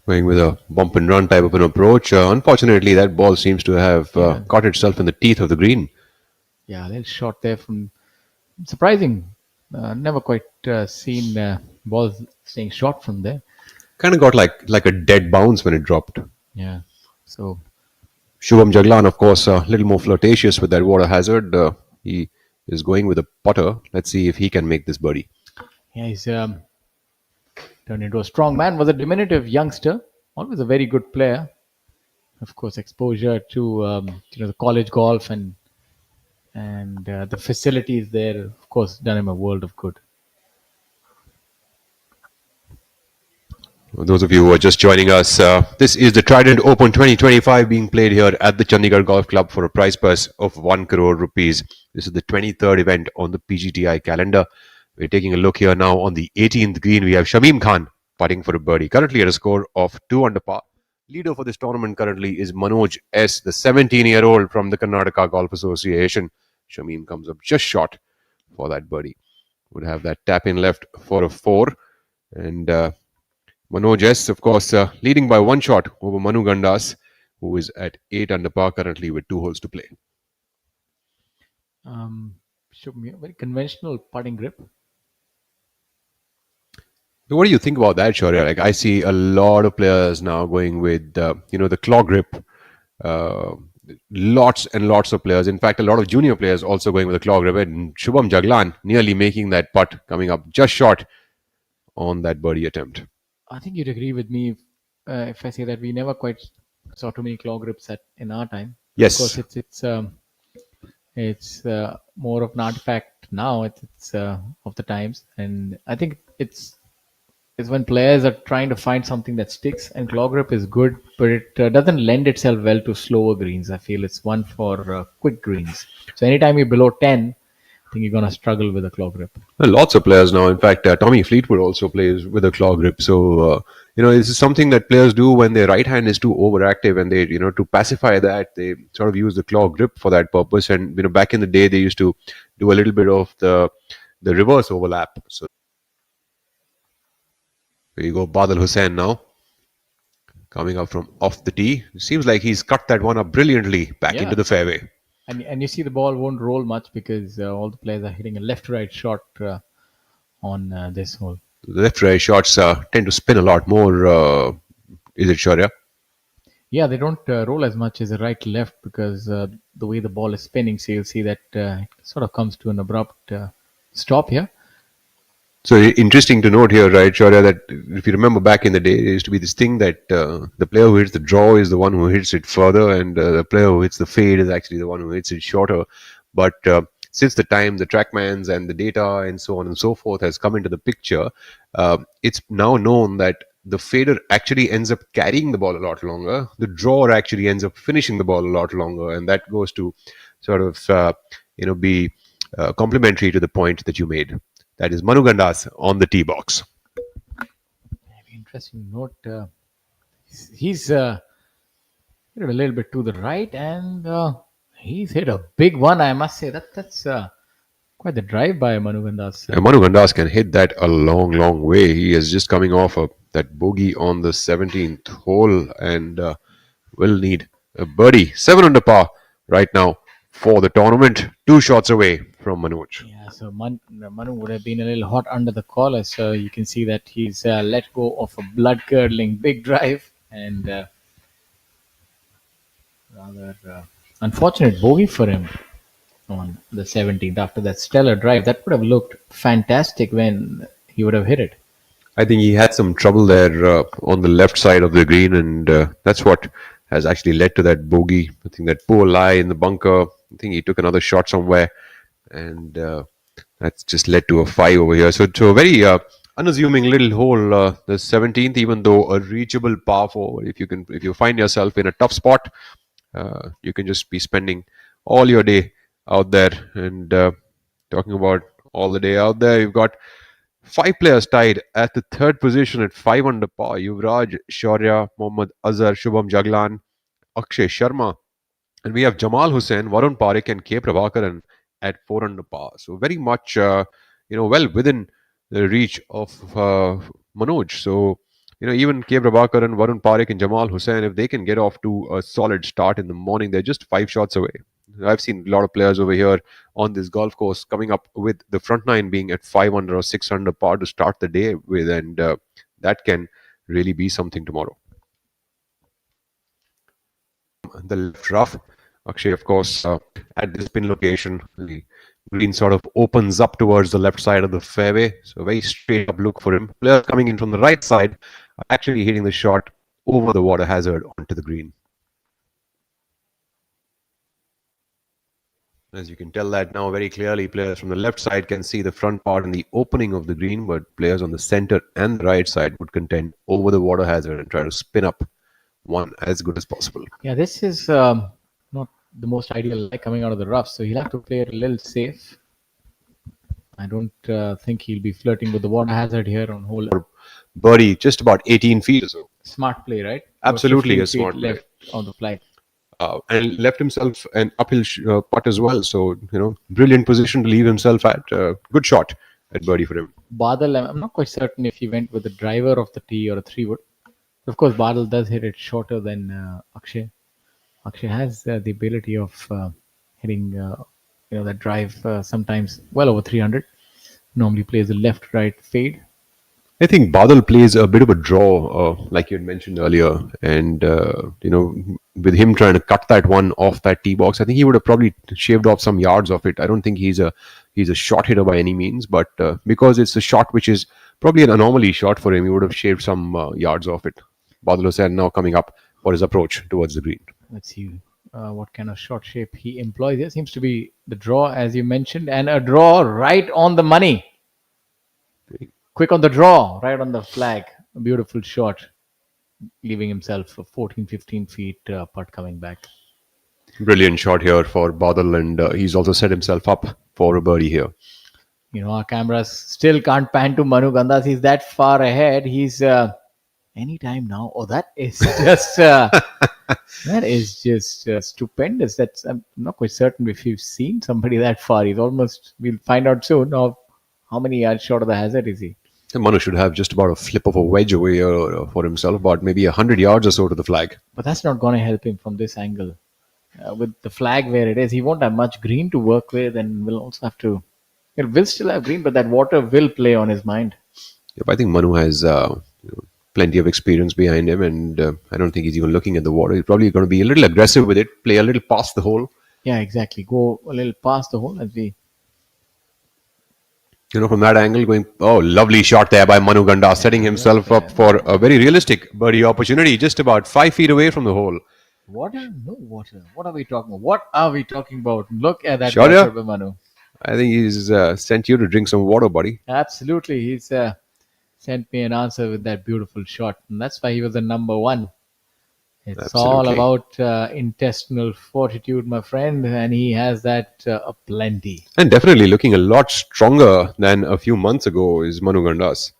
Going with a bump and run type of an approach. Unfortunately, that ball seems to have caught itself in the teeth of the green. Yeah, a little shot there from surprising. Never quite seen balls staying short from there. Kind of got like a dead bounce when it dropped. Yeah. So Shubham Jaglan, of course, a little more flirtatious with that water hazard. He is going with a putter. Let's see if he can make this birdie. Yeah, he's turned into a strong man. Was a diminutive youngster. Always a very good player. Of course, exposure to the college golf and the facilities there, of course, done him a world of good. For those of you who are just joining us, this is the Trident Open 2025 being played here at the Chandigarh Golf Club for a prize purse of 1 crore rupees. This is the 23rd event on the PGTI calendar. We're taking a look here now on the 18th green. We have Shamim Khan putting for a birdie, currently at a score of 2 under par. Leader for this tournament currently is Manoj S., the 17-year-old from the Karnataka Golf Association. Shamim comes up just short for that birdie. Would have that tap in left for a 4. And Manoj S., of course, leading by 1 shot over Manu Gandas, who is at 8 under par currently with 2 holes to play. Very conventional putting grip. So what do you think about that, Shaurya? Like, I see a lot of players now going with, the claw grip. Lots and lots of players. In fact, a lot of junior players also going with a claw grip. And Shubham Jaglan nearly making that putt, coming up just short on that birdie attempt. I think you'd agree with me if I say that we never quite saw too many claw grips in our time. Yes. Of course, it's more of an artifact now. It's of the times, and I think it's when players are trying to find something that sticks. And claw grip is good, but it doesn't lend itself well to slower greens. I feel it's one for quick greens. So anytime you're below 10. I think you're going to struggle with a claw grip. Well, lots of players now. In fact, Tommy Fleetwood also plays with a claw grip. So, this is something that players do when their right hand is too overactive, and they, to pacify that, they sort of use the claw grip for that purpose. And, back in the day, they used to do a little bit of the reverse overlap. So, here you go, Badal Hussain now. Coming up from off the tee. It seems like he's cut that one up brilliantly back into the fairway. And you see the ball won't roll much because all the players are hitting a left-right shot on this hole. The left-right shots tend to spin a lot more. Is it, Shaurya? Yeah, they don't roll as much as the right-left because the way the ball is spinning. So you'll see that it sort of comes to an abrupt stop here. So interesting to note here, right, Shaurya, that if you remember back in the day, there used to be this thing that the player who hits the draw is the one who hits it further, and the player who hits the fade is actually the one who hits it shorter. But since the time the trackmans and the data and so on and so forth has come into the picture, it's now known that the fader actually ends up carrying the ball a lot longer. The drawer actually ends up finishing the ball a lot longer, and that goes to sort of be complementary to the point that you made. That is Manu Gandas on the tee box. Very interesting note. He's hit it a little bit to the right, and he's hit a big one. I must say that's quite the drive by Manu Gandas. Manu Gandas can hit that a long, long way. He is just coming off that bogey on the 17th hole and will need a birdie. 7 under par right now for the tournament. 2 shots away from Manoj. Yeah, so Manu would have been a little hot under the collar. So you can see that he's let go of a blood-curdling big drive and rather unfortunate bogey for him on the 17th after that stellar drive. That would have looked fantastic when he would have hit it. I think he had some trouble there on the left side of the green, and that's what has actually led to that bogey. I think that poor lie in the bunker. I think he took another shot somewhere, and that's just led to a 5 over here. So a very unassuming little hole, the 17th, even though a reachable par 4. If you find yourself in a tough spot, you can just be spending all your day out there. And talking about all the day out there, you've got 5 players tied at the 3rd position at 5 under par. Yuvraj, Shaurya, Mohammad Azhar, Shubham Jaglan, Akshay Sharma. And we have Jamal Hussain, Varun Parekh and K. Prabhakaran at 4 under par. So very much, well within the reach of Manoj. So, even K. Prabhakaran, Varun Parekh and Jamal Hussain, if they can get off to a solid start in the morning, they're just 5 shots away. I've seen a lot of players over here on this golf course coming up with the front 9 being at 5 under or 6 under par to start the day with, and that can really be something tomorrow. The left rough, Akshay, of course, at this pin location, the green sort of opens up towards the left side of the fairway. So very straight up look for him. Players coming in from the right side are actually hitting the shot over the water hazard onto the green. As you can tell that now very clearly, players from the left side can see the front part and the opening of the green, but players on the center and the right side would contend over the water hazard and try to spin up one as good as possible. Yeah, this is not the most ideal lie coming out of the rough, so he'll have to play it a little safe. I don't think he'll be flirting with the water hazard here on hole. Birdie, just about 18 feet or so. Smart play, right? Absolutely a smart play. Left on the flight. And left himself an uphill putt as well. So, brilliant position to leave himself at. Good shot at birdie for him. Badal, I'm not quite certain if he went with the driver of the tee or a 3-wood. Of course, Badal does hit it shorter than Akshay. Akshay has the ability of hitting, that drive sometimes well over 300. Normally plays the left-right fade. I think Badal plays a bit of a draw, like you had mentioned earlier, and with him trying to cut that one off that tee box, I think he would have probably shaved off some yards of it. I don't think he's a shot hitter by any means, but because it's a shot which is probably an anomaly shot for him, he would have shaved some yards off it. Badal Hussain now coming up for his approach towards the green. Let's see what kind of shot shape he employs. There seems to be the draw, as you mentioned, and a draw right on the money. Quick on the draw, right on the flag. A beautiful shot, leaving himself a 14-15 feet putt coming back. Brilliant shot here for Badal, and he's also set himself up for a birdie here. Our cameras still can't pan to Manu Gandas. He's that far ahead. He's anytime now. Oh, that is just that is just stupendous. I'm not quite certain if you've seen somebody that far. He's almost. We'll find out soon of how many yards short of the hazard is he. Manu should have just about a flip of a wedge away for himself, about maybe 100 yards or so to the flag. But that's not going to help him from this angle. With the flag where it is, he won't have much green to work with, and will also have to. It will still have green, but that water will play on his mind. Yep, I think Manu has plenty of experience behind him, and I don't think he's even looking at the water. He's probably going to be a little aggressive with it, play a little past the hole. Yeah, exactly. Go a little past the hole as we From that angle, lovely shot there by Manu Gandas, setting himself up for a very realistic birdie opportunity, just about 5 feet away from the hole. Water? No water. What are we talking about? What are we talking about? Look at that Sure, shot by Manu. I think he's sent you to drink some water, buddy. Absolutely. He's sent me an answer with that beautiful shot. And that's why he was the number one. It's Absolutely. all about intestinal fortitude, my friend. And he has that aplenty. And definitely looking a lot stronger than a few months ago is Manu Gandas.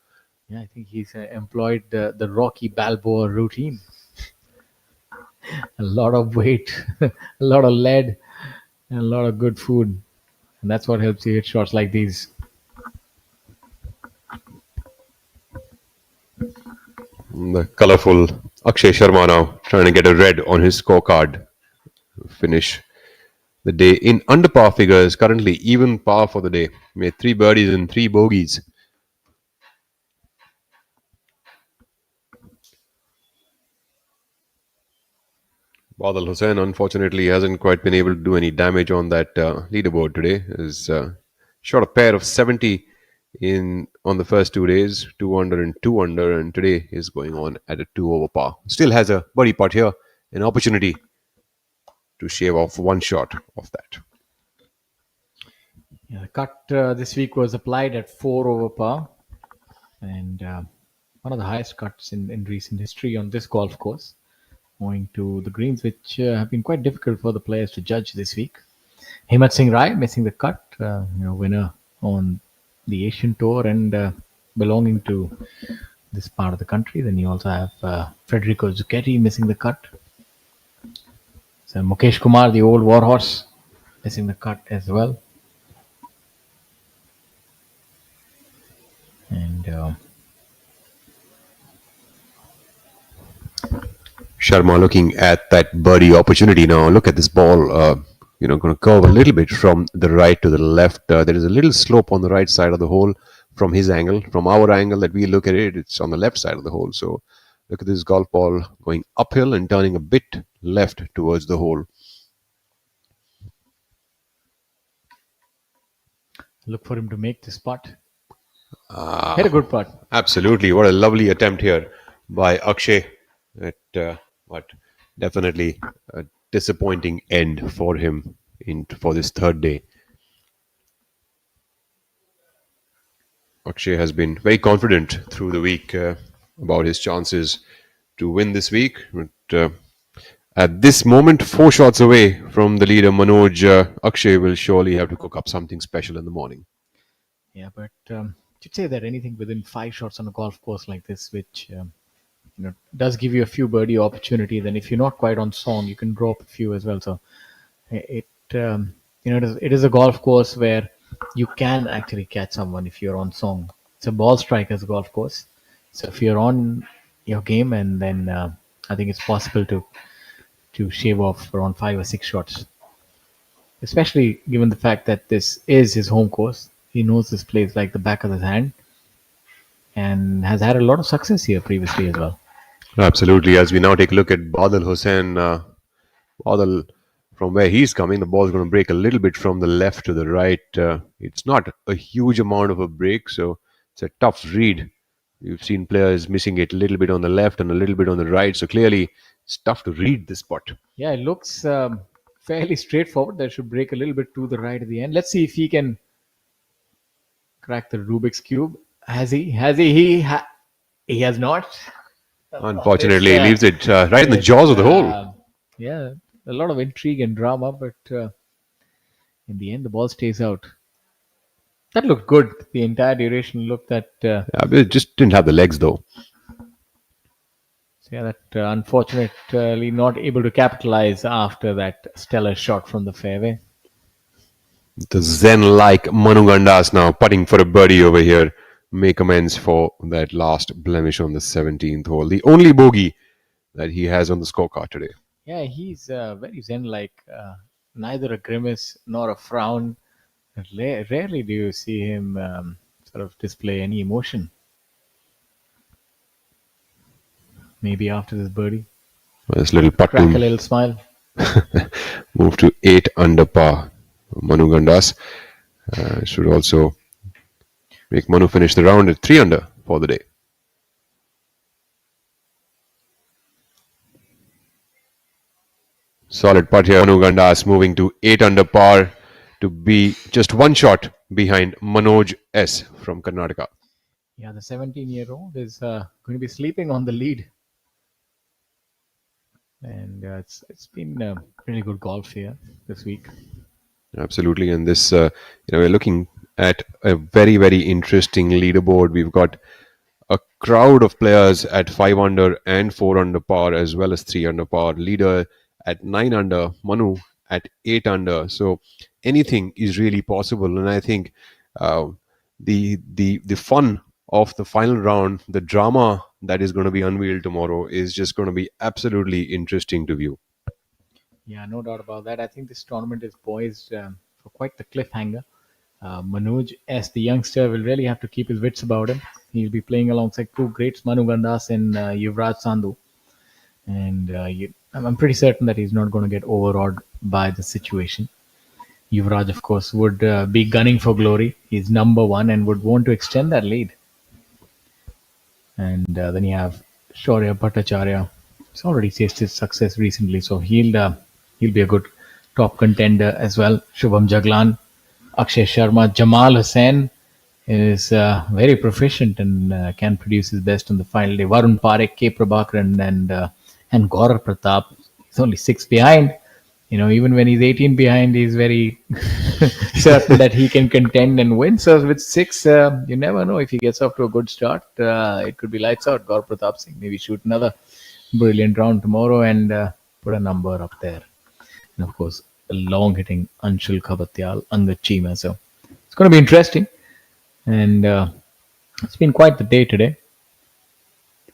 Yeah, I think he's employed the Rocky Balboa routine. A lot of weight, a lot of lead, and a lot of good food. And that's what helps you hit shots like these. The colourful Akshay Sharma now trying to get a red on his scorecard. Finish the day in under par figures, currently even par for the day. Made 3 birdies and 3 bogeys. Badal Hussain unfortunately hasn't quite been able to do any damage on that leaderboard today. He's shot a pair of 70 on the first 2 days, 2 under and 2 under, and today is going on at a 2 over par. Still has a birdie putt here, an opportunity to shave off 1 shot of that. Yeah, the cut this week was applied at 4 over par, and one of the highest cuts in recent history on this golf course, owing to the greens, which have been quite difficult for the players to judge this week. Himmat Singh Rai missing the cut, winner on the Asian Tour and belonging to this part of the country. Then you also have Federico Zucchetti missing the cut. So Mukesh Kumar, the old warhorse, missing the cut as well. And Sharma looking at that birdie opportunity now. Look at this ball, going to curve a little bit from the right to the left. There is a little slope on the right side of the hole from his angle. From our angle that we look at it, it's on the left side of the hole. So look at this golf ball going uphill and turning a bit left towards the hole. Look for him to make this putt. Hit a good putt. Absolutely. What a lovely attempt here by Akshay. But definitely a disappointing end for him for this third day. Akshay has been very confident through the week about his chances to win this week. But at this moment, 4 shots away from the leader, Manoj, Akshay will surely have to cook up something special in the morning. Yeah, but you'd say that anything within 5 shots on a golf course like this, which does give you a few birdie opportunities, and if you're not quite on song, you can drop a few as well. So it is a golf course where you can actually catch someone if you're on song. It's a ball striker's golf course, so if you're on your game, and then I think it's possible to shave off around 5 or 6 shots, especially given the fact that this is his home course. He knows this place like the back of his hand and has had a lot of success here previously as well. Absolutely. As we now take a look at Badal Hussain, Badal, from where he's coming, the ball's going to break a little bit from the left to the right. It's not a huge amount of a break, so it's a tough read. You've seen players missing it a little bit on the left and a little bit on the right, so clearly it's tough to read this putt. Yeah, it looks fairly straightforward. That should break a little bit to the right at the end. Let's see if he can crack the Rubik's Cube. Has he? He has not. Unfortunately, he leaves it right in the jaws of the hole. Yeah, a lot of intrigue and drama, but in the end, the ball stays out. That looked good. The entire duration looked at... yeah, but it just didn't have the legs, though. So yeah, that unfortunately not able to capitalize after that stellar shot from the fairway. The Zen-like Manu Gandas now putting for a birdie over here. Make amends for that last blemish on the 17th hole. The only bogey that he has on the scorecard today. Yeah, he's very Zen-like. Neither a grimace nor a frown. Rarely do you see him sort of display any emotion. Maybe after this birdie. This little putt. Crack a little smile. Move to 8 under par. Manu Gandas should also make Manu finish the round at 3 under for the day. Solid putt here. Manu Gandas moving to 8 under par to be just one shot behind Manoj S from Karnataka. Yeah, the 17-year-old is going to be sleeping on the lead. And it's been really good golf here this week. Absolutely. And this, we're looking at a very, very interesting leaderboard. We've got a crowd of players at 5 under and 4 under par, as well as 3 under par. Leader at 9 under, Manu at 8 under. So anything is really possible. And I think the fun of the final round, the drama that is going to be unveiled tomorrow, is just going to be absolutely interesting to view. Yeah, no doubt about that. I think this tournament is poised for quite the cliffhanger. Manoj S, the youngster, will really have to keep his wits about him. He'll be playing alongside two greats, Manu Gandas and Yuvraj Sandhu. And I'm pretty certain that he's not going to get overawed by the situation. Yuvraj, of course, would be gunning for glory. He's number one and would want to extend that lead. And then you have Shaurya Bhattacharya. He's already tasted success recently, so he'll be a good top contender as well. Shubham Jaglan, Akshay Sharma, Jamal Hussain is very proficient and can produce his best on the final day. Varun Parekh, K. Prabhakaran, and Gaurav Pratap. He's only 6 behind. Even when he's 18 behind, he's very certain that he can contend and win. So with 6, you never know if he gets off to a good start. It could be lights out. Gaurav Pratap Singh maybe shoot another brilliant round tomorrow and put a number up there. And of course, a long hitting Anshul Khabatyal, Angad Cheema. So it's going to be interesting. And it's been quite the day today.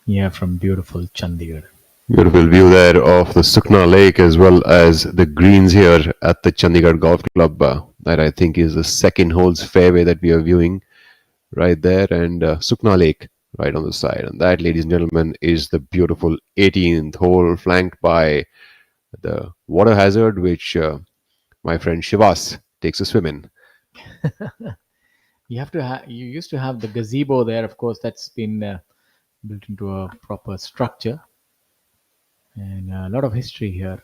Yeah, from beautiful Chandigarh. Beautiful view there of the Sukna Lake, as well as the greens here at the Chandigarh Golf Club. That I think is the second hole's fairway that we are viewing right there, and Sukna Lake right on the side. And that, ladies and gentlemen, is the beautiful 18th hole, flanked by the water hazard, which my friend Shivas takes a swim in. You used to have the gazebo there. Of course, that's been built into a proper structure. And a lot of history here.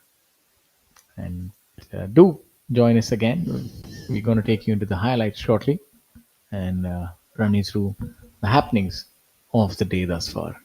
And do join us again. We're going to take you into the highlights shortly and run you through the happenings of the day thus far.